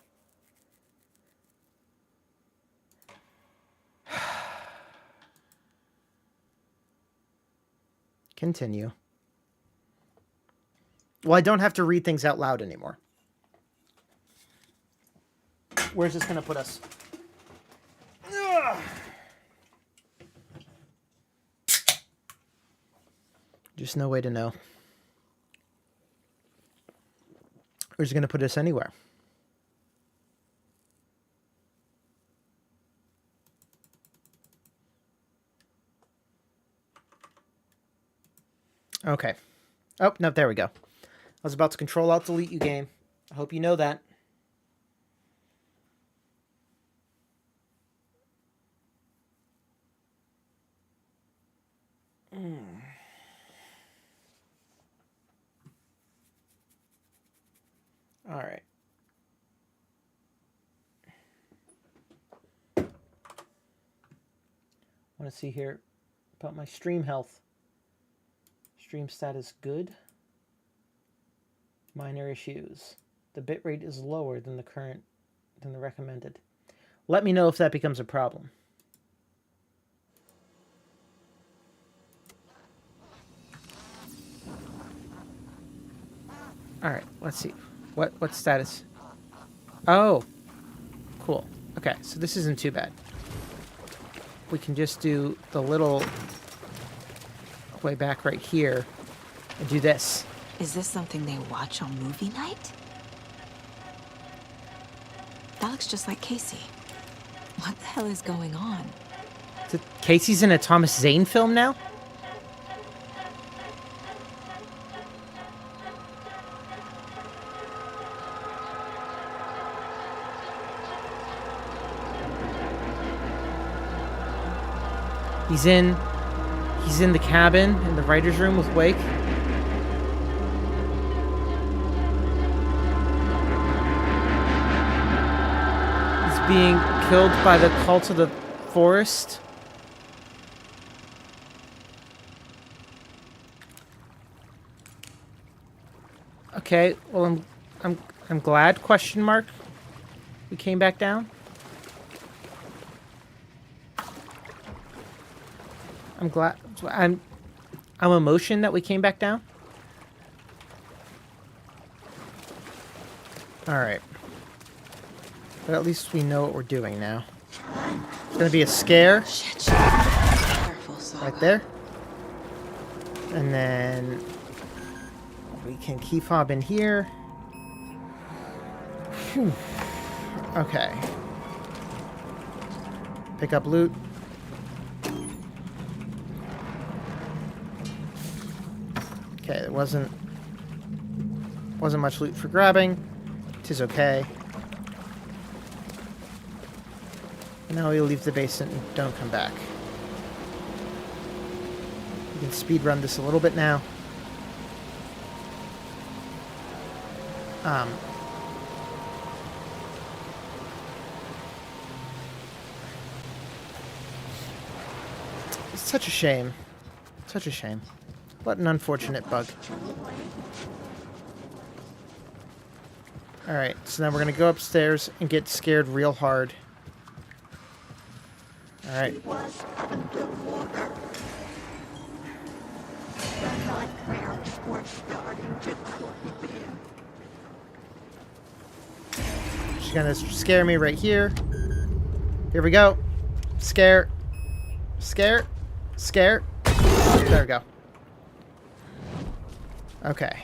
Continue. Well, I don't have to read things out loud anymore. Where's this going to put us? Ugh. Just no way to know. Where's it going to put us anywhere? Okay. Oh, no, there we go. I was about to Control-Alt-Delete you, game. I hope you know that. All right. want to see here about my stream health. Stream status good. Minor issues. The bitrate is lower than the recommended. Let me know if that becomes a problem. All right, let's see. What status? Oh, cool. Okay, so this isn't too bad. We can just do the little way back right here and do this. Is this something they watch on movie night? That looks just like Casey. What the hell is going on? Casey's in a Thomas Zane film now? He's in the cabin in the writer's room with Wake. He's being killed by the cult of the forest. Okay, well I'm glad, question mark. We came back down. I'm glad. I'm emotion that we came back down. All right. But at least we know what we're doing now. It's gonna be a scare. Right there. And then we can key fob in here. Whew. Okay. Pick up loot. Okay, there wasn't much loot for grabbing. 'Tis okay. Now we leave the basement and don't come back. We can speed run this a little bit now. It's such a shame. Such a shame. What an unfortunate bug. Alright, so now we're going to go upstairs and get scared real hard. Alright. She's going to scare me right here. Here we go. Scare. Scare. Scare. There we go. Okay.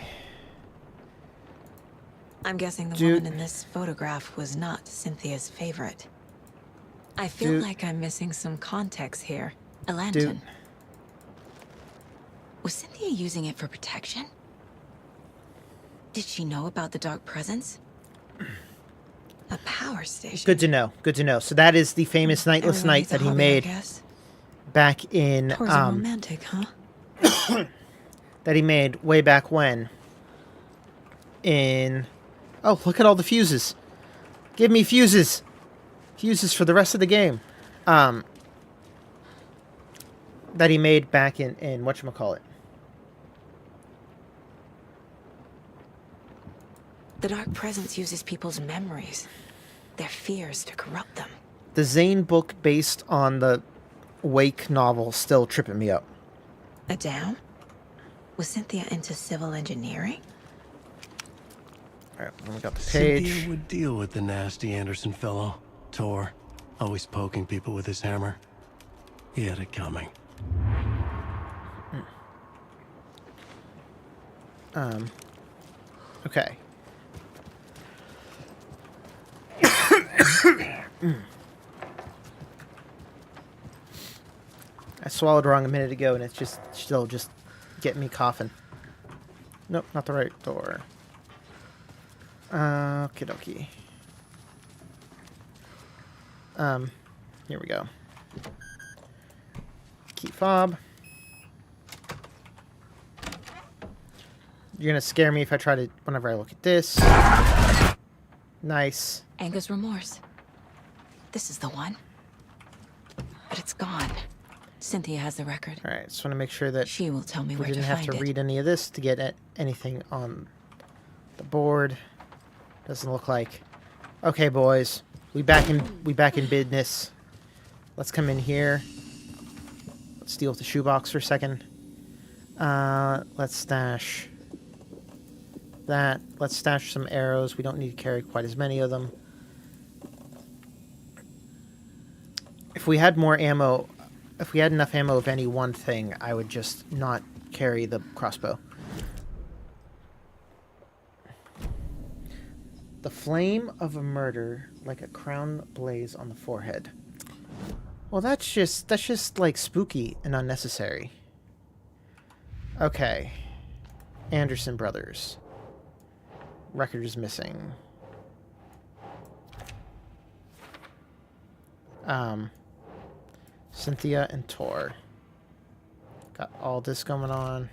I'm guessing the woman in this photograph was not Cynthia's favorite. I feel like I'm missing some context here. A lantern. Was Cynthia using it for protection? Did she know about the dark presence? A power station. Good to know. Good to know. So that is the famous Nightless Night that he made back in romantic, huh? that he made way back when. Oh, look at all the fuses. Give me fuses. Fuses for the rest of the game. That he made back in whatchamacallit. The dark presence uses people's memories, their fears to corrupt them. The Zane book based on the Wake novel still tripping me up. A dam? Was Cynthia into civil engineering? Alright, then we got the page. Cynthia would deal with the nasty Anderson fellow. Tor, always poking people with his hammer. He had it coming. Okay. I swallowed wrong a minute ago and it's just still just getting me coughing. Nope, not the right door. Okie dokie. Here we go. Key fob. You're gonna scare me if I try to, whenever I look at this. Nice. Anger's remorse. This is the one. But it's gone. Cynthia has the record. All right, just want to make sure that She will tell me we where to didn't have find to it. read any of this to get anything on the board. Doesn't look like. Okay, boys, we back in business. Let's come in here. Let's deal with the shoebox for a second. Let's stash that. Let's stash some arrows. We don't need to carry quite as many of them. If we had more ammo, if we had enough ammo of any one thing, I would just not carry the crossbow. The flame of a murder like a crown blaze on the forehead. Well, that's just like spooky and unnecessary. Okay. Anderson Brothers. Record is missing. Cynthia and Tor. Got all this going on.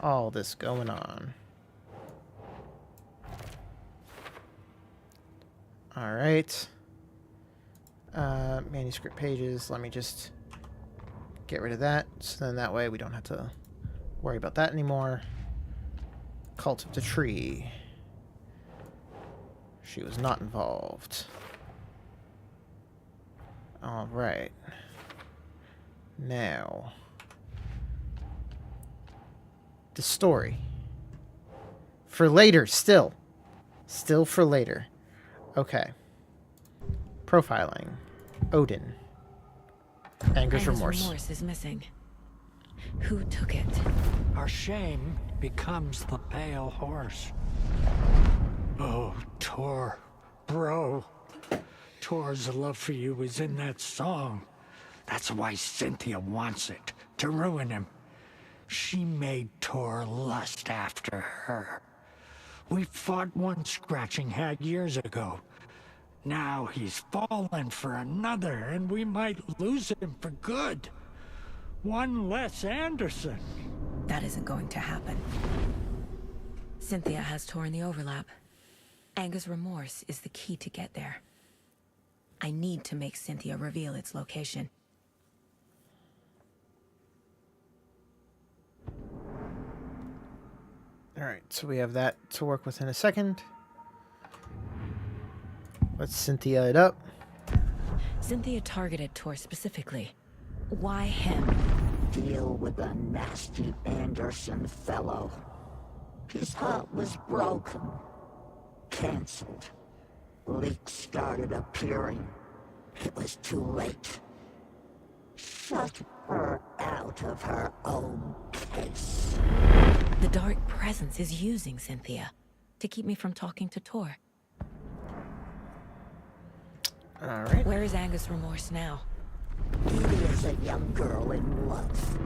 All this going on. All right. Manuscript pages. Let me just get rid of that. So then that way we don't have to worry about that anymore. Cult of the Tree. She was not involved. All right. Now, the story. For later, still. Still for later. Okay. Profiling. Odin. Anger's Remorse. Is missing. Who took it? Our shame becomes the pale horse. Oh, Tor. Bro. Tor's love for you is in that song. That's why Cynthia wants it, to ruin him. She made Tor lust after her. We fought one scratching hag years ago. Now he's fallen for another, and we might lose him for good. One less Anderson. That isn't going to happen. Cynthia has Tor in the overlap. Anger's Remorse is the key to get there. I need to make Cynthia reveal its location. Alright, so we have that to work with in a second. Let's Cynthia it up. Cynthia targeted Tor specifically. Why him? Deal with the nasty Anderson fellow. His heart was broken. Cancelled. Leaks started appearing. It was too late. Shut her out of her own case. The Dark Presence is using Cynthia to keep me from talking to Tor. Alright. Where is Anger's Remorse now? He is a young girl in love.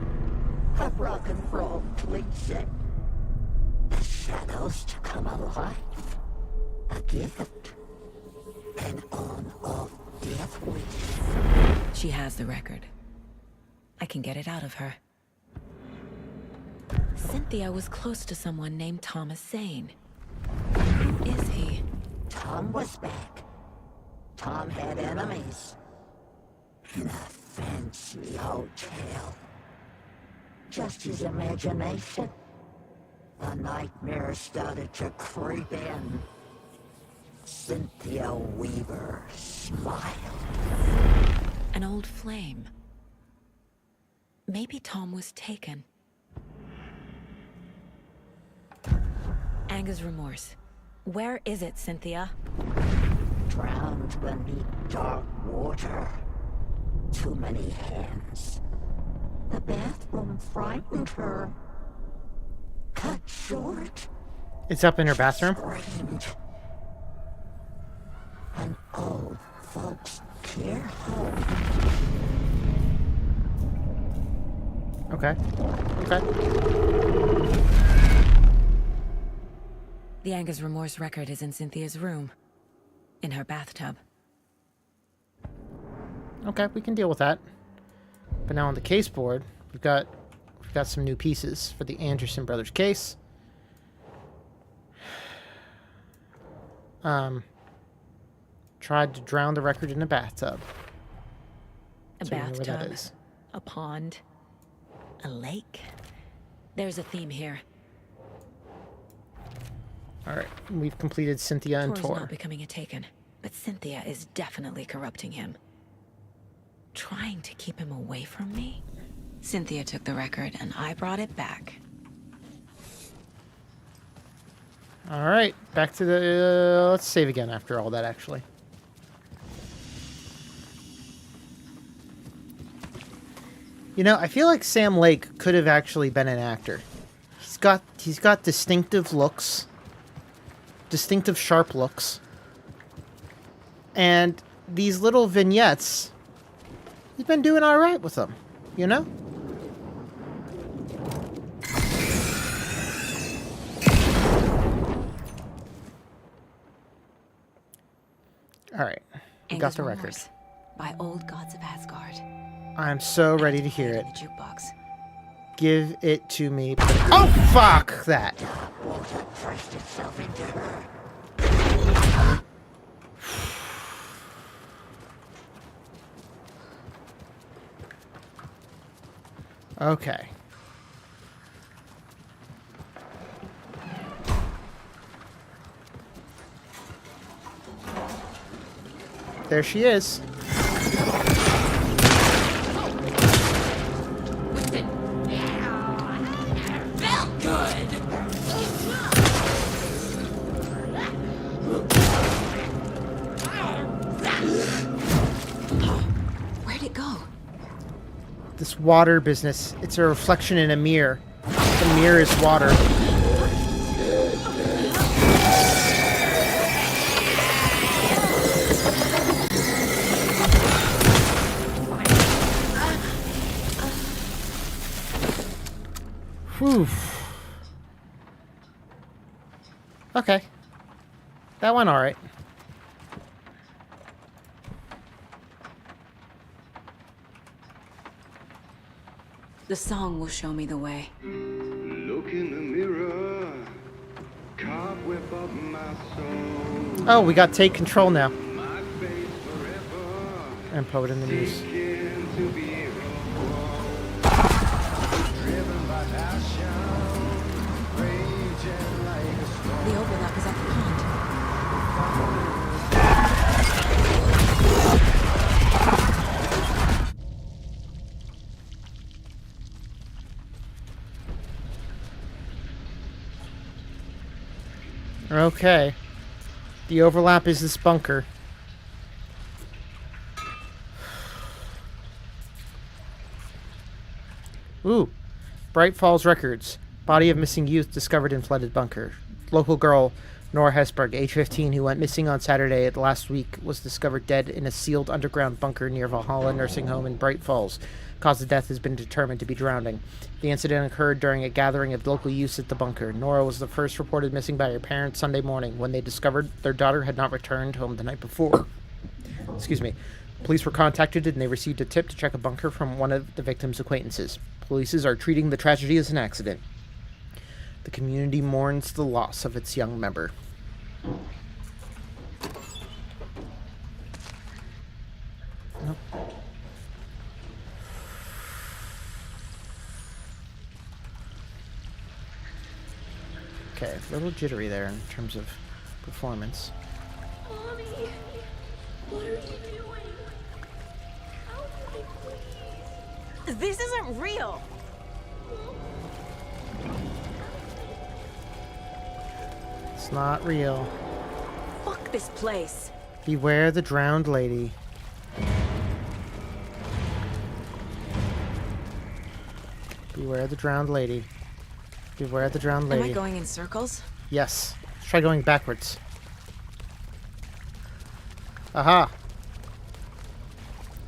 A rock and roll cliche. The shadows to come alive. A gift. An on-off death wish. She has the record. I can get it out of her. Cynthia was close to someone named Thomas Zane. Who is he? Tom was back. Tom had enemies. In a fancy hotel. Just his imagination. The nightmare started to creep in. Cynthia Weaver smiled. An old flame. Maybe Tom was taken. Anger's Remorse. Where is it, Cynthia? Drowned beneath dark water. Too many hands. The bathroom frightened her. Cut short. It's up in her bathroom? Screamed. An old folks care home. Okay. Okay. The Anger's Remorse record is in Cynthia's room. In her bathtub. Okay, we can deal with that. But now on the case board, we've got some new pieces for the Anderson Brothers case. Tried to drown the record in a bathtub. A So we know where that bathtub, is. a pond, a lake. There's a theme here. All right, we've completed Cynthia and Tor's Tor. not becoming a Taken, but Cynthia is definitely corrupting him. Trying to keep him away from me? Cynthia took the record and I brought it back. All right, back to the... let's save again after all that, actually. You know, I feel like Sam Lake could have actually been an actor. He's got distinctive looks. Distinctive sharp looks. And these little vignettes, he's been doing all right with them, you know? All right, we got Anger's the record. Remorse by Old Gods of Asgard. I'm so ready to hear it. The jukebox. Give it to me. Oh, fuck that. Okay. There she is. Felt good. Where'd it go? This water business. It's a reflection in a mirror. The mirror is water. Whew. Okay. That went all right. The song will show me the way. Look in the mirror, cobweb of my soul. Oh, we got Take Control now. And Poet in the Muse. The overlap is at the pond. Okay. The overlap is this bunker. Ooh. Bright Falls Records. Body of missing youth discovered in flooded bunker. Local girl Nora Hesberg, age 15, who went missing on Saturday last week, was discovered dead in a sealed underground bunker near Valhalla Nursing Home in Bright Falls. Cause of death has been determined to be drowning. The incident occurred during a gathering of local youths at the bunker. Nora was the first reported missing by her parents Sunday morning when they discovered their daughter had not returned home the night before. Excuse me. Police were contacted and they received a tip to check a bunker from one of the victim's acquaintances. Police are treating the tragedy as an accident. The community mourns the loss of its young member. Nope. Okay, a little jittery there in terms of performance. Mommy, what are you doing? Help me, please. This isn't real. It's not real. Fuck this place. Beware the drowned lady. Beware the drowned lady. Beware the drowned lady. Am I going in circles? Yes. Let's try going backwards. Aha.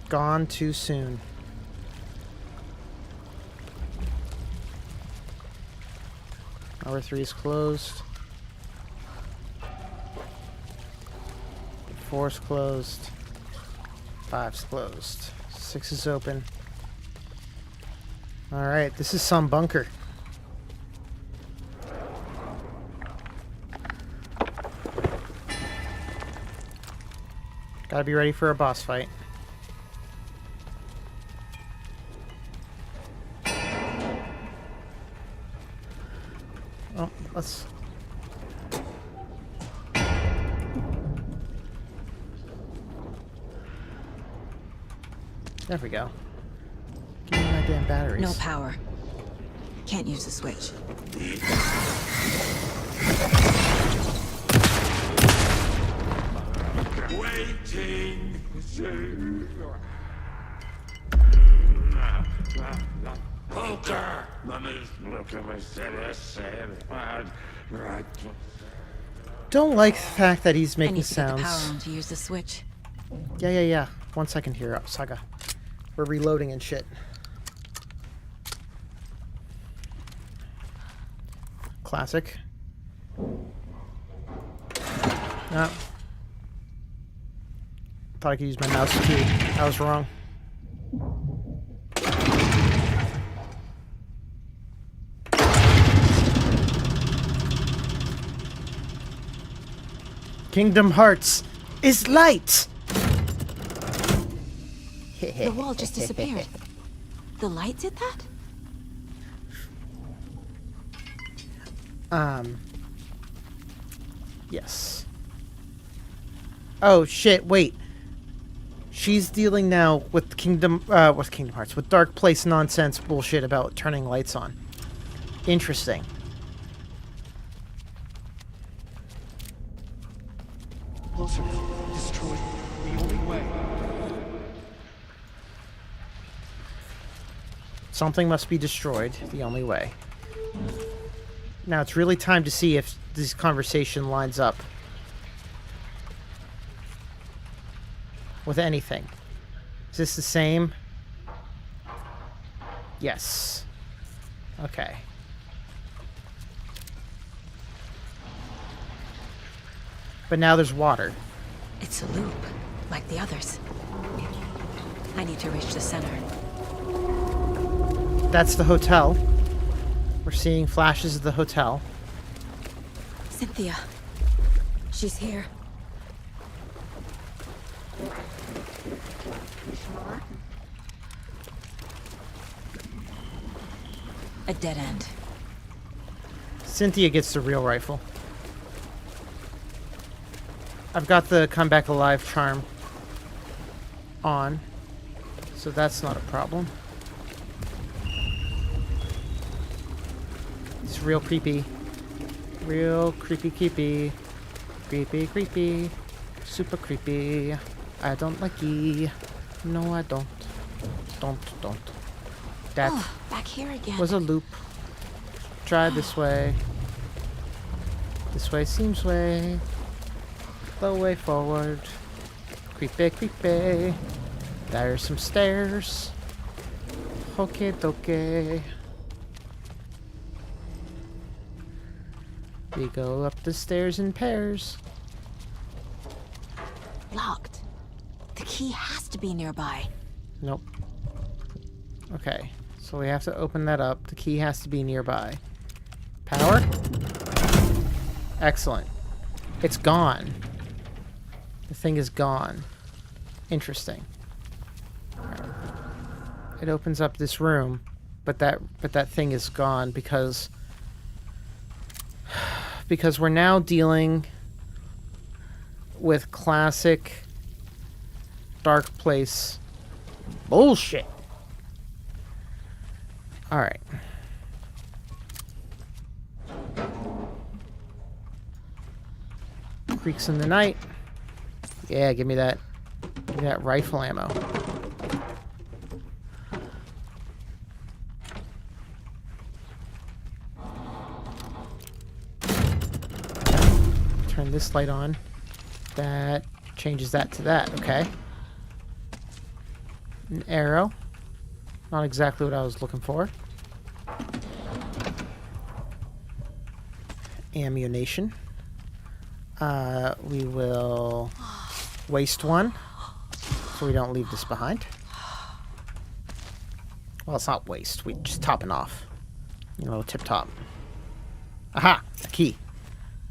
Gone too soon. Number 3 is closed. 4's closed. 5's closed. 6 is open. Alright, this is some bunker. Gotta be ready for a boss fight. Oh, let's... There we go. Give me my damn batteries. No power. Can't use the switch. Waiting. Poker. Don't like the fact that he's I making need to get the power sounds. on to use the switch. Yeah. 1 second here, Saga. We're reloading and shit. Classic. No. Thought I could use my mouse key. I was wrong. Kingdom Hearts is light! The wall just disappeared. The light did that? Yes. Oh shit, wait. She's dealing now with Kingdom Hearts, with Dark Place nonsense bullshit about turning lights on. Interesting. Closer. Destroy the only way. Something must be destroyed the only way. Now it's really time to see if this conversation lines up with anything. Is this the same? Yes. Okay. But now there's water. It's a loop, like the others. I need to reach the center. That's the hotel. We're seeing flashes of the hotel. Cynthia. She's here. A dead end. Cynthia gets the real rifle. I've got the come back alive charm on, so that's not a problem. It's real creepy. Real creepy. Creepy. Super creepy. I don't like ye. No, I don't. Don't. That back here again. was a loop. Try this way. This way seems way. The way forward. Creepy. There's some stairs. Okay, doke. We go up the stairs in pairs. Locked. The key has to be nearby. Nope. Okay, so we have to open that up. The key has to be nearby. Power? Excellent. It's gone. The thing is gone. Interesting. It opens up this room, but that thing is gone because we're now dealing with classic Dark Place bullshit. All right. Creaks in the night. Yeah, give me that rifle ammo. Turn this light on. That changes that to that, okay. An arrow. Not exactly what I was looking for. Ammunition. We will waste one so we don't leave this behind. Well, it's not waste. We just topping off. You know, tip top. Aha! A key.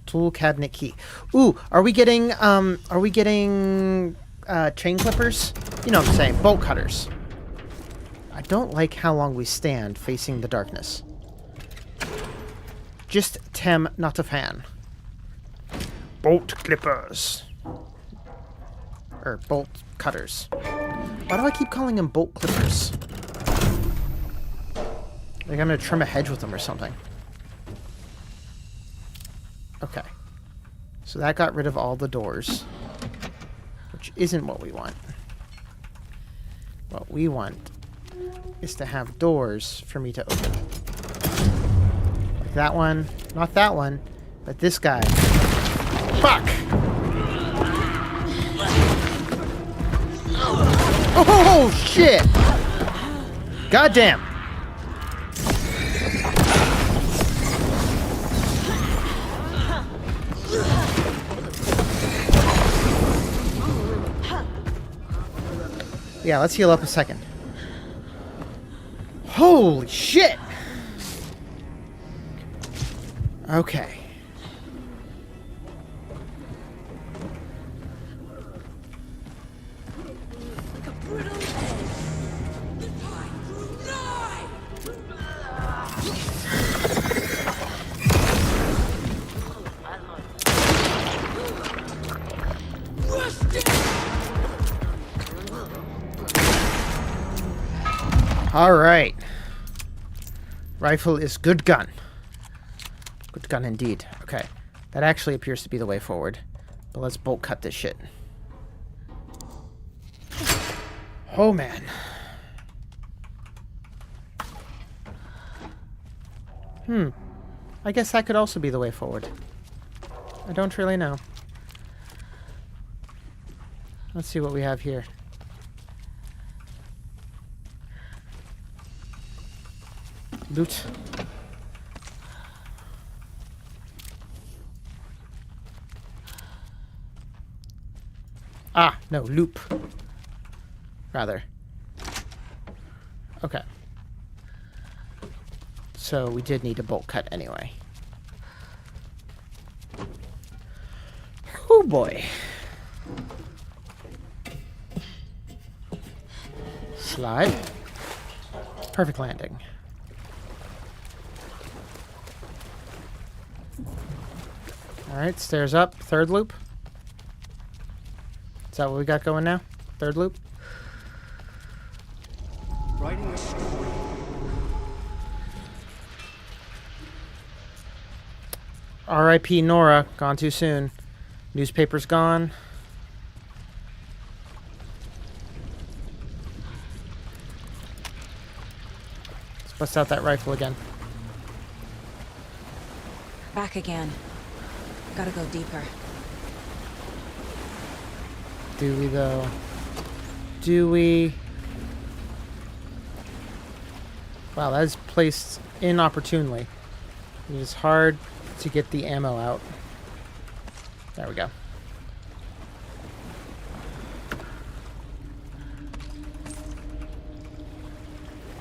Tool cabinet key. Ooh, are we getting chain clippers? You know what I'm saying, bolt cutters. I don't like how long we stand facing the darkness. Just Tem, not a fan. Bolt clippers. Or bolt cutters. Why do I keep calling them bolt clippers? Like I'm gonna trim a hedge with them or something. Okay. So that got rid of all the doors. Which isn't what we want. What we want is to have doors for me to open. Like that one. Not that one. But this guy. Fuck! Oh, shit! Goddamn! Yeah, let's heal up a second. Holy shit! Okay. All right. Rifle is good gun. Good gun indeed. Okay. That actually appears to be the way forward. But let's bolt cut this shit. Oh, man. I guess that could also be the way forward. I don't really know. Let's see what we have here. Loot. Ah, no, loop. Rather. Okay. So we did need a bolt cut anyway. Oh boy. Slide. Perfect landing. Alright, stairs up. Third loop. Is that what we got going now? Third loop? Writing a story. R.I.P. Nora. Gone too soon. Newspaper's gone. Let's bust out that rifle again. Back again. Gotta go deeper. Do we, though? Do we? Wow, that is placed inopportunely. It is hard to get the ammo out. There we go.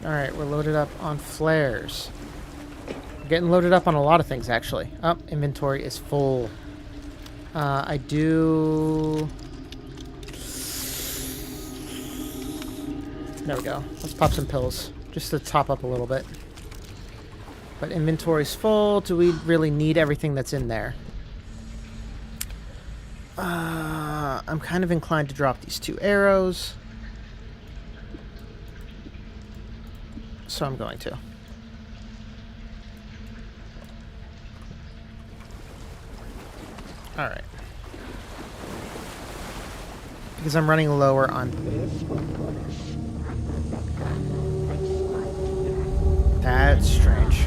Alright, we're loaded up on flares. We're getting loaded up on a lot of things, actually. Oh, inventory is full. I do... There we go. Let's pop some pills, just to top up a little bit. But inventory's full. Do we really need everything that's in there? I'm kind of inclined to drop these 2 arrows. So I'm going to. Alright. Because I'm running lower on... That's strange.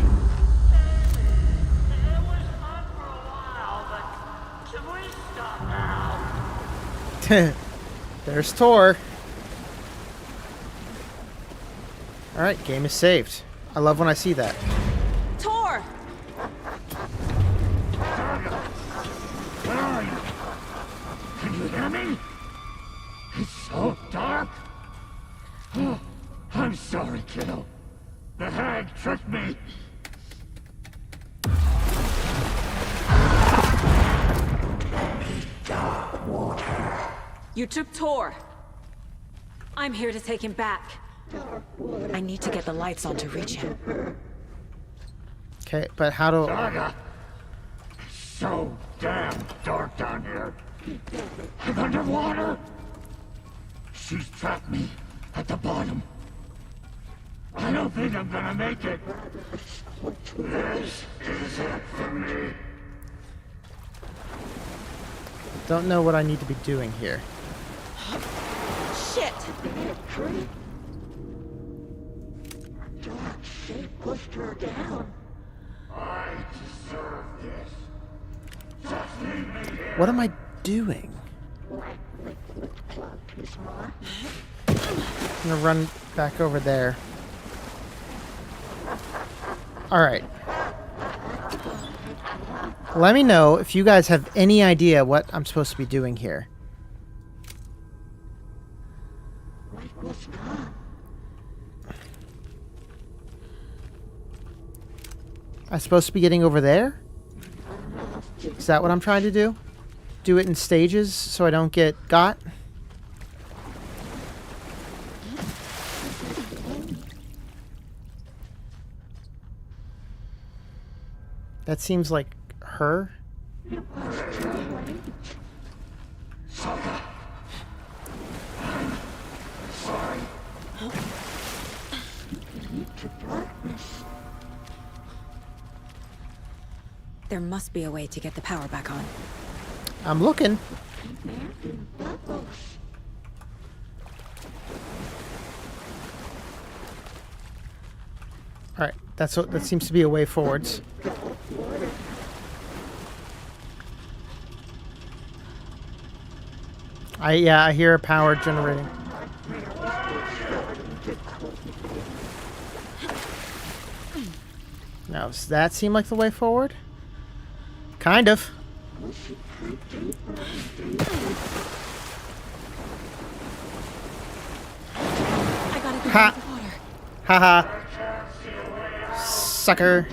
There's Tor. Alright, game is saved. I love when I see that. Tor! Can you hear me? It's so dark. Oh, I'm sorry, kiddo. The hag tricked me. Dark water. You took Tor. I'm here to take him back. I need to get the lights on to reach him. Okay, but how do... Saga! It's so damn dark down here. I'm underwater. She's trapped me at the bottom. I don't think I'm gonna make it. This is it for me. Don't know what I need to be doing here. Shit! She pushed her down. I deserve this. Just leave me here. What am I doing? I'm gonna run back over there. Alright. Let me know if you guys have any idea what I'm supposed to be doing here. I'm supposed to be getting over there? Is that what I'm trying to do? Do it in stages so I don't get got? That seems like her. There must be a way to get the power back on. I'm looking. All right, that seems to be a way forwards. I hear a power generating. Now, does that seem like the way forward? Kind of. Ha! Ha ha! Sucker!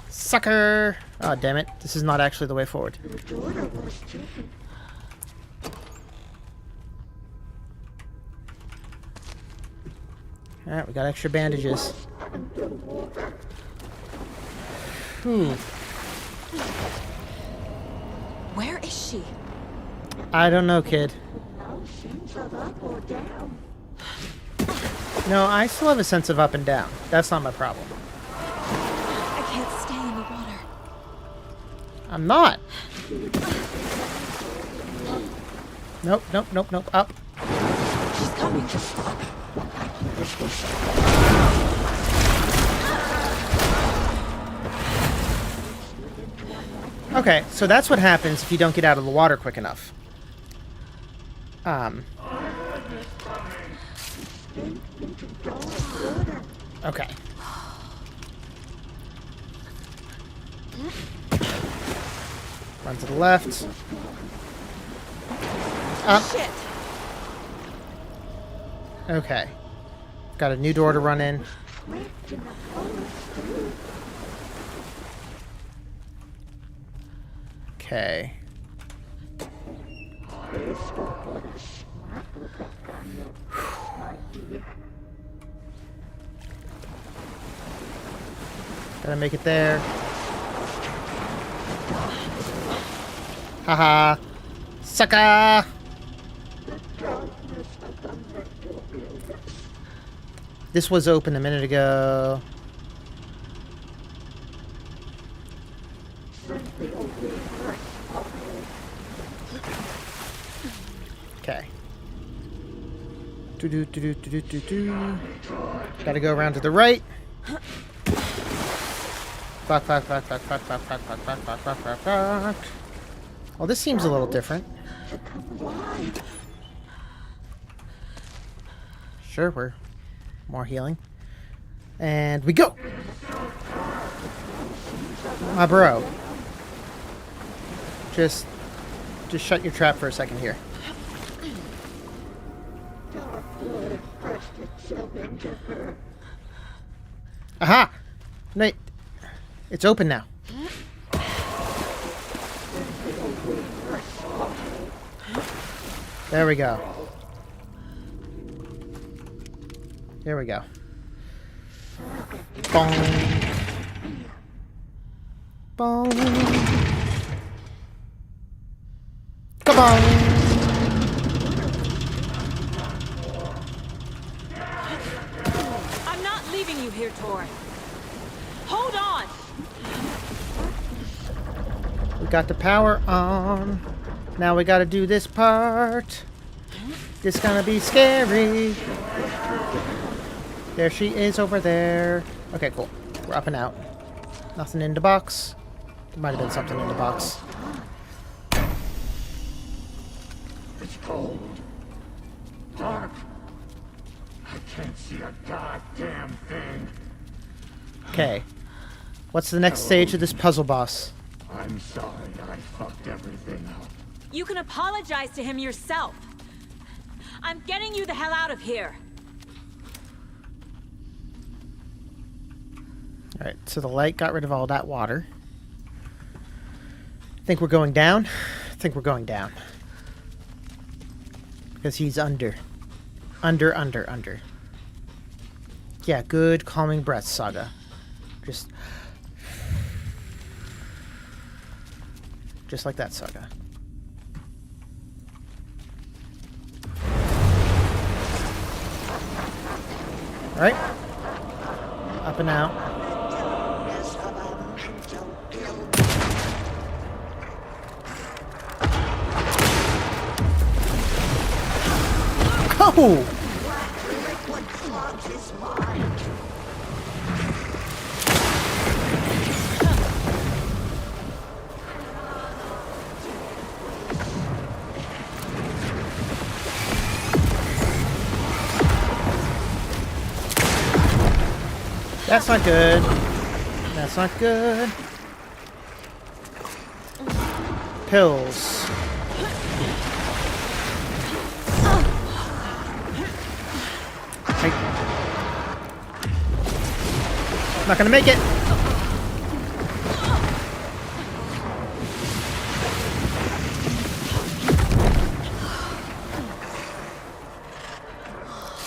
Sucker! Oh, damn it. This is not actually the way forward. Alright, we got extra bandages. Where is she? I don't know, kid. No, I still have a sense of up and down. That's not my problem. I can't stay in the water. I'm not. Nope, nope, nope, nope. Up. She's coming. Okay, so that's what happens if you don't get out of the water quick enough. Okay. Run to the left. Up. Shit. Okay. Got a new door to run in. Okay. Gotta make it there. Haha. Sucker! This was open a minute ago. Okay. Gotta go around to the right. Fuck. Well, this seems a little different. Sure, we're more healing. And we go! My bro. Just shut your trap for a second here. Aha! No, it's open now. There we go. There we go. Bong. Bong. Kabong. I'm not leaving you here, Tor. Hold on! We got the power on. Now we gotta do this part. It's gonna be scary. There she is over there. Okay, cool. We're up and out. Nothing in the box. There might have been something in the box. It's cold. Dark. I can't see a goddamn thing. Okay. What's the next stage of this puzzle boss? I'm sorry I fucked everything up. You can apologize to him yourself. I'm getting you the hell out of here. Alright, so the light got rid of all that water. Think we're going down? I think we're going down. Because he's under. Under. Yeah, good calming breath, Saga. Just like that, Saga. Alright. Up and out. Oh! That's not good. That's not good. Pills. Not gonna make it.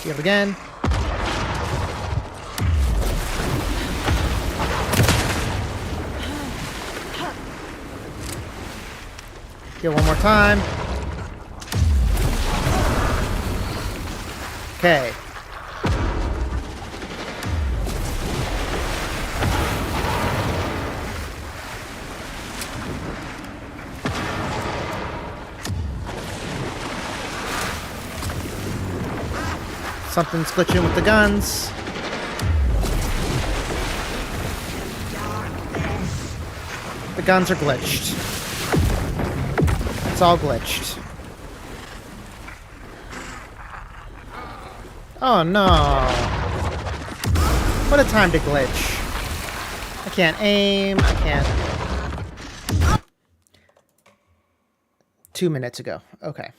Shield again. Heal one more time. Okay. Something's glitching with the guns. The guns are glitched. It's all glitched. Oh no. What a time to glitch. I can't aim. I can't. 2 minutes ago. Okay.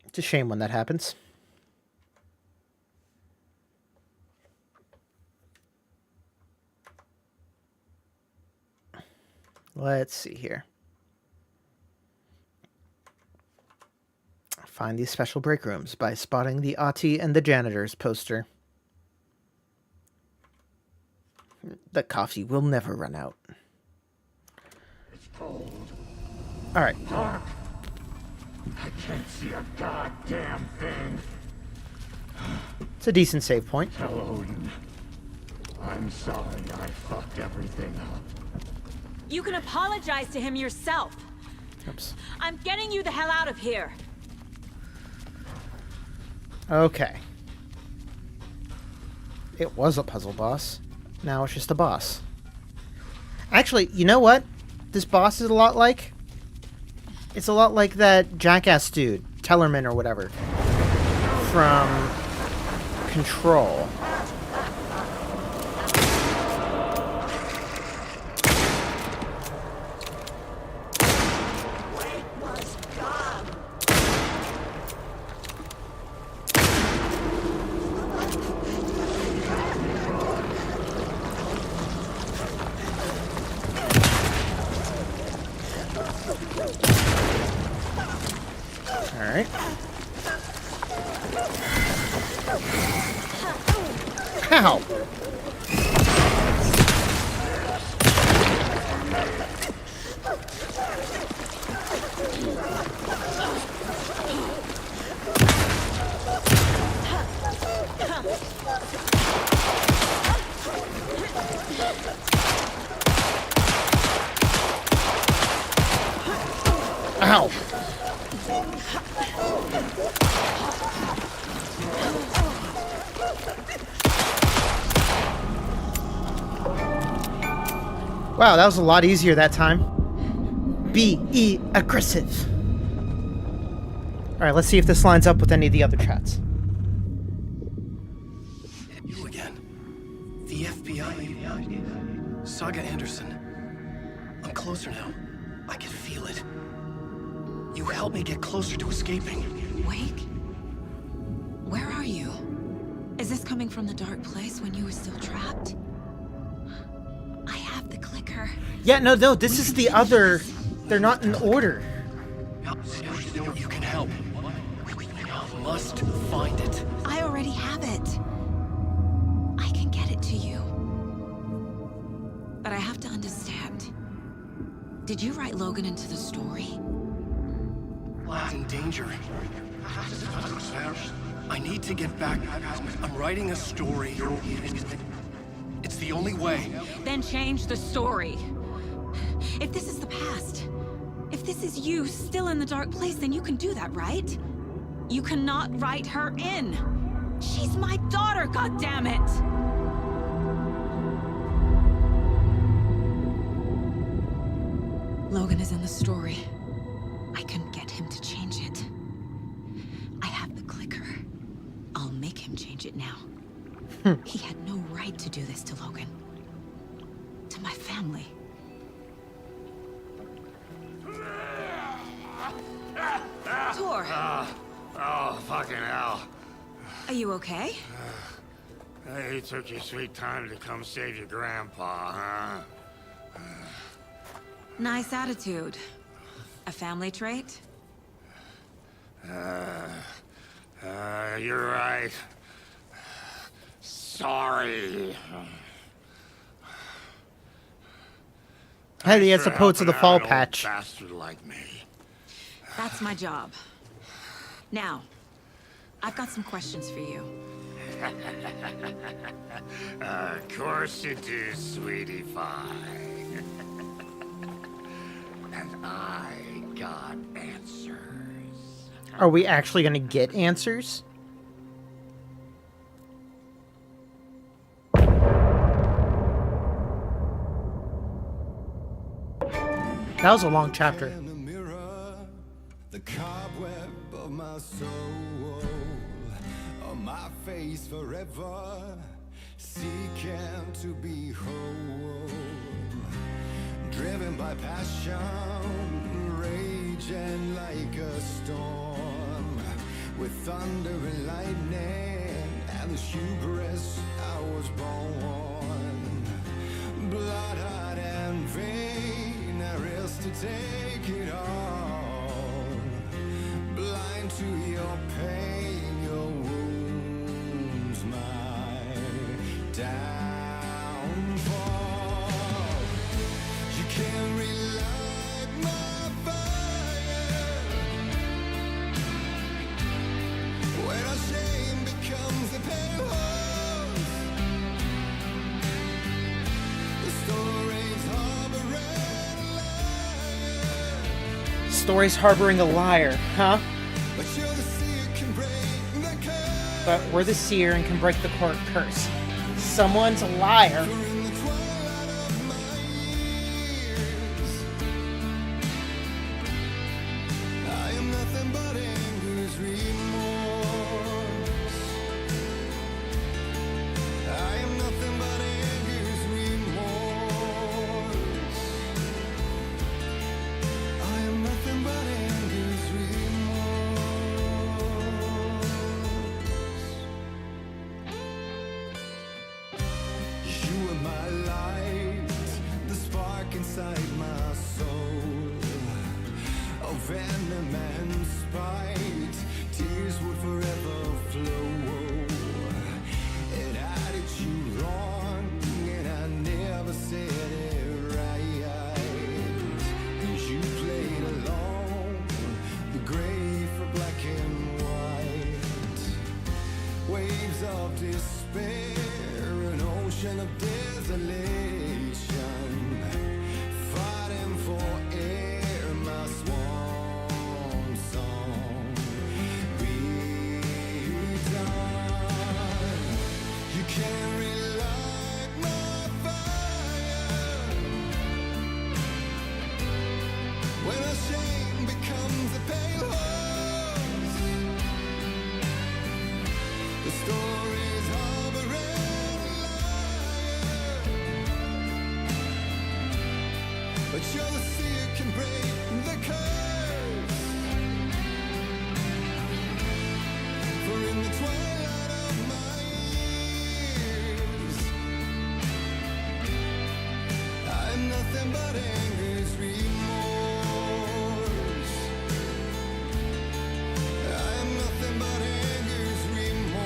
It's a shame when that happens. Let's see here. Find these special break rooms by spotting the Ahti and the Janitors poster. The coffee will never run out. It's cold. All right. Dark. I can't see a goddamn thing. It's a decent save point. Tell Odin. I'm sorry I fucked everything up. You can apologize to him yourself. Oops. I'm getting you the hell out of here. Okay. It was a puzzle boss. Now it's just a boss. Actually, you know what? This boss is a lot like... It's a lot like that jackass dude, Tellerman or whatever, from Control. Alright. Ow! Ow! Wow, that was a lot easier that time. Be aggressive. Alright, let's see if this lines up with any of the other chats. You again. The FBI. Saga Anderson. I'm closer now. I can feel it. You helped me get closer to escaping. Wake? Where are you? Is this coming from the dark place when you were still trapped? I have the clicker. Yeah, no, this is the other... They're not in order. You can help. You must find it. I already have it. I can get it to you. But I have to understand. Did you write Logan into the story? Lad's in danger. I need to get back. I'm writing a story. It's the only way. Then change the story. If this is the past, if this is you still in the dark place, then you can do that, right? You cannot write her in. She's my daughter, goddammit! Logan is in the story. I can get him to change it. I have the clicker. I'll make him change it now. He had no right to do this to Logan. To my family. Tor! Oh, fucking hell. Are you okay? You took your sweet time to come save your grandpa, huh? Nice attitude. A family trait? You're right. Sorry. Hey, he has the Poets of the Fall Helping out an old patch. Bastard like me. That's my job. Now, I've got some questions for you. Of course you do, sweetie pie. And I got answers. Are we actually going to get answers? That was a long chapter. The cobweb of my soul, on my face forever, seeking to be whole, driven by passion, raging like a storm, with thunder and lightning, and the hubris I was born, blood, heart, and vein, I risk to take it all, blind to your pain, your wounds, my downfall. You can't relight my fire when our shame becomes the penthouse. The story's harboring a liar. Stories harboring a liar, huh? But you're the seer can break the curse. But we're the seer and can break the curse. Someone's a liar. I am nothing but anger's remorse. I am nothing but anger's remorse. I am nothing but anger's remorse. You were my desolation, fighting for air, my swan song redone. You can't relight my fire when our shame becomes a pale horse. The story's harboring a liar, but you're the seer can break the curse. For in the twilight of my years, I'm nothing but anger's remorse. I'm nothing but anger's remorse.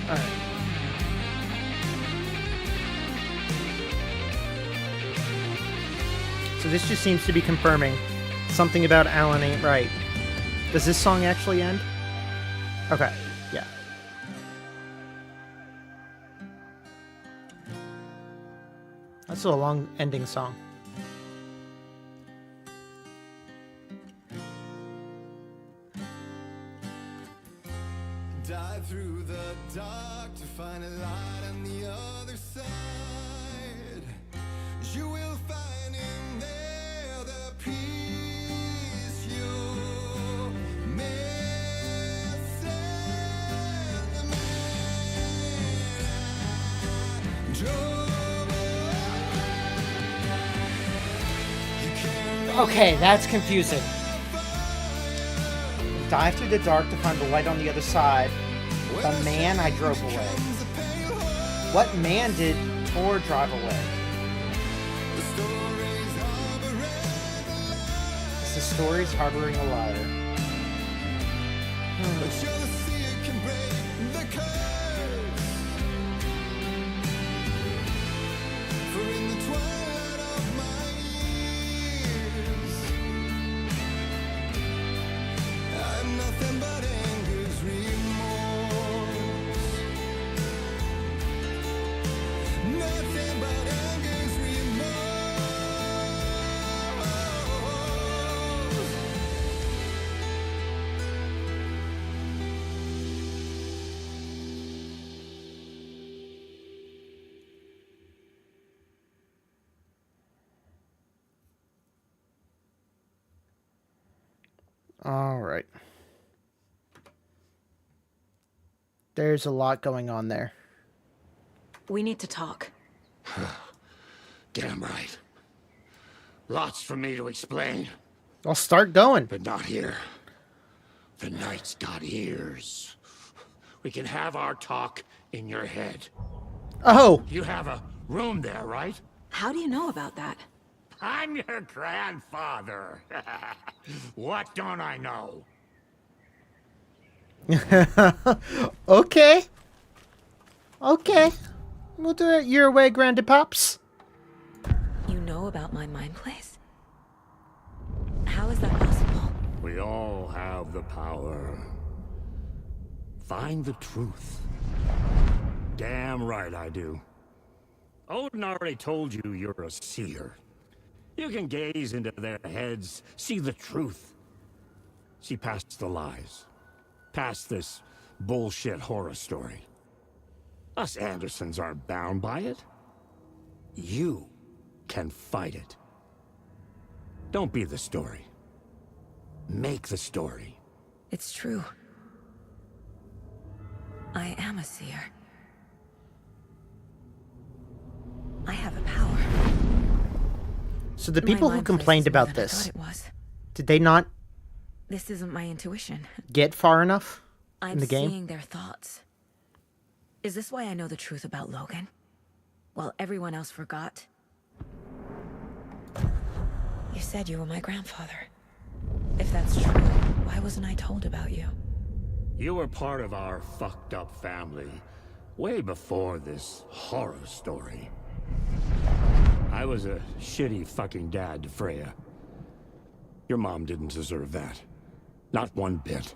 All right. So this just seems to be confirming something about Alan ain't right. Does this song actually end? Okay, yeah. That's a long ending song. Dive through the dark to find a light on the other side. You will find in there the peace you're missing. The man I drove away. Okay, that's confusing. Dive through the dark to find the light on the other side. The man I drove away. What man did Tor drive away? It's the stories harboring a liar. But you're the seer can break the curse. For in the twilight of my years, I'm nothing but anger's remorse. Nothing but anger's remorse. All right. There's a lot going on there. We need to talk. Damn right. Lots for me to explain. I'll start going. But not here. The night's got ears. We can have our talk in your head. Oh! You have a room there, right? How do you know about that? I'm your grandfather. What don't I know? Okay. Okay. We'll do it your way, Grandy Pops. You know about my mind place? How is that possible? We all have the power. Find the truth. Damn right I do. Odin already told you you're a seer. You can gaze into their heads, see the truth. See past the lies. Past this bullshit horror story. Us Andersons aren't bound by it. You can fight it. Don't be the story. Make the story. It's true. I am a seer. So the My people who mind plays complained is more about than I this, thought it was. did they not This isn't my intuition. get far enough in I'm the game? seeing their thoughts. Is this why I know the truth about Logan? While everyone else forgot? You said you were my grandfather. If that's true, why wasn't I told about you? You were part of our fucked up family way before this horror story. I was a shitty fucking dad to Freya. Your mom didn't deserve that. Not one bit.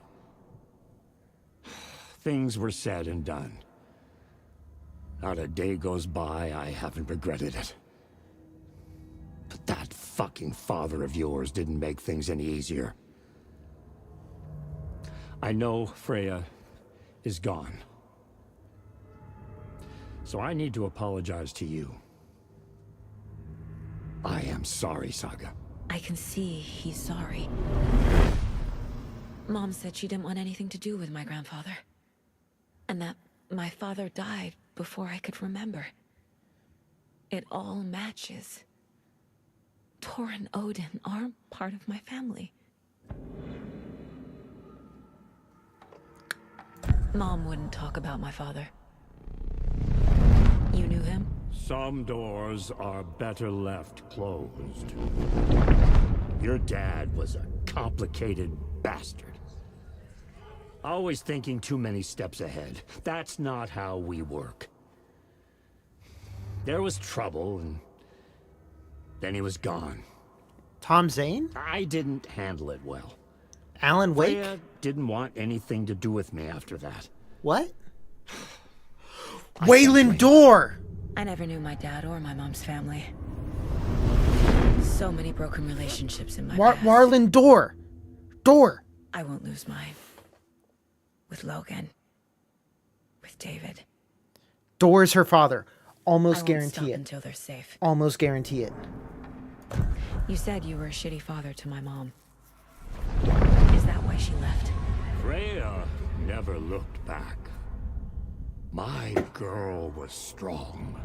Things were said and done. Not a day goes by I haven't regretted it. But that fucking father of yours didn't make things any easier. I know Freya is gone. So I need to apologize to you. I am sorry, Saga. I can see he's sorry. Mom said she didn't want anything to do with my grandfather. And that my father died before I could remember. It all matches. Tor and Odin are part of my family. Mom wouldn't talk about my father. You knew him? Some doors are better left closed. Your dad was a complicated bastard. Always thinking too many steps ahead. That's not how we work. There was trouble, and then he was gone. Tom Zane? I didn't handle it well. Alan Wake? Freya didn't want anything to do with me after that. What? Waylon Dorr! I never knew my dad or my mom's family. So many broken relationships in my past. Warlin Dorr! Dorr! I won't lose mine. With Logan. With David. Dorr's her father. Almost I won't guarantee stop it. until they're safe. Almost guarantee it. You said you were a shitty father to my mom. Is that why she left? Freya never looked back. My girl was strong.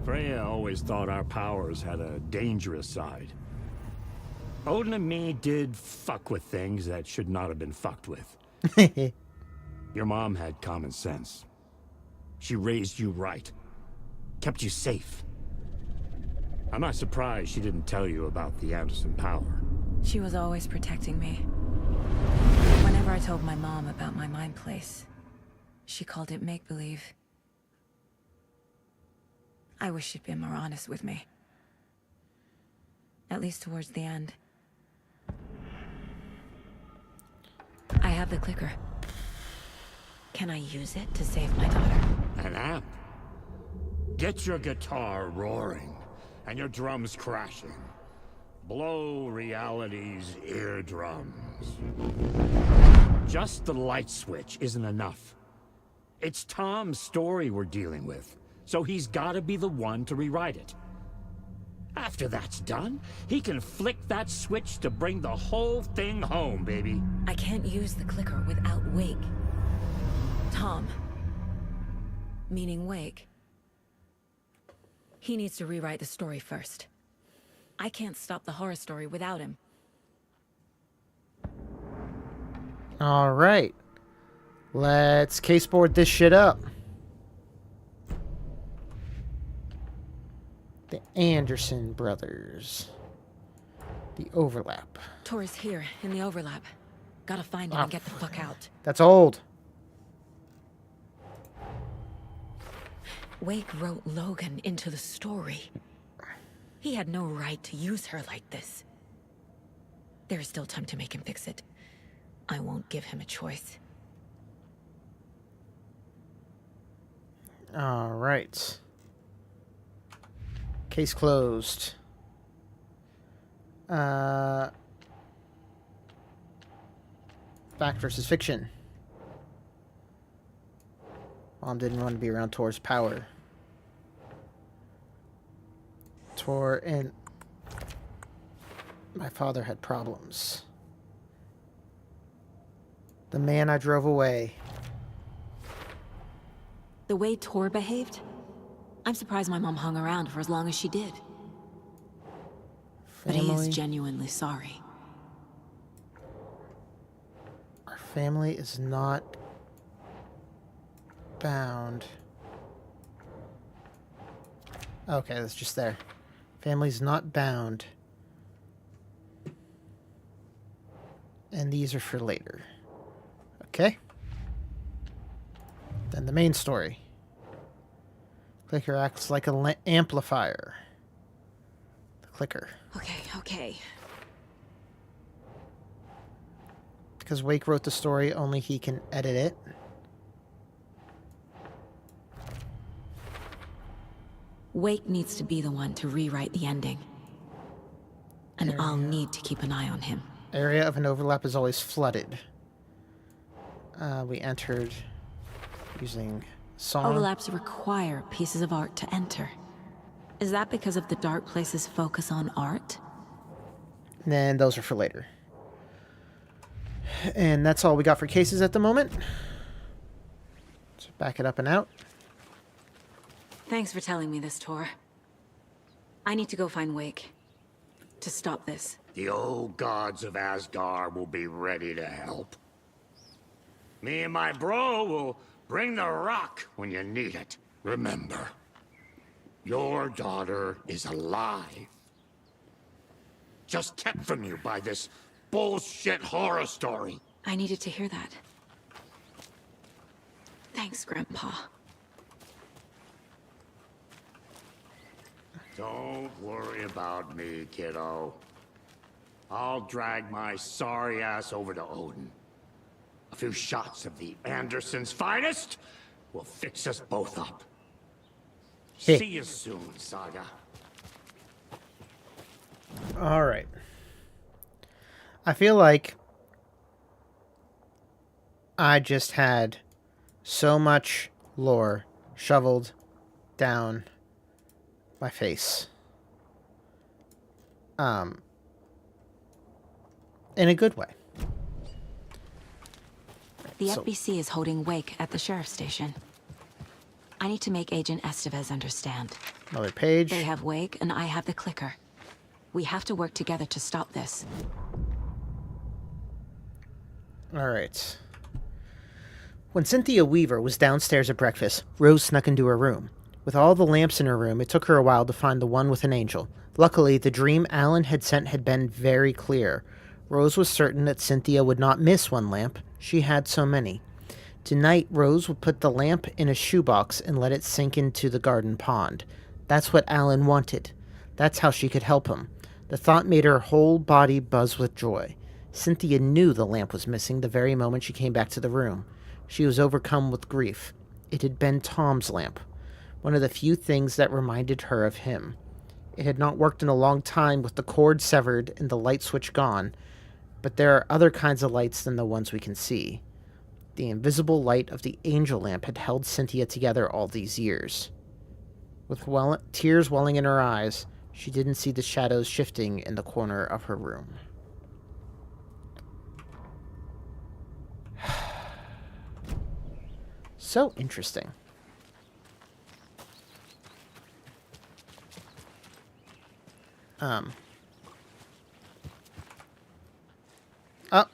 Freya always thought our powers had a dangerous side. Odin and me did fuck with things that should not have been fucked with. Your mom had common sense. She raised you right. Kept you safe. I'm not surprised she didn't tell you about the Anderson power. She was always protecting me. Whenever I told my mom about my mind place, she called it make-believe. I wish she'd been more honest with me. At least towards the end. I have the clicker. Can I use it to save my daughter? An amp? Get your guitar roaring and your drums crashing. Blow reality's eardrums. Just the light switch isn't enough. It's Tom's story we're dealing with, so he's gotta be the one to rewrite it. After that's done, he can flick that switch to bring the whole thing home, baby. I can't use the clicker without Wake. Tom. Meaning Wake. He needs to rewrite the story first. I can't stop the horror story without him. All right. Let's caseboard this shit up. The Anderson brothers. The overlap. Tor is here, in the overlap. Gotta find him and get the fuck out. That's old. Wake wrote Logan into the story. He had no right to use her like this. There is still time to make him fix it. I won't give him a choice. All right. Case closed. Fact versus fiction. Mom didn't want to be around Tor's power. Tor and my father had problems. The man I drove away. The way Tor behaved? I'm surprised my mom hung around for as long as she did. But he Family. is genuinely sorry. Our family is not bound. Okay, that's just there. Family's not bound. And these are for later. Okay. Then the main story. Clicker acts like an amplifier. The clicker. Okay. Because Wake wrote the story, only he can edit it. Wake needs to be the one to rewrite the ending. And I'll need to keep an eye on him. Area of an overlap is always flooded. We entered using song. Overlaps require pieces of art to enter. Is that because of the Dark Place's focus on art? And then those are for later. And that's all we got for cases at the moment. So back it up and out. Thanks for telling me this, Tor. I need to go find Wake. To stop this. The old gods of Asgard will be ready to help. Me and my bro will bring the rock when you need it. Remember, your daughter is alive. Just kept from you by this bullshit horror story. I needed to hear that. Thanks, Grandpa. Don't worry about me, kiddo. I'll drag my sorry ass over to Odin. A few shots of the Andersons' finest will fix us both up. Hey. See you soon, Saga. All right. I feel like I just had so much lore shoveled down my face. In a good way. The FBC is holding Wake at the sheriff's station. I need to make Agent Estevez understand. Another page. They have Wake, and I have the clicker. We have to work together to stop this. All right. When Cynthia Weaver was downstairs at breakfast, Rose snuck into her room. With all the lamps in her room, it took her a while to find the one with an angel. Luckily, the dream Alan had sent had been very clear. Rose was certain that Cynthia would not miss one lamp. She had so many. Tonight, Rose would put the lamp in a shoebox and let it sink into the garden pond. That's what Alan wanted. That's how she could help him. The thought made her whole body buzz with joy. Cynthia knew the lamp was missing the very moment she came back to the room. She was overcome with grief. It had been Tom's lamp, one of the few things that reminded her of him. It had not worked in a long time with the cord severed and the light switch gone, but there are other kinds of lights than the ones we can see. The invisible light of the angel lamp had held Cynthia together all these years. With tears welling in her eyes, she didn't see the shadows shifting in the corner of her room. So interesting.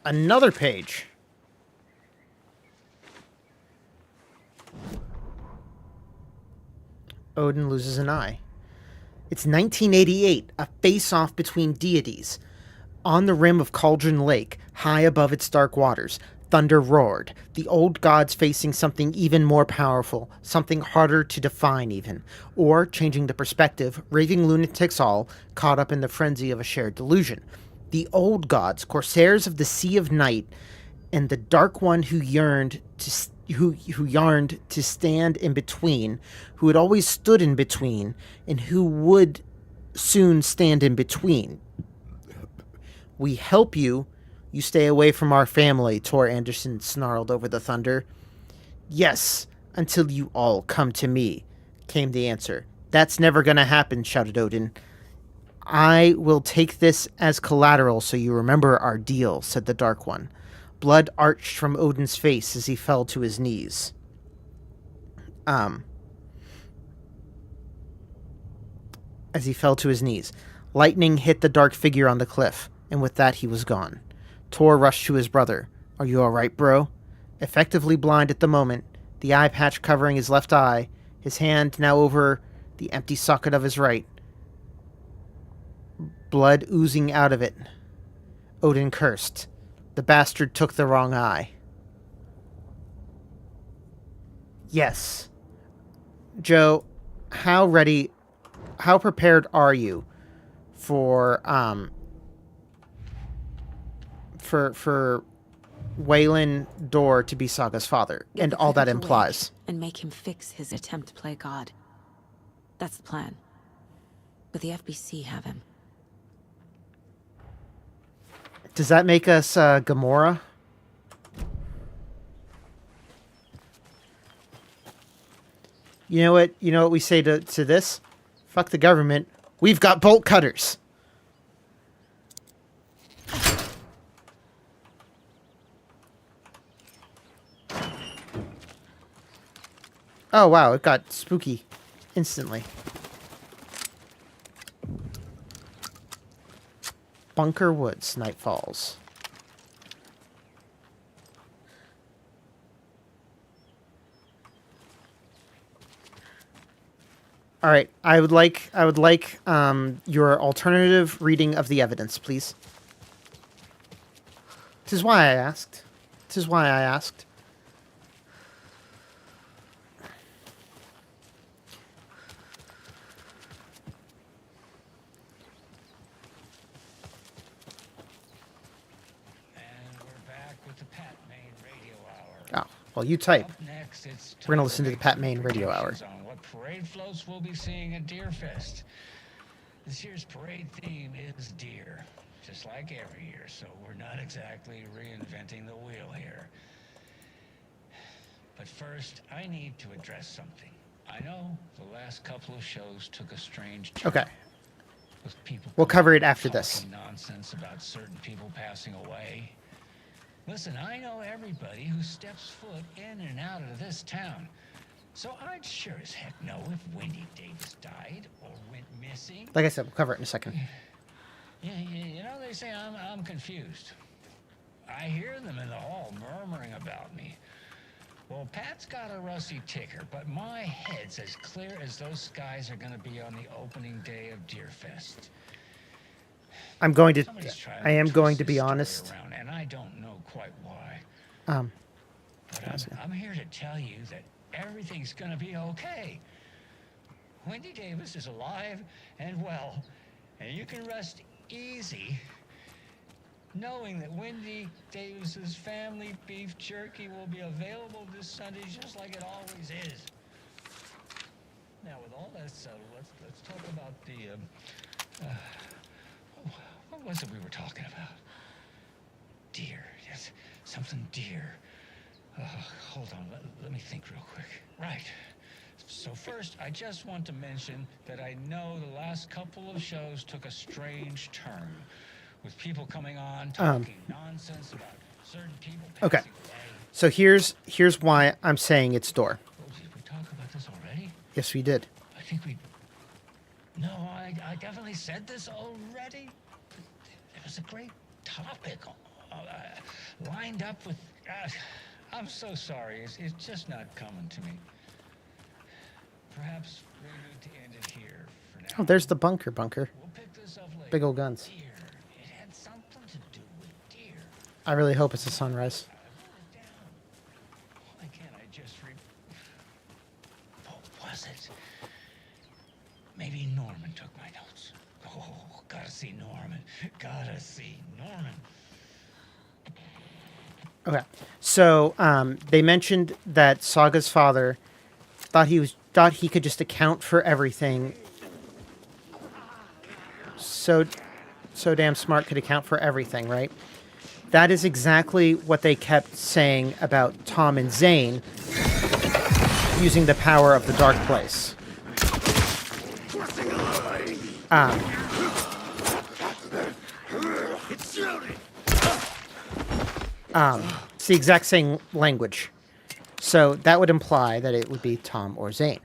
Another page. Odin loses an eye. It's 1988, a face-off between deities. On the rim of Cauldron Lake, high above its dark waters, thunder roared, the old gods facing something even more powerful, something harder to define even. Or, changing the perspective, raving lunatics all, caught up in the frenzy of a shared delusion. The old gods, corsairs of the Sea of Night, and the Dark One who yearned to stand in between, who had always stood in between, and who would soon stand in between. We help you. You stay away from our family, Tor Anderson snarled over the thunder. Yes, until you all come to me, came the answer. That's never gonna happen, shouted Odin. I will take this as collateral so you remember our deal, said the Dark One. Blood arched from Odin's face as he fell to his knees. Lightning hit the dark figure on the cliff, and with that he was gone. Tor rushed to his brother. "Are you alright, bro?" Effectively blind at the moment, the eye patch covering his left eye, his hand now over the empty socket of his right, blood oozing out of it. Odin cursed. The bastard took the wrong eye. Yes. Joe, how prepared are you for Waylon Dorr to be Saga's father Get and the all that Cricket awake implies? and make him fix his attempt to play God. That's the plan. But the FBC have him. Does that make us Gamora? You know what we say to this? Fuck the government. We've got bolt cutters. Oh wow, it got spooky instantly. Bunker Woods, Night Falls. All right, I would like your alternative reading of the evidence, please. This is why I asked. Oh, well, you type. We're gonna listen to the Pat Maine Radio Hour. On what parade floats we'll be seeing at Deerfest. This year's parade theme is deer, just like every year, so we're not exactly reinventing the wheel here. But first, I need to address something. I know the last couple of shows took a strange turn. Okay. With people We'll cover it after this. talking nonsense about certain people passing away. Listen, I know everybody who steps foot in and out of this town. So I'd sure as heck know if Wendy Davis died or went missing. Like I said, we'll cover it in a second. Yeah, you know, they say I'm confused. I hear them in the hall murmuring about me. Well, Pat's got a rusty ticker, but my head's as clear as those skies are going to be on the opening day of Deerfest. I am going to be honest. Around, and I don't know quite why. But I'm here to tell you that everything's going to be okay. Wendy Davis is alive and well, and you can rest easy knowing that Wendy Davis's family beef jerky will be available this Sunday just like it always is. Now, with all that settled, let's talk about the what was it we were talking about? Deer, yes, something deer. Hold on, let me think real quick. Right. So first, I just want to mention that I know the last couple of shows took a strange turn, with people coming on talking nonsense about certain people Okay. passing away. So here's why I'm saying it's Dorr. Oh, did we talk about this already? Yes, we did. I think we... No, I definitely said this already. It was a great topic, lined up with... I'm so sorry. It's just not coming to me. Perhaps we need to end it here for now. Oh, there's the bunker. We'll pick this up later. Big old guns. Deer. It had something to do with deer. I really hope it's a sunrise. Why can't I just What was it? Maybe Norman took my notes. Oh, gotta see Norman. Gotta see Norman. Okay, so they mentioned that Saga's father thought he could just account for everything. So damn smart, could account for everything, right? That is exactly what they kept saying about Tom and Zane using the power of the Dark Place. It's the exact same language. So that would imply that it would be Tom or Zane.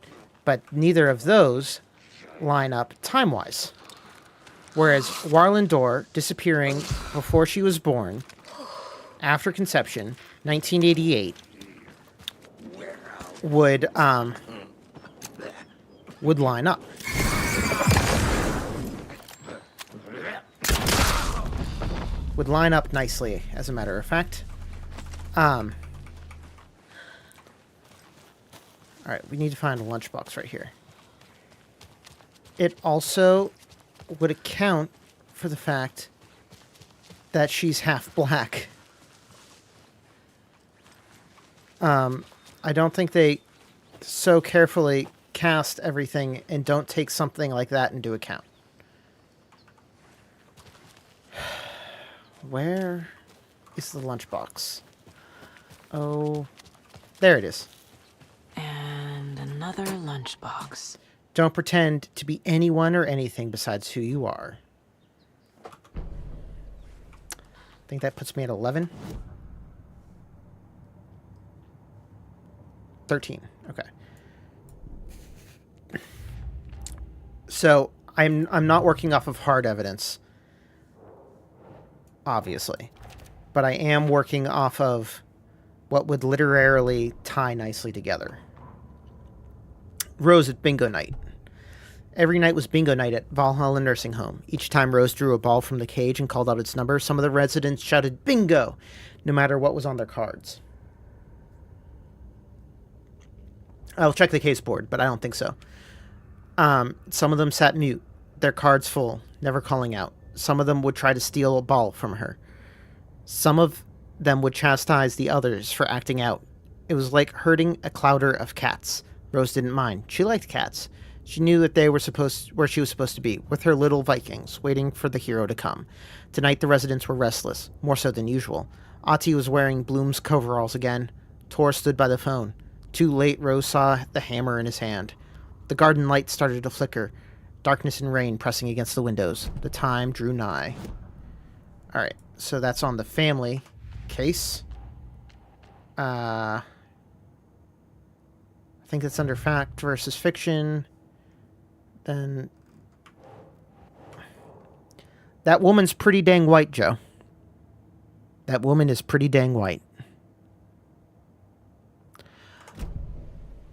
But neither of those line up time-wise. Whereas Warlin Dorr disappearing before she was born, after conception, 1988, would line up. Would line up nicely, as a matter of fact. Alright, we need to find a lunchbox right here. It also would account for the fact that she's half black. I don't think they so carefully cast everything and don't take something like that into account. Where is the lunchbox? Oh, there it is. And another lunchbox. Don't pretend to be anyone or anything besides who you are. I think that puts me at 11. 13. Okay. So I'm not working off of hard evidence, obviously, but I am working off of what would literarily tie nicely together. Rose at bingo night. Every night was bingo night at Valhalla Nursing Home. Each time Rose drew a ball from the cage and called out its number, some of the residents shouted bingo, no matter what was on their cards. I'll check the case board, but I don't think so. Some of them sat mute, their cards full, never calling out. Some of them would try to steal a ball from her. Some of them would chastise the others for acting out. It was like herding a clouder of cats. Rose didn't mind. She liked cats. She knew that they were where she was supposed to be, with her little Vikings, waiting for the hero to come. Tonight the residents were restless, more so than usual. Ahti was wearing Bloom's coveralls again. Tor stood by the phone. Too late, Rose saw the hammer in his hand. The garden light started to flicker. Darkness and rain pressing against the windows. The time drew nigh. Alright, so that's on the family case. I think it's under fact versus fiction. Then that woman's pretty dang white, Joe. That woman is pretty dang white.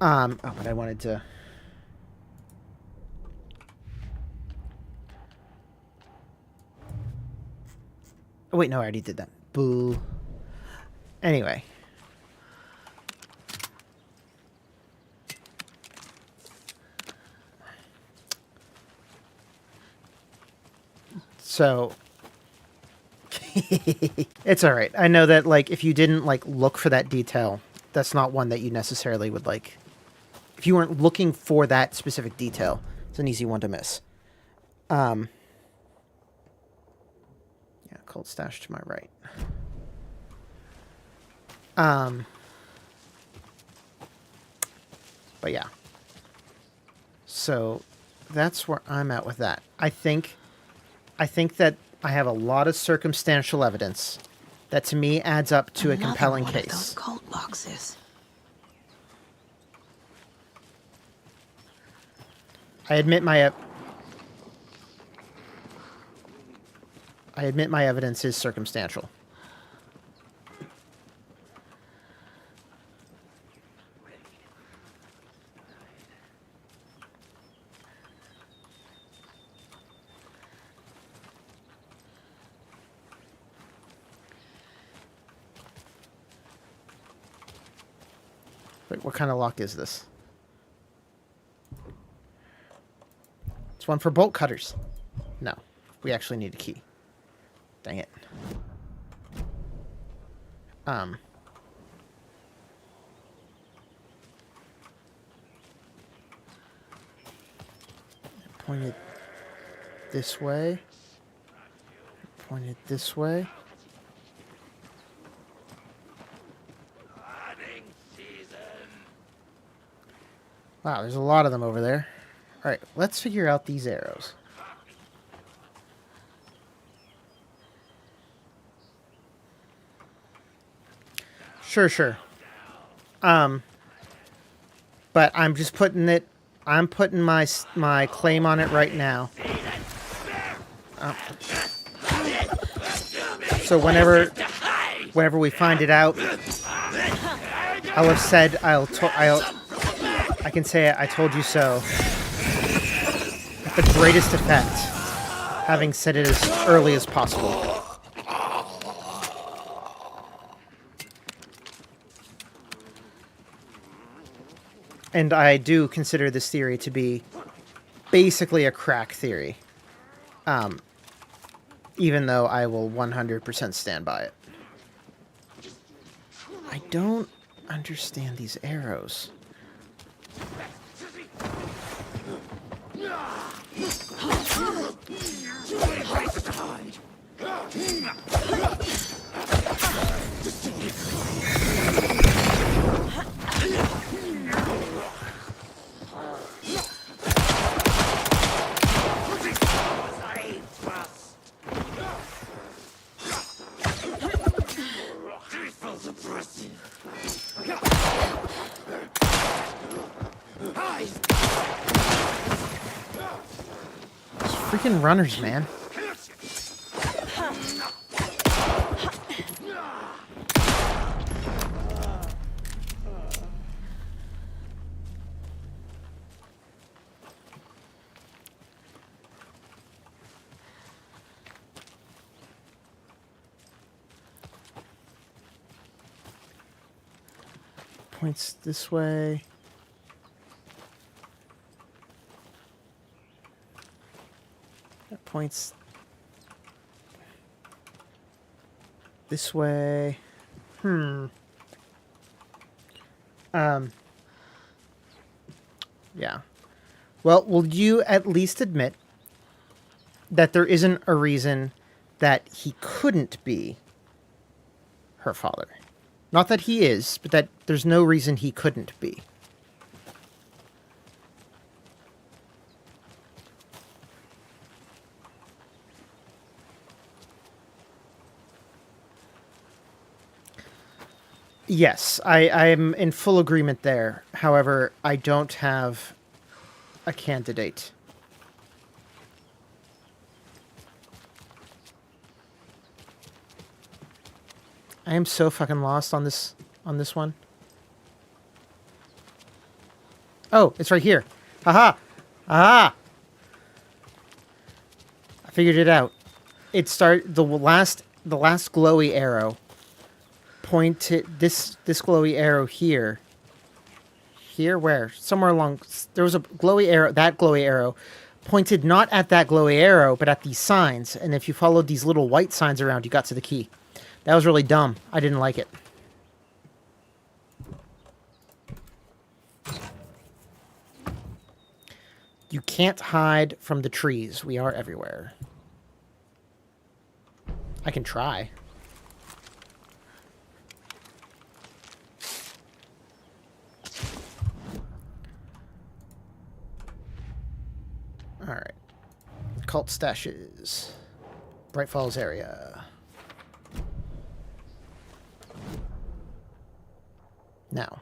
Oh, but I wanted to... Oh, wait, no, I already did that. Boo. Anyway. So... It's alright. I know that, like, if you didn't, like, look for that detail, that's not one that you necessarily would, like... If you weren't looking for that specific detail, it's an easy one to miss. Yeah, cold stash to my right. But yeah. So that's where I'm at with that. I think that I have a lot of circumstantial evidence that to me adds up to a compelling case. Those cult boxes. I admit my evidence is circumstantial. Wait, what kind of lock is this? It's one for bolt cutters. No, we actually need a key. Dang it. Pointed this way. Pointed this way. Wow, there's a lot of them over there. Alright, let's figure out these arrows. Sure. But I'm just putting it... I'm putting my claim on it right now. So whenever we find it out, I'll have said I can say I told you so. With the greatest effect, having said it as early as possible. And I do consider this theory to be basically a crack theory. Even though I will 100% stand by it. I don't understand these arrows. Freaking runners, man. Points this way. Points this way. Yeah. Well, will you at least admit that there isn't a reason that he couldn't be her father? Not that he is, but that there's no reason he couldn't be. Yes, I'm in full agreement there. However, I don't have a candidate. I am so fucking lost on this one. Oh, it's right here. Haha. Aha. I figured it out. It the last glowy arrow pointed this glowy arrow here. Here where? Somewhere along there was a glowy arrow, that glowy arrow pointed not at that glowy arrow but at these signs, and if you followed these little white signs around you got to the key. That was really dumb. I didn't like it. You can't hide from the trees. We are everywhere. I can try. Alright. Cult stashes. Bright Falls area. Now.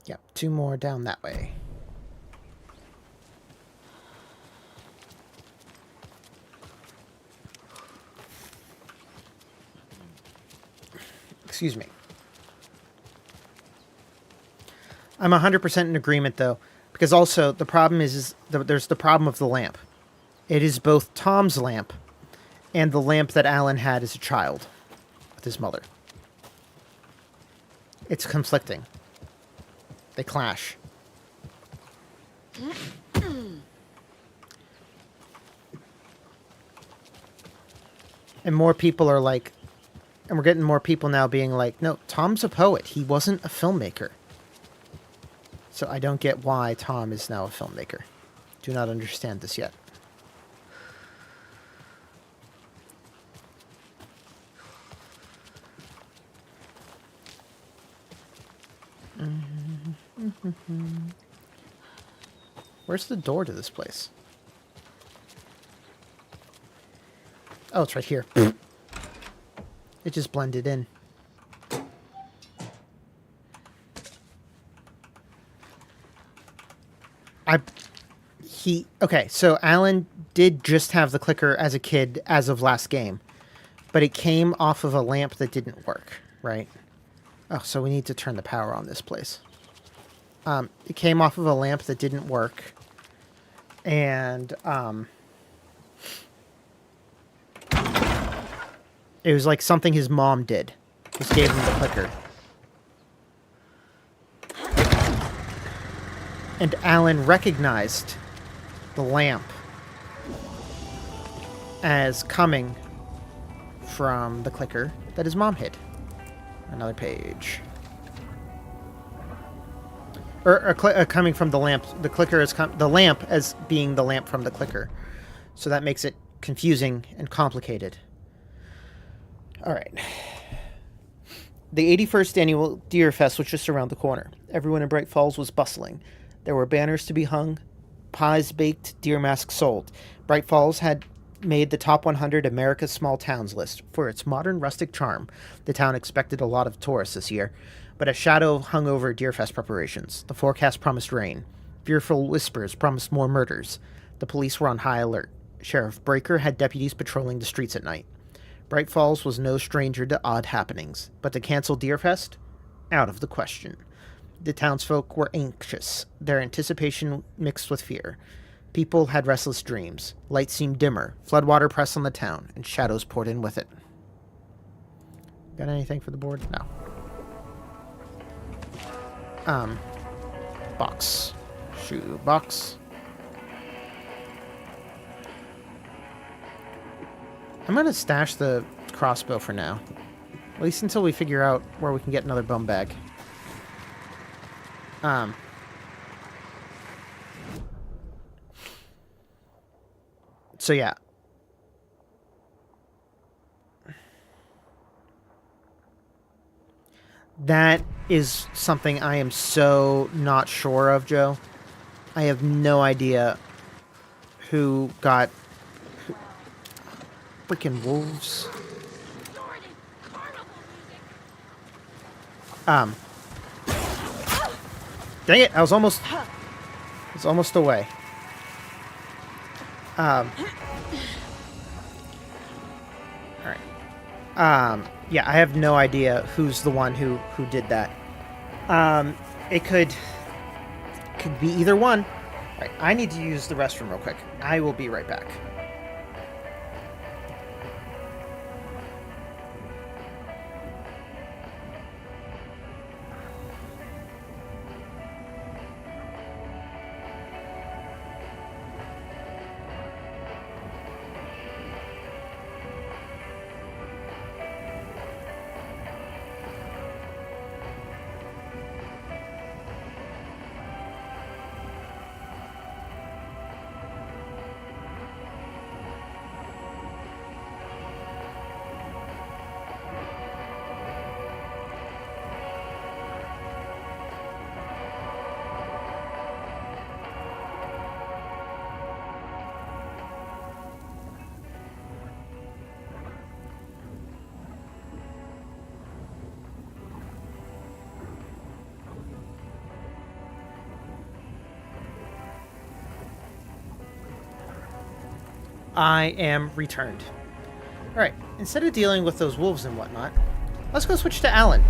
Yep, 2 more down that way. Excuse me. I'm 100% in agreement, though, because also the problem is there's the problem of the lamp. It is both Tom's lamp and the lamp that Alan had as a child with his mother. It's conflicting. They clash. And more people are like, and we're getting more people now being like, no, Tom's a poet. He wasn't a filmmaker. So I don't get why Tom is now a filmmaker. Do not understand this yet. Where's the door to this place? Oh, it's right here. It just blended in. Okay, so Alan did just have the clicker as a kid as of last game, but it came off of a lamp that didn't work, right? Oh, so we need to turn the power on this place. It came off of a lamp that didn't work, and it was like something his mom did. Just gave him the clicker. And Alan recognized the lamp as coming from the clicker that his mom hid. Another page. Or coming from the lamp. The clicker is the lamp as being the lamp from the clicker. So that makes it confusing and complicated. All right. The 81st annual Deer Fest was just around the corner. Everyone in Bright Falls was bustling. There were banners to be hung, pies baked, deer masks sold. Bright Falls had made the top 100 America's Small Towns list. For its modern rustic charm, the town expected a lot of tourists this year, but a shadow hung over Deerfest preparations. The forecast promised rain. Fearful whispers promised more murders. The police were on high alert. Sheriff Breaker had deputies patrolling the streets at night. Bright Falls was no stranger to odd happenings, but to cancel Deerfest? Out of the question. The townsfolk were anxious, their anticipation mixed with fear. People had restless dreams. Light seemed dimmer, floodwater pressed on the town, and shadows poured in with it. Got anything for the board? No. Box. Shoe box. I'm gonna stash the crossbow for now. At least until we figure out where we can get another bum bag. So yeah. That is something I am so not sure of, Joe. I have no idea who got... Freaking wolves. Dang it, I was almost away. Alright. Yeah, I have no idea who's the one who did that. It could be either one. Right, I need to use the restroom real quick. I will be right back. I am returned. Alright, instead of dealing with those wolves and whatnot, let's go switch to Alan.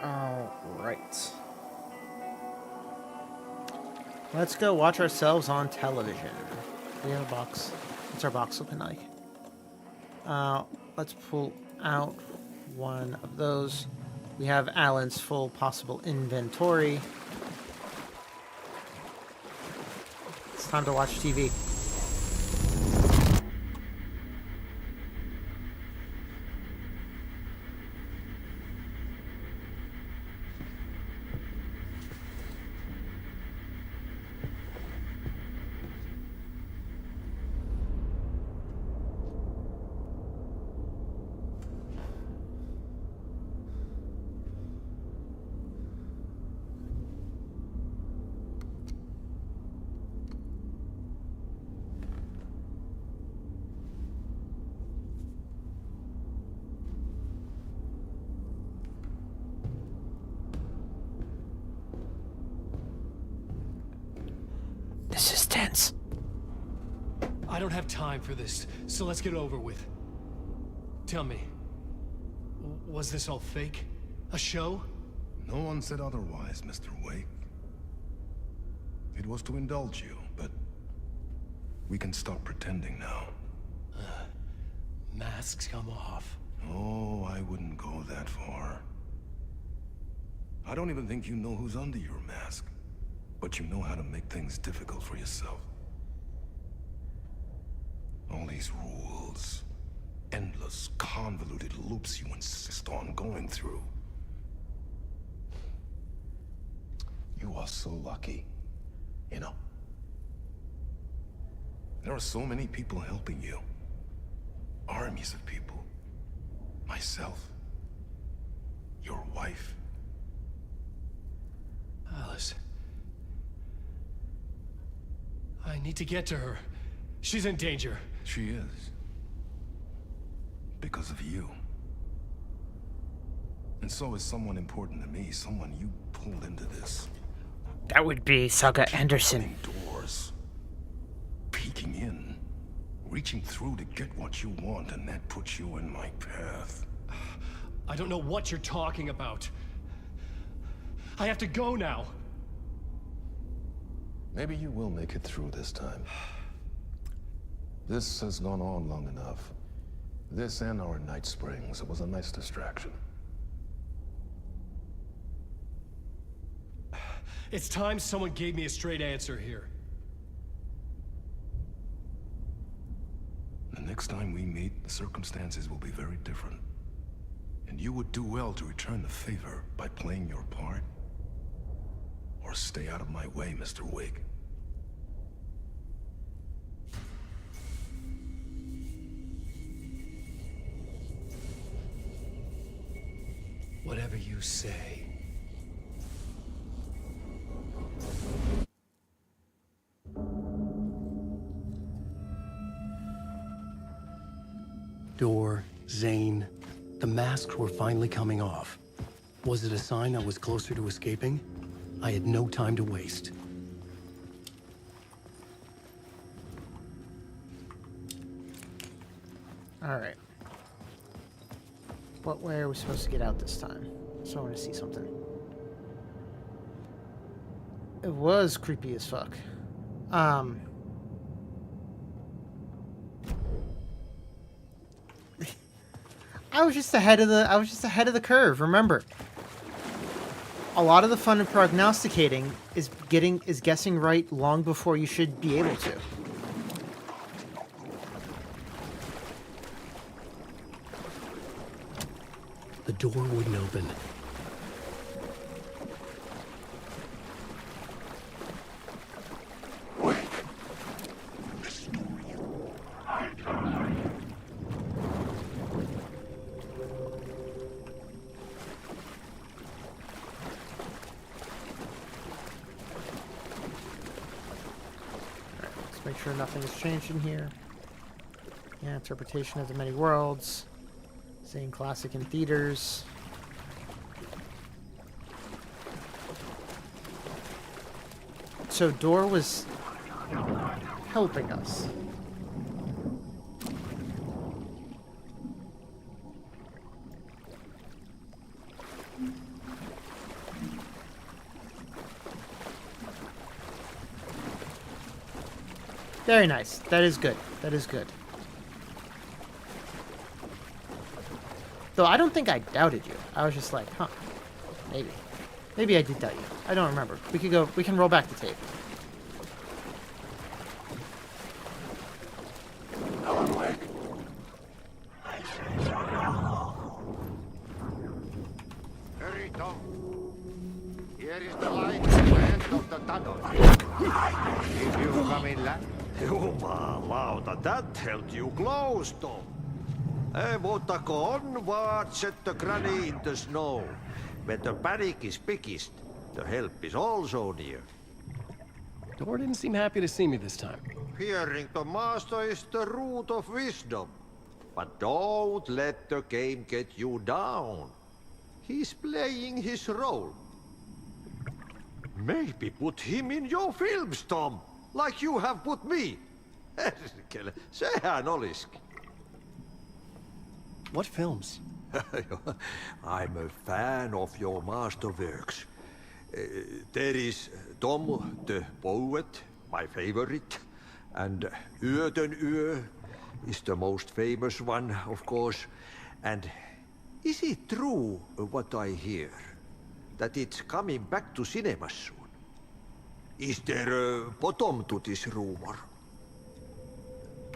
Alright. Let's go watch ourselves on television. We have a box. What's our box looking like? Let's pull out one of those. We have Alan's full possible inventory. It's time to watch TV. This is tense. I don't have time for this, so let's get it over with. Tell me, was this all fake? A show? No one said otherwise, Mr. Wake. It was to indulge you, but we can stop pretending now. Masks come off. Oh, I wouldn't go that far. I don't even think you know who's under your mask. But you know how to make things difficult for yourself. All these rules. Endless, convoluted loops you insist on going through. You are so lucky. You know. There are so many people helping you. Armies of people. Myself. Your wife. Alice. I need to get to her. She's in danger. She is. Because of you. And so is someone important to me, someone you pulled into this. That would be Saga Anderson. Doors. Peeking in. Reaching through to get what you want, and that puts you in my path. I don't know what you're talking about. I have to go now. Maybe you will make it through this time. This has gone on long enough. This and our Night Springs. It was a nice distraction. It's time someone gave me a straight answer here. The next time we meet, the circumstances will be very different. And you would do well to return the favor by playing your part. Or stay out of my way, Mr. Wake. Whatever you say. Door, Zane, the masks were finally coming off. Was it a sign I was closer to escaping? I had no time to waste. All right. What way are we supposed to get out this time? So I want to see something. It was creepy as fuck. I was just ahead of the curve, remember. A lot of the fun of prognosticating is guessing right long before you should be able to. The door wouldn't open. Make sure nothing has changed in here. Yeah, interpretation of the many worlds. Same classic in theaters. So Door was helping us. Very nice. That is good. That is good. Though I don't think I doubted you. I was just like, huh. Maybe. Maybe I did tell you. I don't remember. We can roll back the tape. Alan Wake. Hurry, Tom. Here is the light at the end of the tunnel. If you come in last. Jumalauta, that held you close, Tom. Mutta on what set the granny in the snow. When the panic is biggest, the help is also near. Door didn't seem happy to see me this time. Hearing the master is the root of wisdom. But don't let the game get you down. He's playing his role. Maybe put him in your films, Tom. Like you have put me. Sehän olisikin. What films? I'm a fan of your masterworks. There is Tom the Poet, my favorite. And Yöden Yö is the most famous one, of course. And is it true what I hear? That it's coming back to cinemas soon? Is there a bottom to this rumor?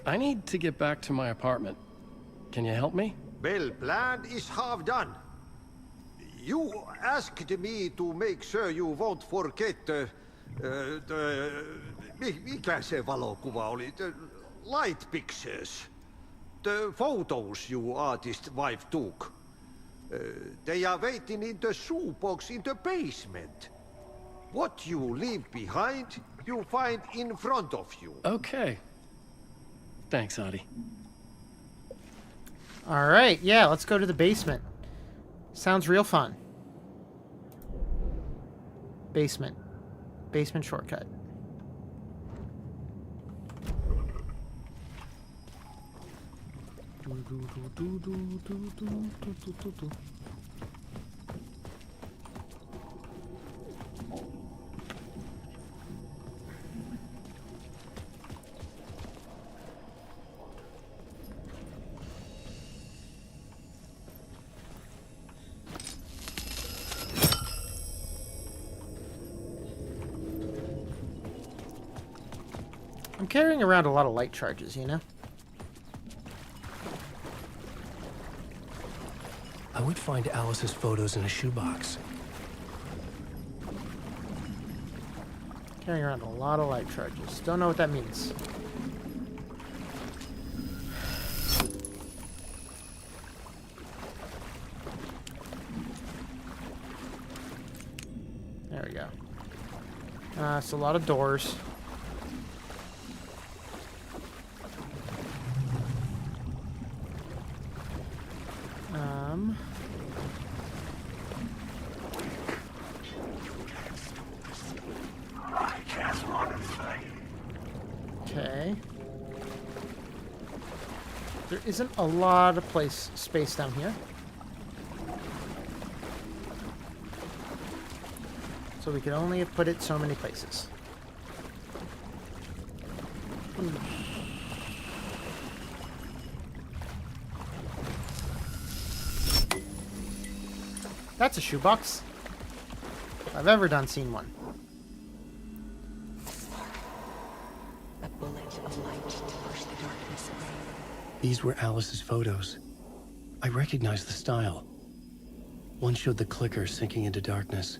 I need to get back to my apartment. Can you help me? Well, plan is half done. You asked me to make sure you won't forget mikä se valokuva oli? The light pictures. The photos you artist wife took. They are waiting in the shoebox in the basement. What you leave behind, you find in front of you. Okay. Thanks, Adi. All right, yeah, let's go to the basement. Sounds real fun. Basement. Basement shortcut. I'm carrying around a lot of light charges, you know? I would find Alice's photos in a shoebox. Carrying around a lot of light charges. Don't know what that means. There we go. It's a lot of doors. Okay. There isn't a lot of space down here. So we can only put it so many places. That's a shoebox. If I've ever seen one. A bullet of light to push the darkness away. These were Alice's photos. I recognized the style. One showed the clicker sinking into darkness.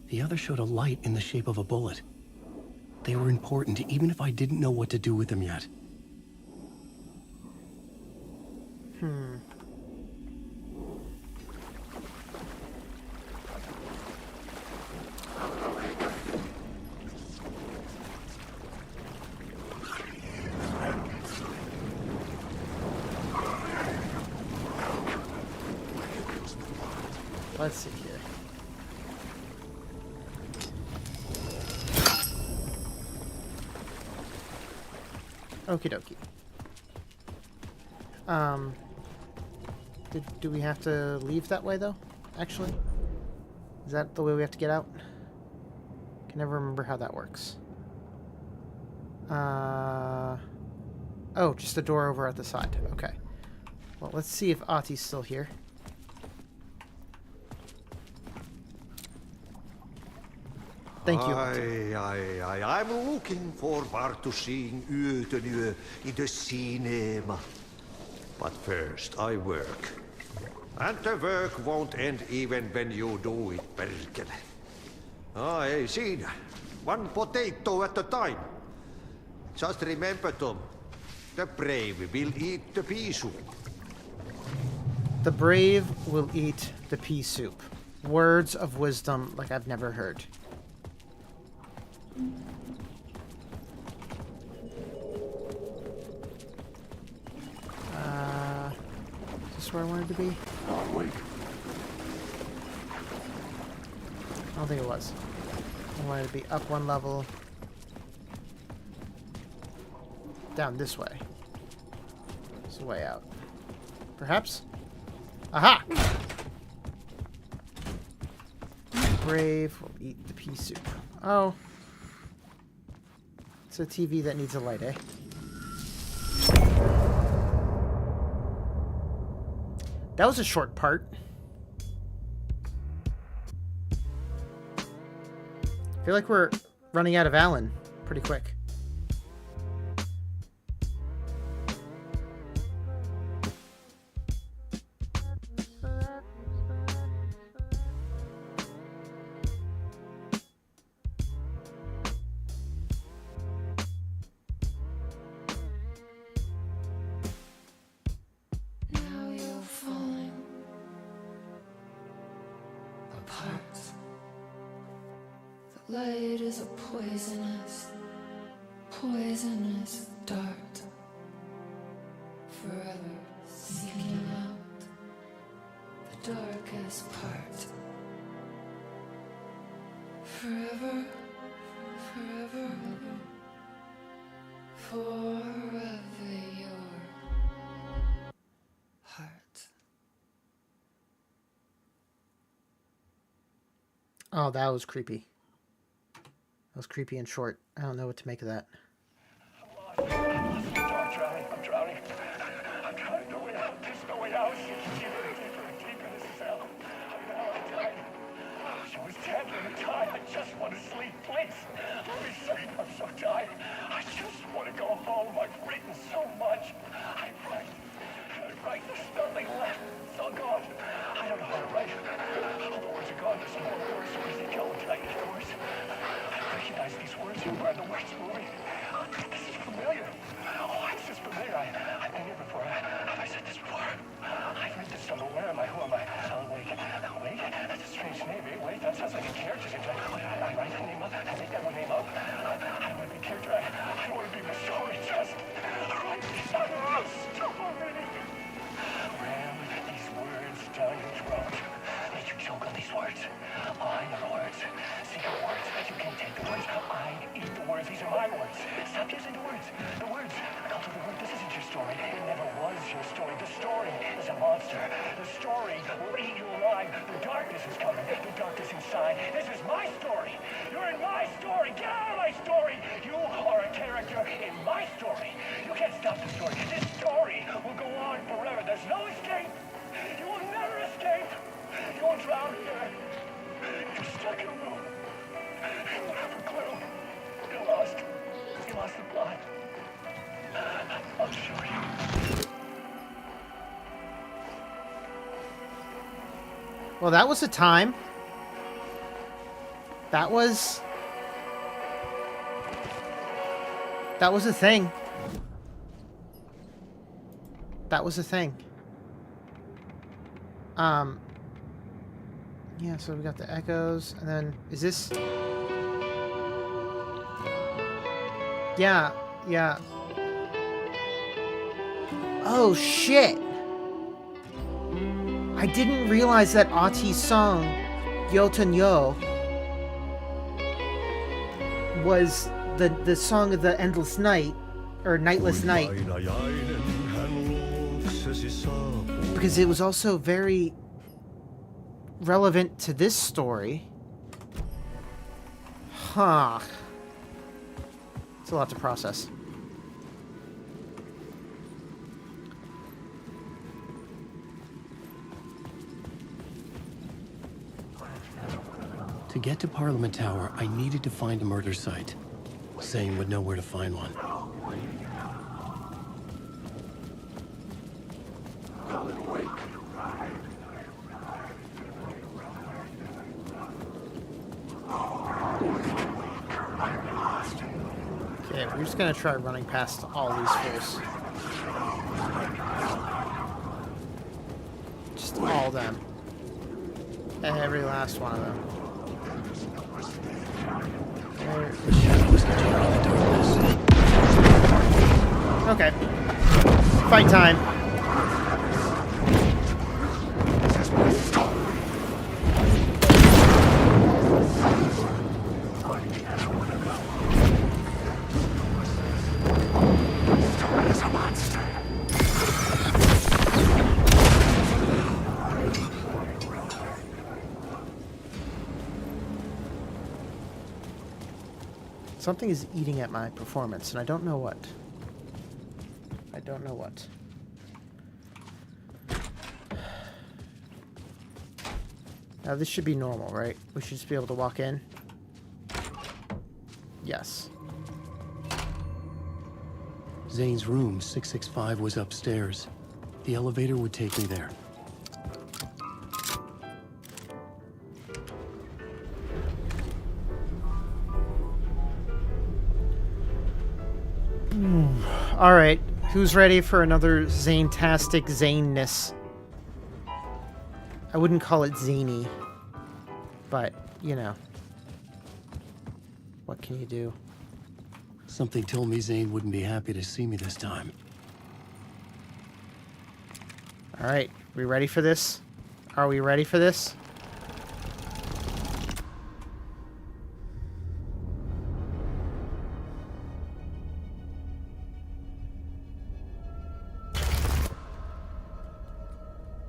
The other showed a light in the shape of a bullet. They were important, even if I didn't know what to do with them yet. Let's see here. Okie dokie. Do we have to leave that way, though? Actually? Is that the way we have to get out? Can never remember how that works. Oh, just the door over at the side. Okay. Well, let's see if Ati's still here. Thank you. I'm looking forward to seeing you in the cinema. But first, I work. And the work won't end even when you do it, perkele. Hey, siinä. One potato at a time. Just remember, Tom. The brave will eat the pea soup. The brave will eat the pea soup. Words of wisdom like I've never heard. Is this where I wanted to be? Oh, wait. I don't think it was. I wanted to be up one level. Down this way. It's the way out. Perhaps? Aha! Brave will eat the pea soup. Oh. It's a TV that needs a light, eh? That was a short part. I feel like we're running out of Alan pretty quick. Now you're falling apart. The light is a poisonous, poisonous dart, forever seeking out the darkest part. Forever, forever, forever your heart. Oh, that was creepy. That was creepy and short. I don't know what to make of that. I'm drowning. I'm trying to way out. There's no way out. She's deeper and deeper in this cell. I'm dying. She was dead when I died. I just want to sleep, please. Let me sleep. I'm so tired. I just want to go home. I've written so much. I write. There's nothing left. It's all gone. I don't know how to write. All the words are gone. There's no more words. Where's the go? Did I get the words? I recognize these words. You are the words moving. This is familiar. Oh, this is familiar. I've been here before. Have I said this before? I've read this somewhere. Where am I? Who am I? Oh, wait. That's a strange name. Wait, that sounds like a character. I write the name up. I make that one name up. I don't want to be a character. I don't want to be my story. Just write this story. Ram these words down your throat. Make you choke on these words. I know the words. Secret words. You can't take the words. I eat the words. These are my words. Stop using the words. The words. Come to the word. This isn't your story. It never was your story. The story is a monster. The story will eat you alive. The darkness is coming. The darkness inside. This is my story. You're in my story. Get out of my story. You are a character in my story. You can't stop the story. This story will go on forever. There's no escape. You will never escape. You won't drown here. You're stuck in a room. You don't have a clue. You're lost. You lost the plot. I'll show you. Well, that was a time. That was a thing. That was a thing. Yeah, so we got the echoes, and then, is this? Yeah. Oh, shit! I didn't realize that Ahti's song, Yoten Yo, was the song of the Endless Night, or Nightless Night. Because it was also very relevant to this story. Huh. It's a lot to process. To get to Parliament Tower, I needed to find a murder site. Zane would know where to find one. Okay, we're just gonna try running past all these fools. Just all of them. Every last one of them. Okay. Fight time. Something is eating at my performance, and I don't know what. I don't know what. Now this should be normal, right? We should just be able to walk in. Yes. Zane's room, 665, was upstairs. The elevator would take me there. All right, who's ready for another Zane-tastic Zaneness? I wouldn't call it zany, but, you know. What can you do? Something told me Zane wouldn't be happy to see me this time. All right, we ready for this? Are we ready for this?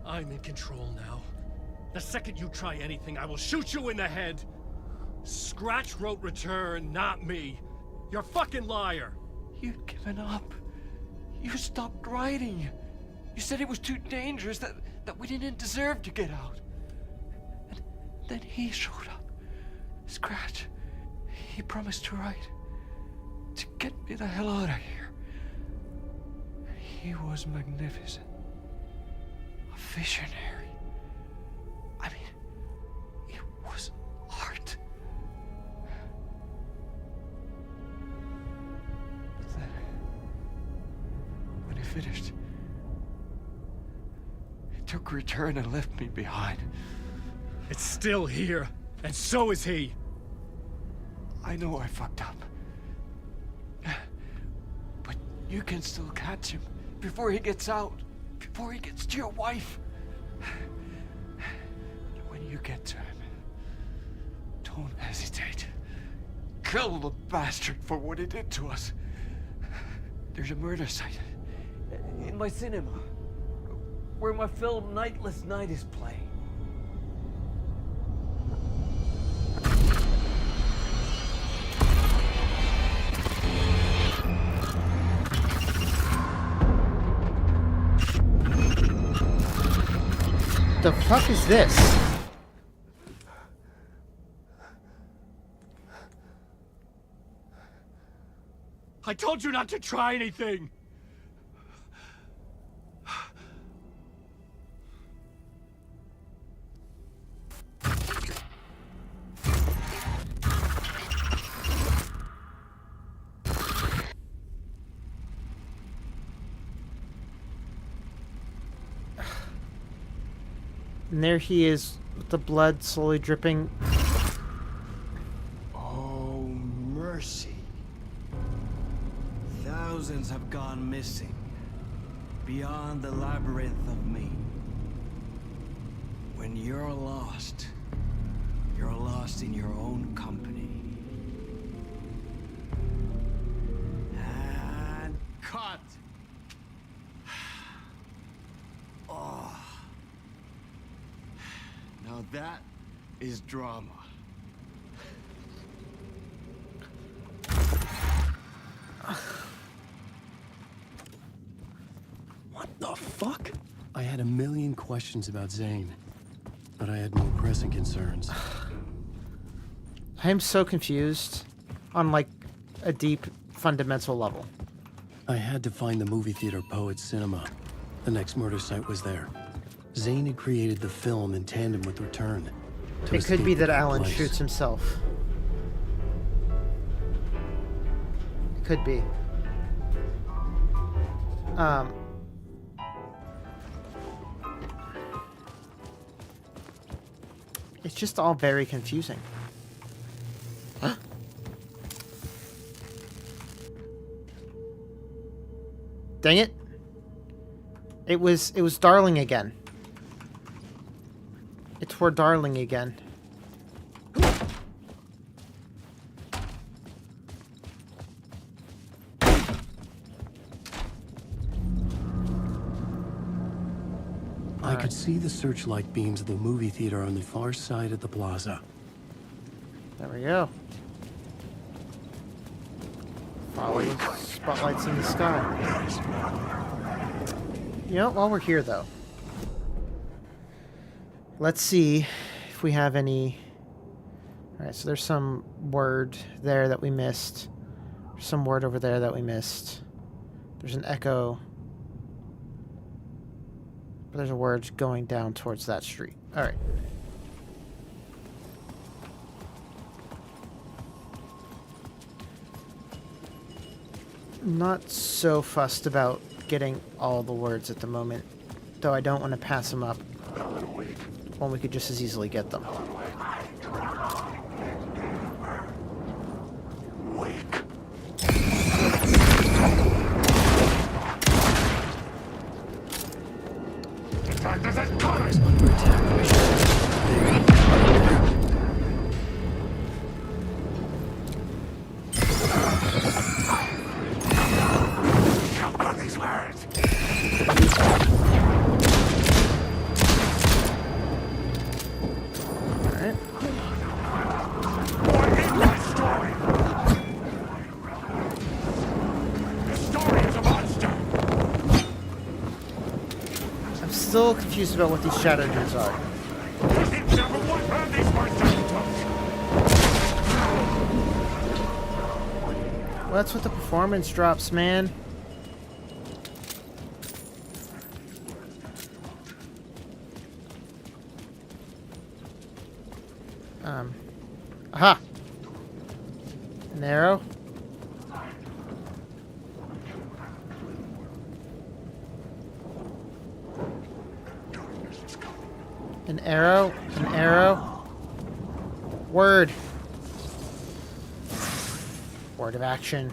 I'm in control now. The second you try anything, I will shoot you in the head. Scratch wrote return, not me. You're a fucking liar. You'd given up. You stopped writing. You said it was too dangerous, that we didn't deserve to get out. And then he showed up. Scratch. He promised to write. To get me the hell out of here. He was magnificent. A visionary. I mean, it was art. Then, when he finished, he took return and left me behind. It's still here, and so is he. I know I fucked up. But you can still catch him before he gets out, before he gets to your wife. When you get to him, don't hesitate. Kill the bastard for what he did to us. There's a murder site in my cinema where my film Nightless Night is playing. The fuck is this? I told you not to try anything! And there he is, with the blood slowly dripping. Oh, mercy. Thousands have gone missing, beyond the labyrinth of me. When you're lost in your own company. And cut! Oh. Now that is drama. What the fuck? I had a million questions about Zane, but I had more pressing concerns. I am so confused on like a deep fundamental level. I had to find the movie theater Poet Cinema. The next murder site was there. Zane had created the film in tandem with Return. to It could be escape that the Alan place. shoots himself. It could be. It's just all very confusing. Dang it. It was Darling again. It's for Darling again. I could see the searchlight beams of the movie theater on the far side of the plaza. There we go. Follow the spotlights in the sky. You know, while we're here, though, let's see if we have any... Alright, so there's some word there that we missed. There's some word over there that we missed. There's an echo. But there's a word going down towards that street. Alright. Not so fussed about getting all the words at the moment, though I don't want to pass them up when we could just as easily get them. Still confused about what these shadow dudes are. Well, that's what the performance drops, man. Aha! An arrow. An arrow, an arrow. Word. Word of action.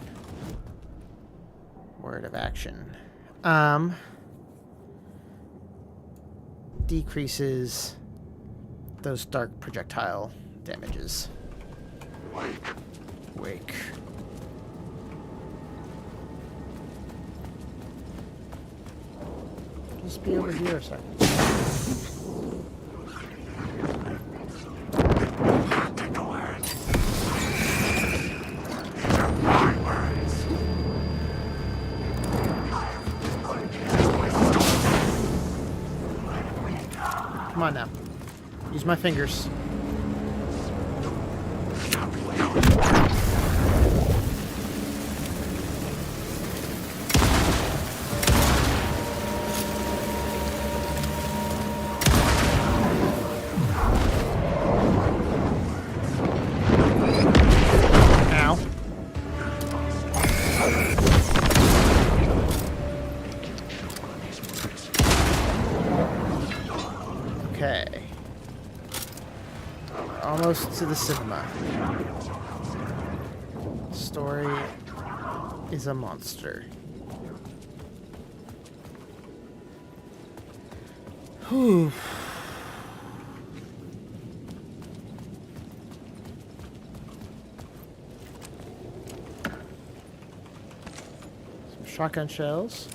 Word of action. Decreases those dark projectile damages. Wake. Just be over here a second. Come on now. Use my fingers. Ow. Okay. We're almost to the cinema. Story is a monster. Whew. Some shotgun shells.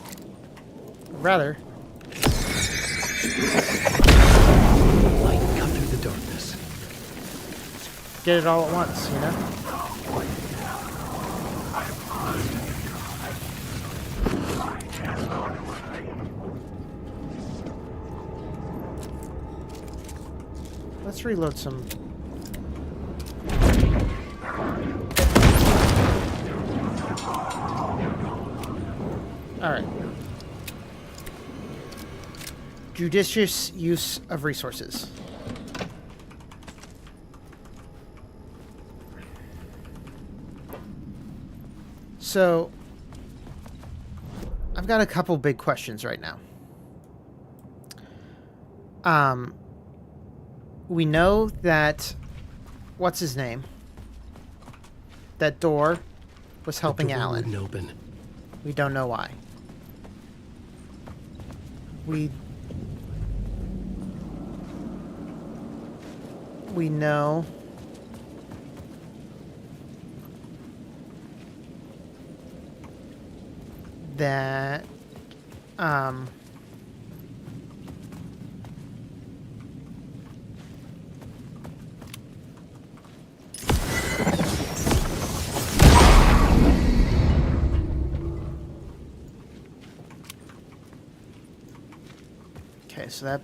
Rather, Light cut through the darkness. get it all at once, you know? Let's reload some Alright. Judicious use of resources. So, I've got a couple big questions right now. We know that, what's his name? That door was helping The door Alan. wouldn't open. We don't know why. We know that okay, so that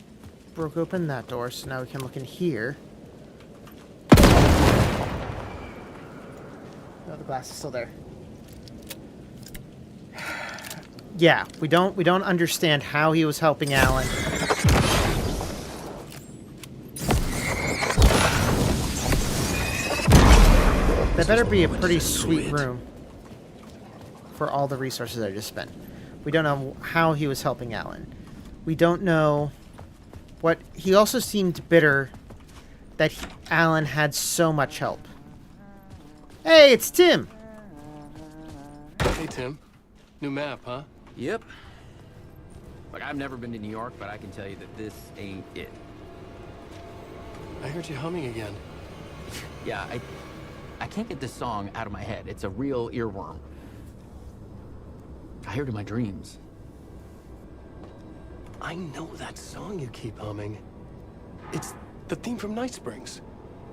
broke open that door, so now we can look in here. Oh, the glass is still there. Yeah, we don't understand how he was helping Alan. That better be a pretty sweet room for all the resources I just spent. We don't know how he was helping Alan. We don't know what... He also seemed bitter that Alan had so much help. Hey, it's Tim! Hey, Tim. New map, huh? Yep. Look, I've never been to New York, but I can tell you that this ain't it. I heard you humming again. Yeah, I can't get this song out of my head. It's a real earworm. I hear it in my dreams. I know that song you keep humming. It's the theme from Night Springs.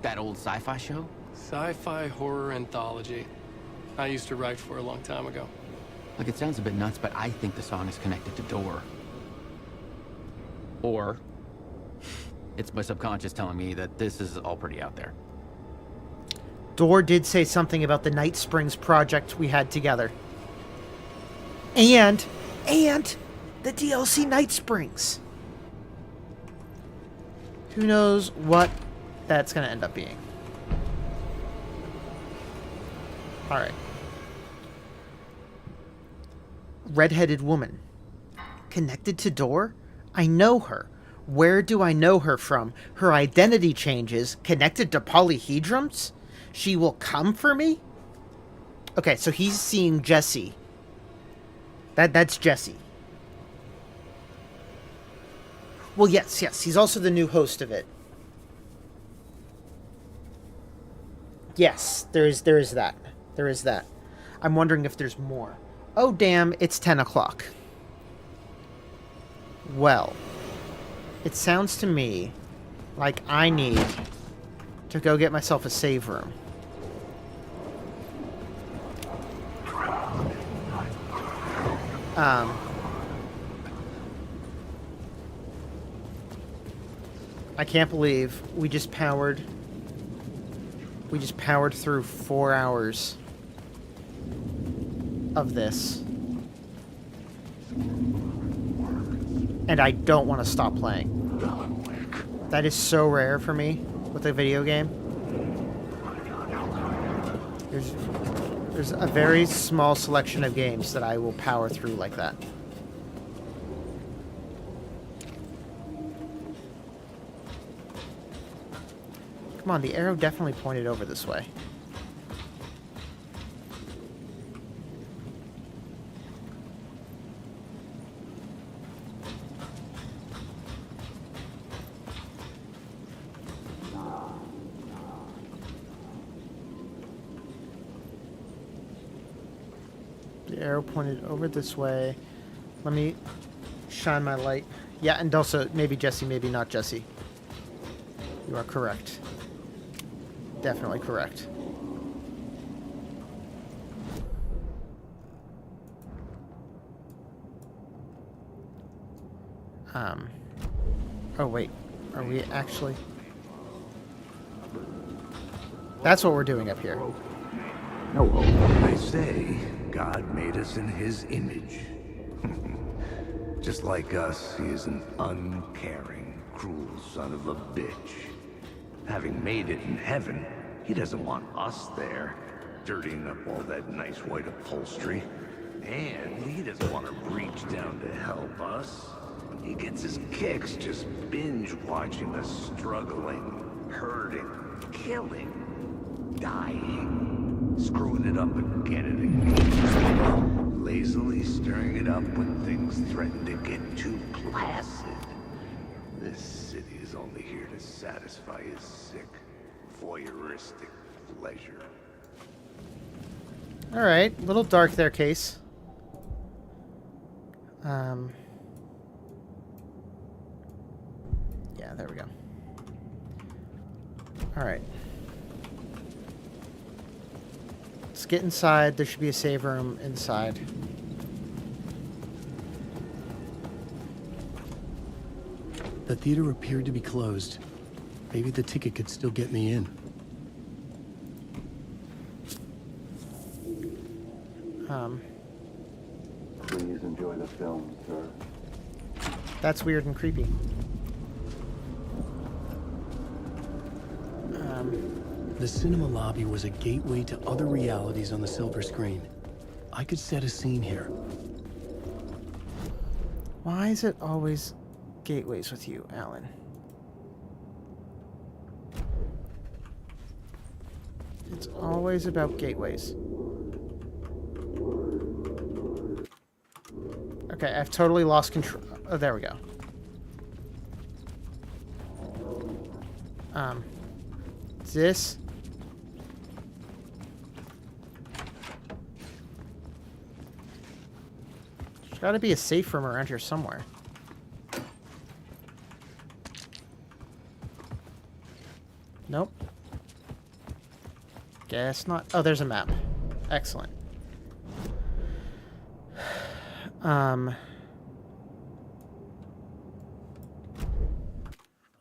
That old sci-fi show? Sci-fi horror anthology. I used to write for a long time ago. Look, it sounds a bit nuts, but I think the song is connected to Door. Or it's my subconscious telling me that this is all pretty out there. Door did say something about the Night Springs project we had together. And the DLC Night Springs. Who knows what that's going to end up being. Alright. Redheaded woman. Connected to Door? I know her. Where do I know her from? Her identity changes. Connected to polyhedrons? She will come for me? Okay, so he's seeing Jesse. That's Jesse. Well, yes. He's also the new host of it. Yes, there is that. There is that. I'm wondering if there's more. Oh, damn, it's 10 o'clock. Well, it sounds to me like I need to go get myself a save room. I can't believe we just powered through 4 hours of this. And I don't want to stop playing. That is so rare for me with a video game. There's a very small selection of games that I will power through like that. Come on, the arrow definitely pointed over this way. The arrow pointed over this way. Let me shine my light. Yeah, and also maybe Jesse, maybe not Jesse. You are correct. Definitely correct. Oh wait, are we actually? That's what we're doing up here. No, they say God made us in his image. Just like us, he is an uncaring, cruel son of a bitch. Having made it in heaven, he doesn't want us there, dirtying up all that nice white upholstery. And he doesn't want to reach down to help us. He gets his kicks just binge-watching us struggling, hurting, killing, dying, screwing it up again and again, lazily stirring it up when things threaten to get too placid. This city is only here to satisfy his sick, voyeuristic pleasure. All right, a little dark there, Case. Yeah, there we go. All right. Let's get inside. There should be a save room inside. The theater appeared to be closed. Maybe the ticket could still get me in. Please enjoy the film, sir. That's weird and creepy. The cinema lobby was a gateway to other realities on the silver screen. I could set a scene here. Why is it always gateways with you, Alan? It's always about gateways. Okay, I've totally lost control. Oh, there we go. This. There's got to be a safe room around here somewhere. Nope. Guess not. Oh, there's a map. Excellent.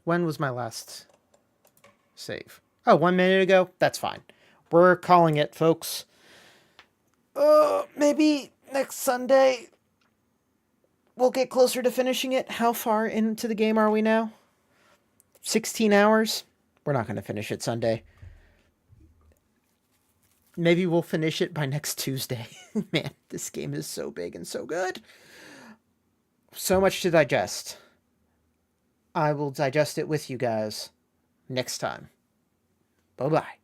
When was my last save? Oh, 1 minute ago? That's fine. We're calling it, folks. Maybe next Sunday we'll get closer to finishing it. How far into the game are we now? 16 hours? We're not going to finish it Sunday. Maybe we'll finish it by next Tuesday. Man, this game is so big and so good. So much to digest. I will digest it with you guys next time. Bye-bye.